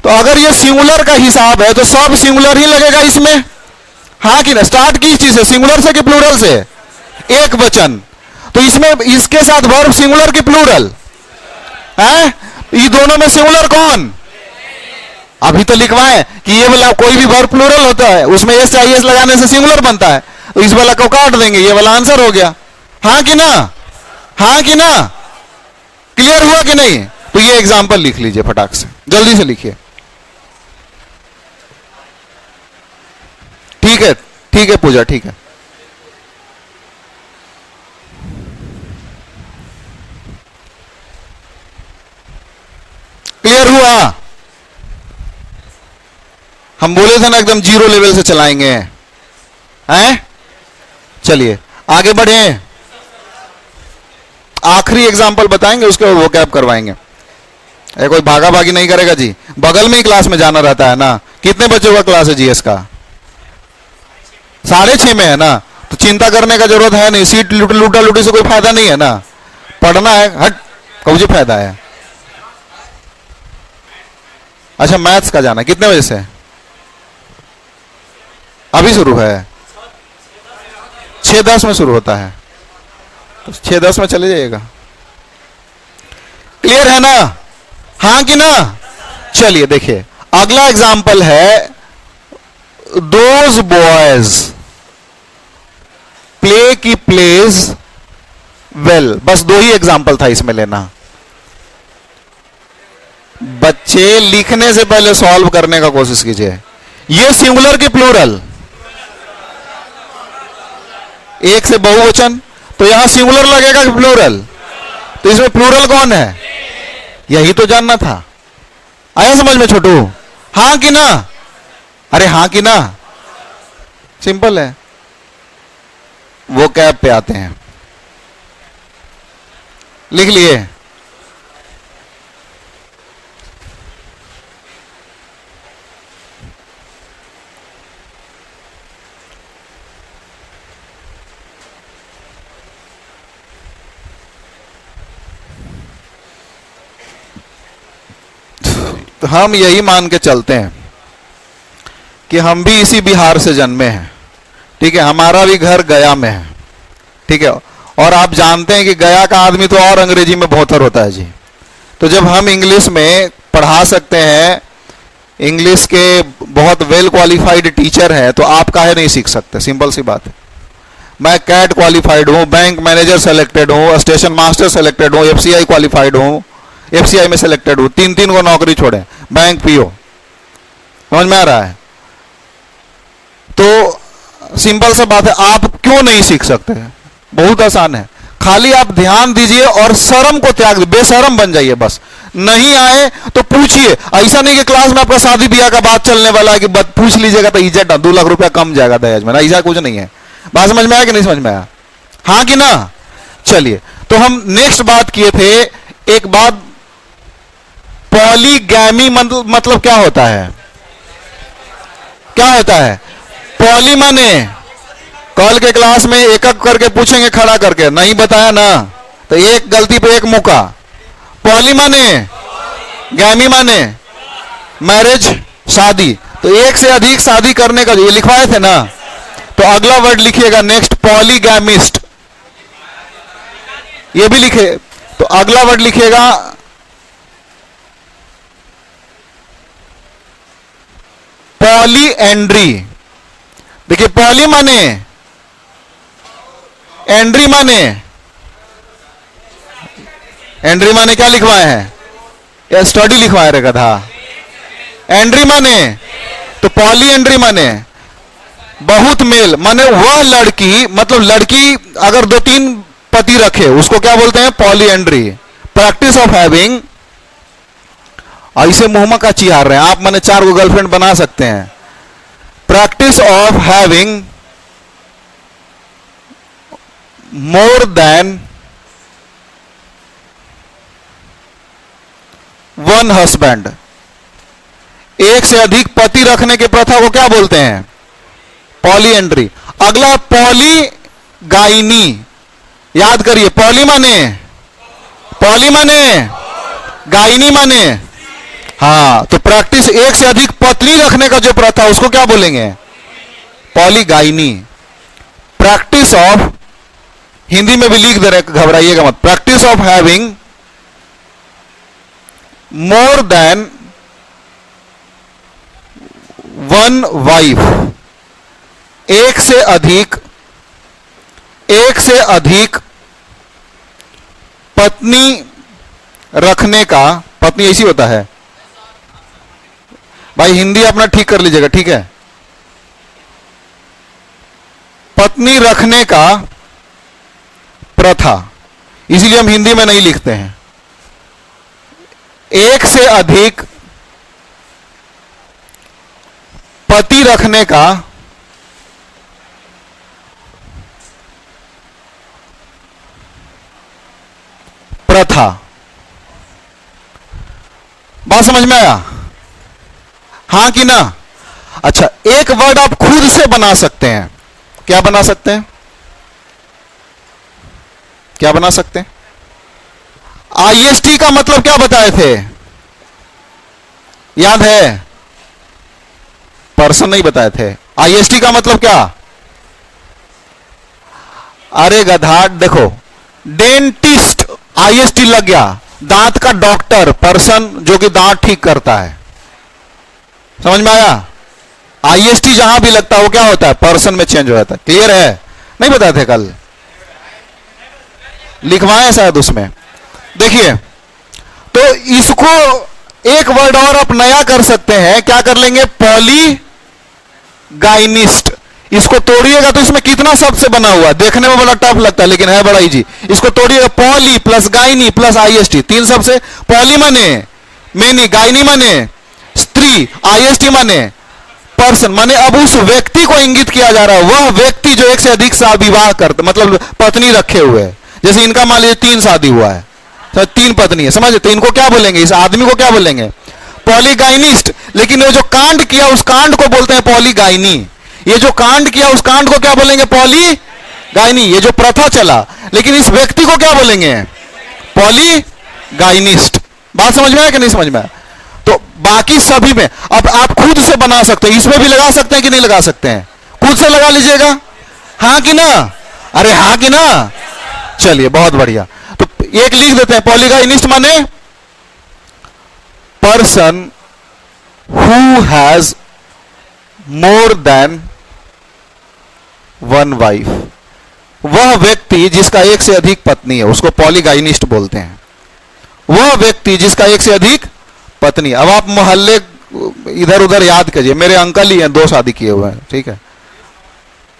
तो अगर ये सिंगुलर का हिसाब है तो सब सिंगुलर ही लगेगा इसमें, हाँ कि ना? स्टार्ट किस चीज से, सिंगुलर से कि प्लूरल से? एक वचन, तो इसमें इसके साथ वर्ब सिंगुलर की प्लूरल है? ये दोनों में सिंगुलर कौन? अभी तो लिखवाएं कि ये वाला कोई भी वर्ब प्लूरल होता है, उसमें एस चाहिए एस लगाने से सिंगुलर बनता है, तो इस वाला को काट देंगे, ये वाला आंसर हो गया, हाँ कि ना? हाँ कि ना? क्लियर हुआ कि नहीं? तो ये एग्जाम्पल लिख लीजिए फटाक से, जल्दी से लिखिए। ठीक है, ठीक है पूजा, ठीक है। क्लियर हुआ? हम बोले थे ना एकदम जीरो लेवल से चलाएंगे, हैं? चलिए आगे बढ़े, आखिरी एग्जाम्पल बताएंगे, उसके बाद वो कैब करवाएंगे। कोई भागा भागी नहीं करेगा जी, बगल में ही क्लास में जाना रहता है ना। कितने बच्चों का क्लास है जीएस का? 6:30 में है ना, तो चिंता करने का जरूरत है नहीं। सीट लूटा लूटी से कोई फायदा नहीं है ना, पढ़ना है। हट, कौन फायदा है? अच्छा मैथ्स का जाना कितने बजे से? अभी शुरू है, 6:10 में शुरू होता है, तो 6:10 में चले जाइएगा। क्लियर है ना? हाँ कि ना? चलिए देखिए अगला एग्जाम्पल है, दोज बॉयज प्ले की प्लेज वेल। बस दो ही एग्जाम्पल था इसमें लेना। बच्चे लिखने से पहले सॉल्व करने का कोशिश कीजिए। ये सिंगुलर की प्लूरल? एक से बहुवचन, तो यहां सिंगुलर लगेगा कि प्लूरल? तो इसमें प्लूरल कौन है? यही तो जानना था। आया समझ में छोटू? हाँ कि ना? अरे हाँ कि ना? सिंपल है। वो कैब पे आते हैं, लिख लिए। तो हम यही मान के चलते हैं कि हम भी इसी बिहार से जन्मे हैं, ठीक है। हमारा भी घर गया में है, ठीक है। और आप जानते हैं कि गया का आदमी तो और अंग्रेजी में बहुतर होता है जी। तो जब हम इंग्लिश में पढ़ा सकते हैं, इंग्लिश के बहुत वेल क्वालिफाइड टीचर हैं, तो आप काहे नहीं सीख सकते? सिंपल सी बात है। मैं कैट क्वालिफाइड हूँ, बैंक मैनेजर सेलेक्टेड हूँ, स्टेशन मास्टर सेलेक्टेड हूँ, एफसीआई क्वालिफाइड हूँ, एफसीआई में सेलेक्टेड हूँ, 3 को नौकरी छोड़े, बैंक पीओ। समझ में आ रहा है? तो सिंपल सा बात है, आप क्यों नहीं सीख सकते? बहुत आसान है, खाली आप ध्यान दीजिए और शर्म को त्याग दीजिए, बेशरम बन जाइए। बस नहीं आए तो पूछिए। ऐसा नहीं कि क्लास में आपका शादी ब्याह का बात चलने वाला है कि पूछ लीजिएगा तो इज्जत 2 लाख रुपया कम जाएगा दहेज में, ऐसा कुछ नहीं है। बात समझ में आया कि नहीं समझ में आया? हाँ कि ना? चलिए, तो हम नेक्स्ट बात किए थे, एक बात, पॉलीगैमी मतलब क्या होता है? क्या होता है पॉली? माने कल के क्लास में एक एक करके पूछेंगे, खड़ा करके, नहीं बताया ना तो एक गलती पे एक मौका। पॉली माने, गैमी माने मैरिज, शादी। तो एक से अधिक शादी करने का, ये लिखवाए थे ना, तो अगला वर्ड लिखिएगा नेक्स्ट, पॉलीगैमिस्ट। ये भी लिखे, तो अगला वर्ड लिखिएगा पॉलीएंड्री। देखिए पॉली माने, एंड्री माने, एंड्री माने क्या लिखवाए हैं? या स्टडी लिखवाए रहेगा था। एंड्री माने, तो पॉली एंड्री माने बहुत मेल, माने वह लड़की, मतलब लड़की अगर 2-3 पति रखे उसको क्या बोलते हैं? Polyandry. Practice of having, ऐसे मुंह में का चिहार रहे हैं आप, माने 4 गर्लफ्रेंड बना सकते हैं। Practice of having more than 1 husband, एक से अधिक पति रखने की प्रथा को क्या बोलते हैं? पॉलीएंड्री। अगला पॉलीगाइनी, याद करिए, पॉली माने, पॉली माने गाइनी माने, हाँ, तो प्रैक्टिस एक से अधिक पत्नी रखने का जो प्रथा उसको क्या बोलेंगे? पॉलीगाइनी। प्रैक्टिस ऑफ, हिंदी में भी लिख दे रहे, घबराइएगा मत, practice of having more than 1 wife, एक से अधिक पत्नी रखने का, पत्नी ऐसी होता है भाई, हिंदी अपना ठीक कर लीजिएगा, ठीक है। पत्नी रखने का प्रथा, इसीलिए हम हिंदी में नहीं लिखते हैं। एक से अधिक पति रखने का प्रथा। बात समझ में आया? हां कि ना? अच्छा, एक वर्ड आप खुद से बना सकते हैं। क्या बना सकते हैं? क्या बना सकते हैं? आईएसटी का मतलब क्या बताए थे? याद है? पर्सन नहीं बताए थे। आईएसटी का मतलब क्या? अरे गधा, देखो, डेंटिस्ट आईएसटी लग गया, दांत का डॉक्टर, पर्सन जो कि दांत ठीक करता है। समझ में आया? आईएसटी जहां भी लगता है वो क्या होता है? पर्सन में चेंज हो जाता है। क्लियर है? नहीं बताए थे कल? लिखवाएं शायद उसमें। देखिए, तो इसको एक वर्ड और आप नया कर सकते हैं। क्या कर लेंगे? पॉलीगाइनिस्ट। इसको तोड़िएगा तो इसमें कितना शब्द से बना हुआ है, देखने में बड़ा टफ लगता है लेकिन है बड़ा इजी। इसको तोड़िएगा, poly plus gyny plus I S T, तीन शब्द से। पॉली माने मेनी, गाइनी माने स्त्री, आईएसटी माने पर्सन, माने अब उस व्यक्ति को इंगित किया जा रहा है, वह व्यक्ति जो एक से अधिक विवाह करता, मतलब पत्नी रखे हुए है। जैसे इनका मान लीजिए 3 शादी हुआ है, तो 3 पत्नी है, समझे? तो इनको क्या बोलेंगे? इस आदमी को क्या बोलेंगे? पॉलीगाइनिस्ट। लेकिन वो जो कांड किया उस कांड को बोलते हैं पॉलीगाइनी। ये जो कांड किया उस कांड को क्या बोलेंगे? पॉलीगाइनी। ये जो प्रथा चला, लेकिन इस व्यक्ति को क्या बोलेंगे? पॉलीगाइनिस्ट। बात समझ में आया कि नहीं समझ में आया? तो बाकी सभी में अब आप खुद से बना सकते हैं। इसमें भी लगा सकते हैं कि नहीं लगा सकते हैं? खुद से लगा लीजिएगा, हाँ कि ना? अरे हाँ कि ना? चलिए, बहुत बढ़िया। तो एक लिख देते हैं, पॉलीगाइनिस्ट माने person who has more than one wife. वह व्यक्ति जिसका एक से अधिक पत्नी है उसको पॉलीगाइनिस्ट बोलते हैं। वह व्यक्ति जिसका एक से अधिक पत्नी। अब आप मोहल्ले इधर उधर याद कीजिए, मेरे अंकल ही हैं, 2 शादी किए हुए हैं, ठीक है?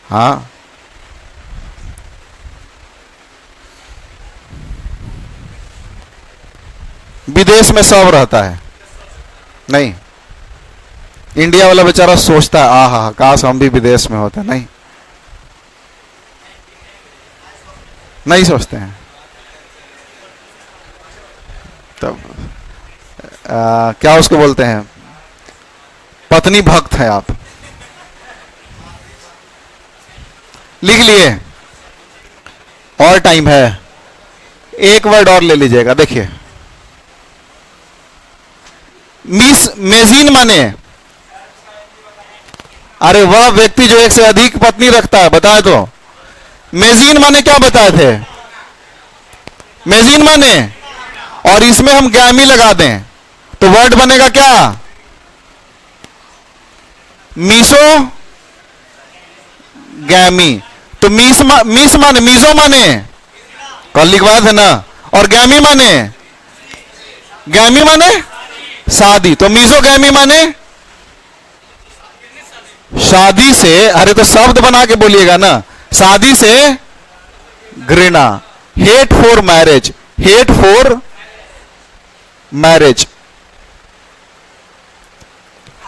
हाँ, विदेश में सब रहता है। नहीं, इंडिया वाला बेचारा सोचता है, आहा काश हम भी विदेश में होते। नहीं, नहीं सोचते हैं। तब क्या उसको बोलते हैं? पत्नी भक्त है आप। लिख लिए? और टाइम है, एक वर्ड और ले लीजिएगा। देखिए, मिस मेजिन माने, अरे वह व्यक्ति जो एक से अधिक पत्नी रखता है, बताए तो। मेजिन माने क्या बताए थे? मेजिन माने, और इसमें हम गैमी लगा दें तो वर्ड बनेगा क्या? मीसो गैमी। तो मिस माने, मीजो माने कल लिखवाए थे ना, और गैमी माने, गैमी माने शादी। तो मीजो गैमी माने शादी से, अरे तो शब्द बना के बोलिएगा ना, शादी से घृणा। Hate for marriage, hate for marriage.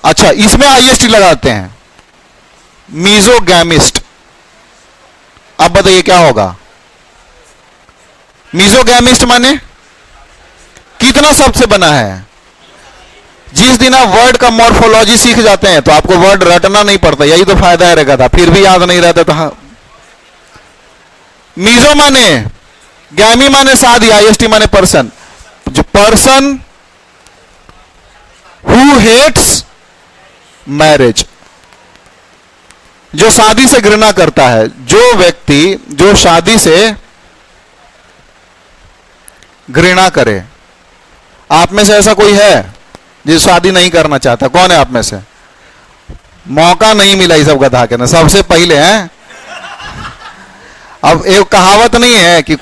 अच्छा, इसमें आईएसटी लगाते हैं, मीजोगैमिस्ट। अब बताइए क्या होगा? मीजोगैमिस्ट माने कितना शब्द से बना है? जिस दिन आप वर्ड का मॉर्फोलॉजी सीख जाते हैं तो आपको वर्ड रटना नहीं पड़ता, यही तो फायदा रहेगा था। फिर भी याद नहीं रहता तो हाँ। मीजो माने गैमी माने शादी, आईएसटी माने पर्सन। जो पर्सन हु हेट्स मैरिज, जो शादी से घृणा करता है, जो व्यक्ति जो शादी से घृणा करे। आप में से ऐसा कोई है जो शादी नहीं करना चाहता? कौन है आप में से? मौका नहीं मिला ये सब गधा के ना, सबसे पहले हैं। अब एक कहावत नहीं है कि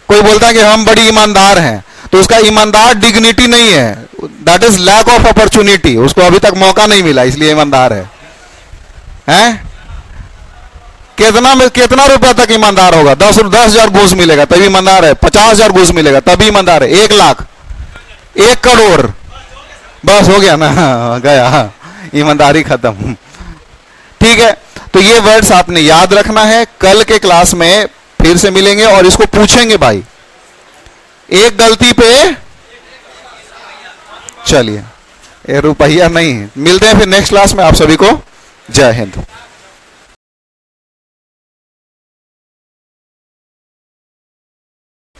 कोई बोलता है कि हम बड़ी ईमानदार हैं, तो उसका ईमानदार डिग्निटी नहीं है, that is lack of opportunity, उसको अभी तक मौका नहीं मिला इसलिए ईमानदार है। हैं? कितना रुपए तक ईमानदार होगा? 10,000 घूस मिलेगा तभी ईमानदार है, 50,000 घूस मिलेगा तभी ईमानदार है, 1 लाख, 1 करोड़, बस हो गया ना, गया, ईमानदारी खत्म। ठीक है, तो ये वर्ड्स आपने याद रखना है। कल के क्लास में फिर से मिलेंगे और इसको पूछेंगे भाई, एक गलती पे, चलिए, रुपया नहीं। मिलते हैं फिर नेक्स्ट क्लास में। आप सभी को जय हिंद।